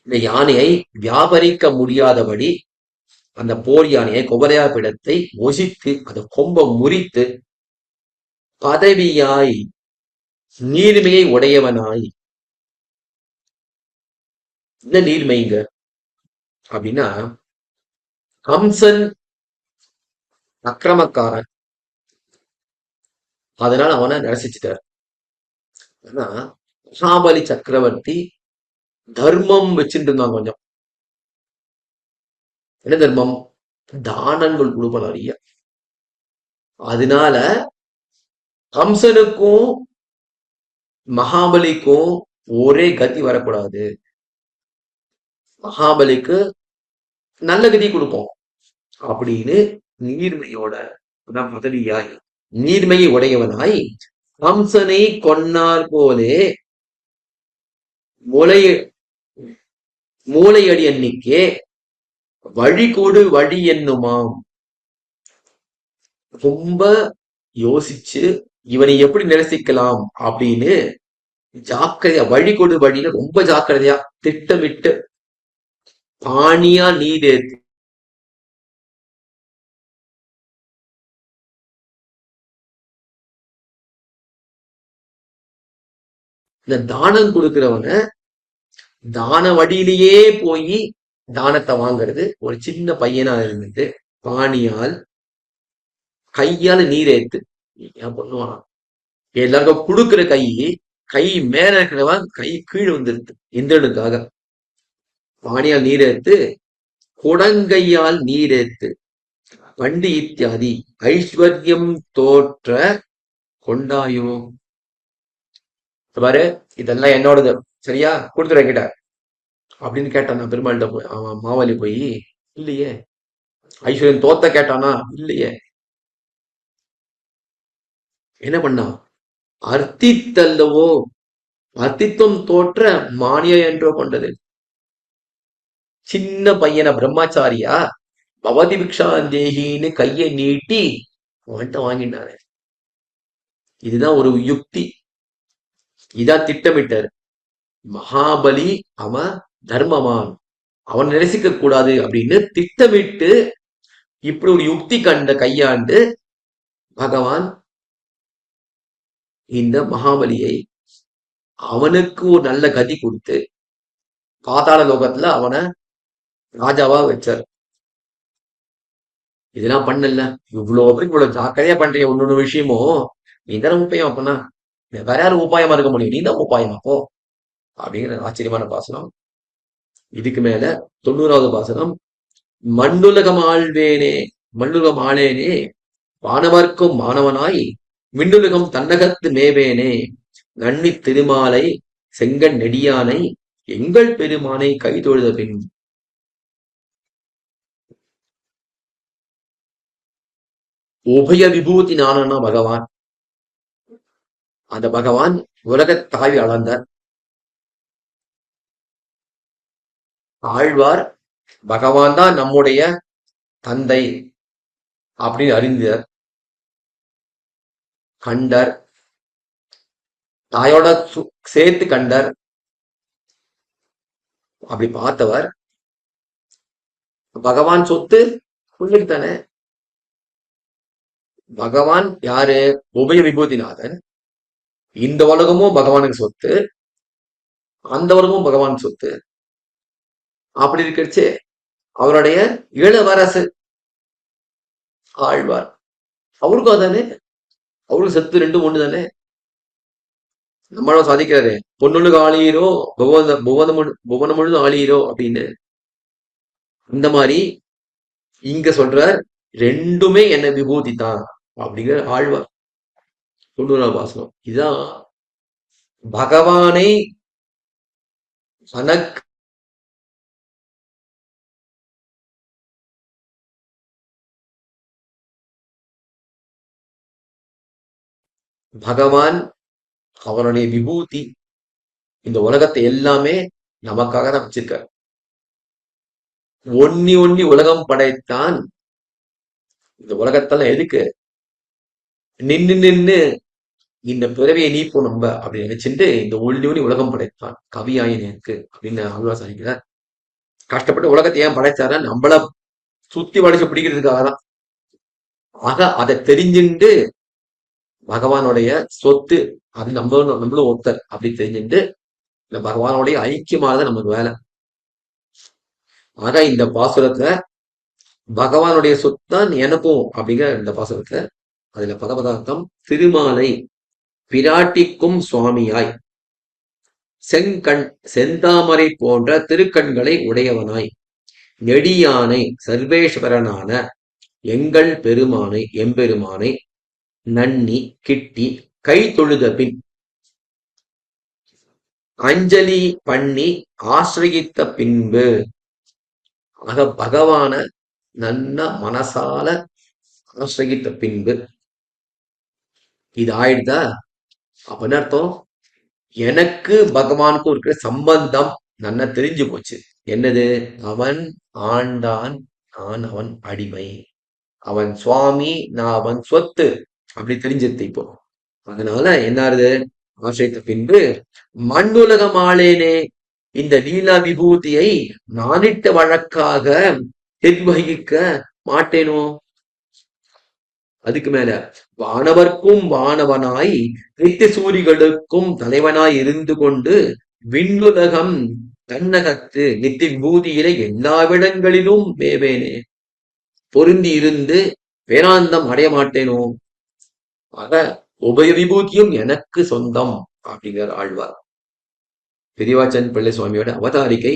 இந்த யானையை வியாபரிக்க முடியாதபடி அந்த போர் யானையை குவலையா பீடத்தை ஒசித்து அதை கொம்ப முறித்து பதவியாய் நீர்மையை உடையவனாய். இந்த நீர்மைங்க அப்படின்னா கம்சன் அக்கிரமக்காரன். அதனால அவனை நிரசிச்சிட்டார். ஆனா மகாபலி சக்கரவர்த்தி தர்மம் வச்சுட்டு இருந்தான் கொஞ்சம். என்ன தர்மம்? தானங்கள் கொடுப்போம் நிறைய. அதனால கம்சனுக்கும் மகாபலிக்கும் ஒரே கதி வரக்கூடாது. மகாபலிக்கு நல்ல கதி கொடுப்போம் அப்படின்னு நீர்மையோட பதவியாய் நீர்மையை உடையவனாய் கம்சனை கொன்னார் போலே மூளை மூளையடி எண்ணிக்கே வழி கொடு வழி என்னுமாம். ரொம்ப யோசிச்சு இவனை எப்படி நிரசிக்கலாம் அப்படின்னு ஜாக்கிரதையா, வழி கொடு வழியில ரொம்ப ஜாக்கிரதையா திட்டமிட்டு பாணியா நீர் ஏத்தி இந்த தானம் கொடுக்கிறவன தான வழியிலேயே போய் தானத்தை வாங்குறது ஒரு சின்ன பையனா இருந்தது. பாணியால் கையால நீரேத்து ஏன் பண்ணுவான்? எல்லாருக்கும் கொடுக்கிற கை மேல இருக்கிறவன் கை கீழே வந்துருது இந்திரனுக்காக. பாணியால் நீரேத்து, குடங்கையால் நீரேத்து, வண்டி இத்தியாதி ஐஸ்வர்யம் தோற்ற கொண்டாயோ. பாரு, இதெல்லாம் என்னோடது, சரியா? கொடுத்துரு என்கிட்ட அப்படின்னு கேட்டான். நான் பெருமாள்கிட்ட போய், அவன் மாவாலி போய், இல்லையே. ஐஸ்வர்யம் தோத்த கேட்டானா? இல்லையே. என்ன பண்ணா? அர்த்தித்தல்லவோ, அர்த்தித்துவம் தோற்ற மானிய என்றோ கொண்டது. சின்ன பையனை பிரம்மாச்சாரியா பவதி பிக்ஷா தேகின்னு கையை நீட்டி அவன்கிட்ட வாங்கினாரு. இதுதான் ஒரு யுக்தி, இதான் திட்டமிட்டாரு. மகாபலி அவன் தர்மமான், அவன் நிரசிக்க கூடாது அப்படின்னு திட்டமிட்டு இப்படி ஒரு யுக்தி கையாண்டு பகவான் இந்த மகாபலியை அவனுக்கு ஒரு நல்ல கதி கொடுத்து பாதாள லோகத்துல அவனை ராஜாவா வச்சார். இதெல்லாம் பண்ணல, இவ்வளவு ஜாக்கிரதையா பண்றீங்க. ஒன்னொன்னு விஷயமும் நீ தானே உபாயம், அப்பனா வேற யாரும் உபாயமா இருக்க முடியும்? நீ தான் உபாயமா போ அப்படிங்கிற ஆச்சரியமான பாசனம். இதுக்கு மேல 90வது பாசனம். மண்ணுலகம் ஆழ்வேனே, மண்ணுலகம் ஆளேனே, வானவர்க்கும் மாணவனாய் மின்னுலகம் தன்னகத்து மேவேனே, நன்னி திருமாலை செங்கன் நெடியானை எங்கள் பெருமானை கைதொழுத பின். உபய விபூதி நானா பகவான். அந்த பகவான் உலகத் தாவி அளந்தார். ஆழ்வார் பகவான் தான் நம்முடைய தந்தை அப்படின்னு அறிந்தார். கண்டர், தாயோட சேர்த்து கண்டர். அப்படி பார்த்தவர் பகவான் சொத்து புண்ணியம் தானே. பகவான் யாரு? உபய விபூதிநாதன். இந்த உலகமும் பகவானுக்கு சொத்து, அந்த உலகமும் பகவான் சொத்து. அப்படி இருக்கச்சு அவருடைய இளவரசு ஆழ்வார், அவருக்கும் அதானே, அவருக்கு சொத்து ரெண்டும் ஒண்ணு தானே. நம்மள சாதிக்கிறாரு, பொண்ணுக்கு ஆளீரோ புவன முழுதும் ஆளீரோ அப்படின்னு. இந்த மாதிரி இங்க சொல்றார், ரெண்டுமே என்ன விபூதி தான் அப்படிங்கிற ஆழ்வார். 90வது வாசனம். இதுதான் பகவானை தனக்கு பகவான் அவனுடைய விபூதி இந்த உலகத்தை எல்லாமே நமக்காக தான் வச்சிருக்கார். ஒன்னி உலகம் படைத்தான். இந்த உலகத்தெல்லாம் எதுக்கு? நின்னு இந்த பிறவியை நீப்போம் நம்ம அப்படின்னு நினைச்சுட்டு இந்த ஒன்னி உலகம் படைத்தான் கவியாயினுக்கு அப்படின்னு ஆழ்வார் சாதிக்கிறார். கஷ்டப்பட்டு உலகத்தை ஏன் படைச்சாரா? நம்மள சுத்தி வளைச்சு பிடிக்கிறதுக்காக தான். ஆக அதை தெரிஞ்சுட்டு பகவானுடைய சொத்து அது நம்மளும் ஒருத்தர் அப்படி தெரிஞ்சுட்டு இந்த பகவானுடைய ஐக்கியமானது நமக்கு வேலை. ஆக இந்த பாசுரத்துல பகவானுடைய சொத்து தான் எனக்கும் அப்படிங்கிற இந்த பாசுரத்துல அதுல பதபதார்த்தம் திருமாலை பிராட்டிக்கும் சுவாமியாய் செந்தாமரை போன்ற திருக்கண்களை உடையவனாய் நெடியானை சர்வேஸ்வரனான எங்கள் பெருமானை எம்பெருமானை நன்னி கிட்டி கை தொழுத பின் அஞ்சலி பண்ணி ஆசிரயித்த பின்பு பகவான நல்ல மனசால ஆசிரயித்த பின்பு இது ஆயிடுதா அப்படின்னு அர்த்தம். எனக்கு பகவானுக்கும் இருக்கிற சம்பந்தம் நல்லா தெரிஞ்சு போச்சு. என்னது? அவன் ஆண்டான், நான் அவன் அடிமை, அவன் சுவாமி, நான் அவன் சொத்து, அப்படி தெரிஞ்சிருது இப்போ. அதனால என்னாருது? ஆசிரியத்த பின்பு மண்ணுலகம் ஆளேனே, இந்த லீலா விபூதியை நானிட்ட வழக்காக நிர்வகிக்க மாட்டேனோ. அதுக்கு மேல வானவர்க்கும் வானவனாய் நித்திய சூரிகளுக்கும் தலைவனாய் இருந்து கொண்டு விண்ணுலகம் தன்னகத்து நித்திய விபூதியில எல்லா விடங்களிலும் மேவேனே, பொருந்தி இருந்து வேதாந்தம் அடைய மாட்டேனோ. ஆக உபய விபூதியும் எனக்கு சொந்தம் அப்படிங்கிற ஆழ்வார். பெரியவாச்சன் பிள்ளை சுவாமியோட அவதாரிகை.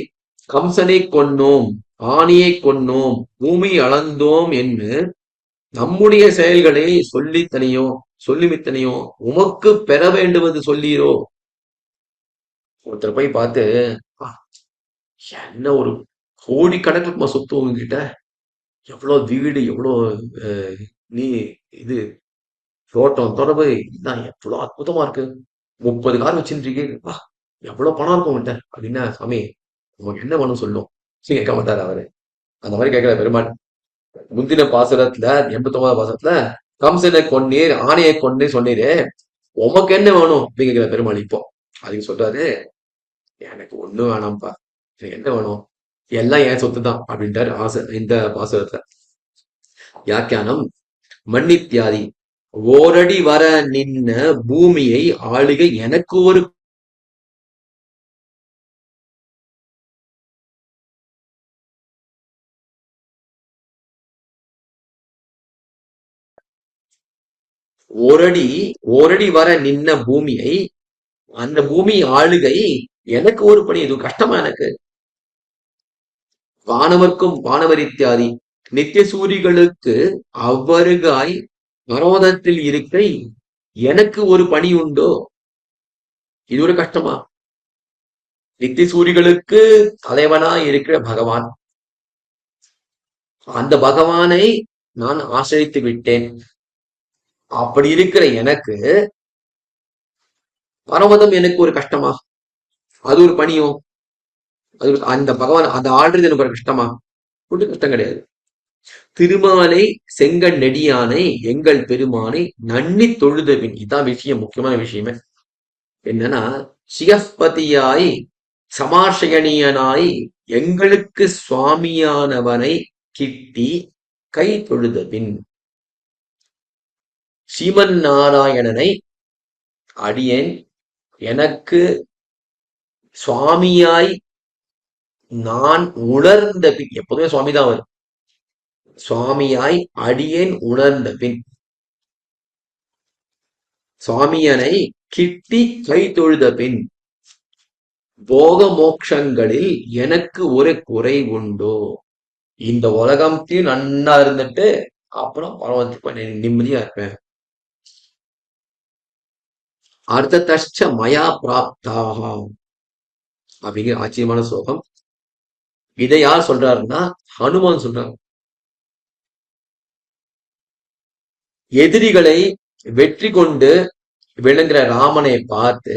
கம்சனை கொன்னோம், ஆணியை கொன்னோம், பூமி அளந்தோம் என்று நம்முடைய செயல்களை சொல்லித்தனையோ சொல்லிமித்தனையோ உமக்கு பெற வேண்டுவது சொல்லீரோ. ஒருத்தர் போய் பார்த்து, என்ன ஒரு கோடிக்கணக்கில் சொத்து உங்ககிட்ட, எவ்வளவு வீடு, எவ்வளவு நீ இது தோட்டம் தொடர்பு, இதான் எவ்வளவு அற்புதமா இருக்கு, 30 கார் வச்சுருக்கீங்க, எவ்வளவு பணம் இருக்கும் உங்கள்கிட்ட அப்படின்னா, சாமி உங்களுக்கு என்ன வேணும் சொல்லும் கேட்க மாட்டாரு அவரு. அந்த மாதிரி கேட்கிற பெருமாள். முந்தின பாசுரத்துல 89வது பாசுரத்துல கம்சனை கொன்னீர், ஆணையை கொண்டு சொன்னீரே, உமக்கு என்ன வேணும் அப்படின்னு கேட்கிற பெருமாள். இப்போ அதுக்கு சொல்றாரு, எனக்கு ஒண்ணும் வேணாம்ப்பா, எனக்கு என்ன வேணும், எல்லாம் என் சொத்து தான் அப்படின்ட்டாரு இந்த பாசுரத்துல. வியாக்கியானம். மன்னித்தியாதி ஓரடி வர நின்ன பூமியை ஆளுகை எனக்கு ஒரு ஓரடி வர நின்ன பூமியை, அந்த பூமி ஆளுகை எனக்கு ஒரு பணி, இது கஷ்டமா எனக்கு. வானவர்க்கும் வானவரித்தியாதி நித்திய சூரிகளுக்கு அவ்வருகாய் பரோதத்தில் இருக்கை எனக்கு ஒரு பணி உண்டோ, இது ஒரு கஷ்டமா. நித்திய சூரிகளுக்கு தலைவனா இருக்கிற பகவான், அந்த பகவானை நான் ஆசிரித்து விட்டேன். அப்படி இருக்கிற எனக்கு பரமதம் எனக்கு ஒரு கஷ்டமா, அது ஒரு பணியோ, அது அந்த பகவான் அந்த ஆள்றது எனக்கு ஒரு கஷ்டமா? ஒன்றும் கஷ்டம் கிடையாது. திருமாலை செங்கல் நெடியானை எங்கள் பெருமானை நன்னி தொழுதபின், இதான் விஷயம், முக்கியமான விஷயமே. என்னன்னா, சிகஸ்பதியாய் சமாசயனியனாய் எங்களுக்கு சுவாமியானவனை கிட்டி கை தொழுதபின், ஸ்ரீமன் நாராயணனை அடியேன் எனக்கு சுவாமியாய் நான் உணர்ந்த பின், எப்போதுமே சுவாமிதான் வரும், சுவாமியாய் அடியேன் உணர்ந்த பின், சுவாமியனை கிட்டி கை தொழுத பின், போக மோட்சங்களில் எனக்கு ஒரு குறை உண்டோ, இந்த உலகத்தையும் நன்னா இருந்துட்டு அப்புறம் பரவத்துக்கு நிம்மதியா இருப்பேன். அர்த்ததஷ்ட மயா பிராப்தாக அப்படிங்கிற ஆச்சரியமான ஸ்லோகம். இதை யார் சொல்றாருன்னா ஹனுமான் சொல்றாரு. எதிரிகளை வெற்றி கொண்டு விளங்குற ராமனை பார்த்து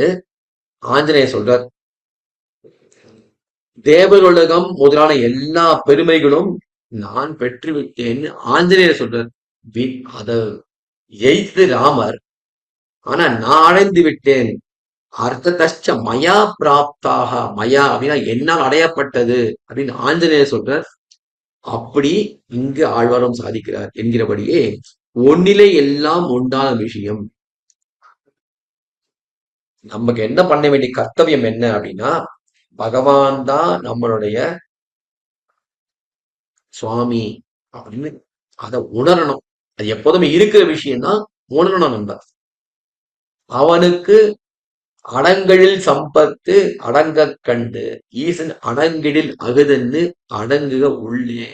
ஆஞ்சநேயர் சொல்றார், தேவருலகம் முதலான எல்லா பெருமைகளும் நான் பெற்றுவிட்டேன்னு ஆஞ்சநேயர் சொல்றார். அத எய்து ராமர், ஆனா நான் அடைந்து விட்டேன். அர்த்ததஷ்ட மயா பிராப்தாக, மயா அப்படின்னா என்னால் அடையப்பட்டது அப்படின்னு ஆஞ்சநேயர் சொல்றார். அப்படி இங்கு ஆழ்வாரும் சாதிக்கிறார் என்கிறபடியே ஒன்னிலே எல்லாம் உண்டான விஷயம். நமக்கு என்ன பண்ண வேண்டிய கர்த்தவியம் என்ன அப்படின்னா, பகவான் தான் நம்மளுடைய சுவாமி அப்படின்னு அதை உணரணும். அது எப்போதுமே இருக்கிற விஷயம்தான், உணரணும் நம்ம. அவனுக்கு அடங்கழில் சம்பத்து அடங்க கண்டு ஈசன் அடங்கிடில் அகுதன்னு அடங்குக உள்ளே.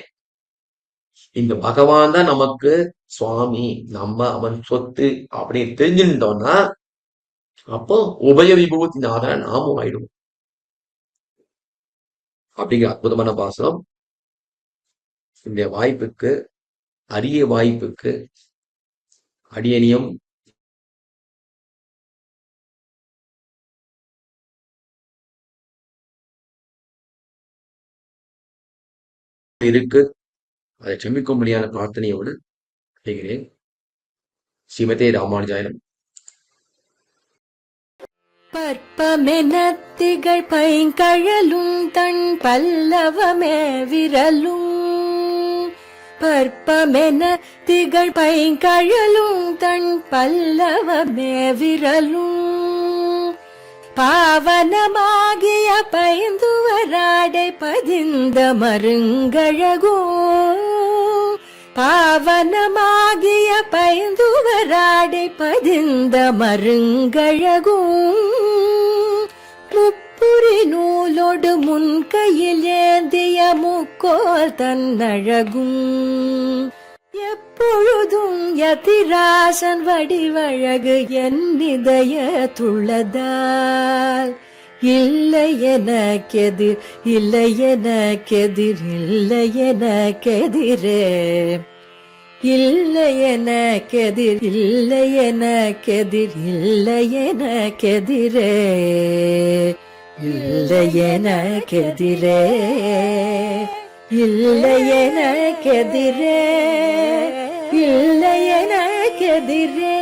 இந்த பகவான் தான் நமக்கு சுவாமி, நம்ம அவன் சொத்து அப்படின்னு தெரிஞ்சுட்டோம்னா அப்போ உபய விபூதி நாதன நாமும் ஆயிடும். அப்படிங்கிற அற்புதமான பாசனம். இந்த வாய்ப்புக்கு, அரிய வாய்ப்புக்கு அடியனியும் இருக்கு. அதை செமிக்கும்படியான பிரார்த்தனையோடு செய்கிறேன். ஸ்ரீமதே ராமானுஜாயினம். பற்பமென திகழ் பைங்கழலும் தன் பல்லவமே விரலும். பற்பமென திகழ் பைங்கழலும் தன் பல்லவமே விரலும். பாவனமாகிய பைந்துவராடை பதிந்த மருங்கழகும். பாவனமாகிய பைந்துவராடை பதிந்த மருங்கழகும். முப்புரி நூலோடு முன்கையில் ஏந்திய முக்கோல் தன்னழகும். எப்பொழுதும் யதிராசன் வடிவழகு என் இதயத்துள்ளதால். இல்லை எனக்கெதிர், இல்லை எனக்கெதிர், இல்லை எனக்கெதிரே. இல்லை எனக்கெதிர், இல்லை எனக்கெதிர், இல்லை எனக்கெதிரே. இல்லை எனக்கெதிரே, இல்லை எனக்கெதிரே, இல்லை எனக்கெதிரே.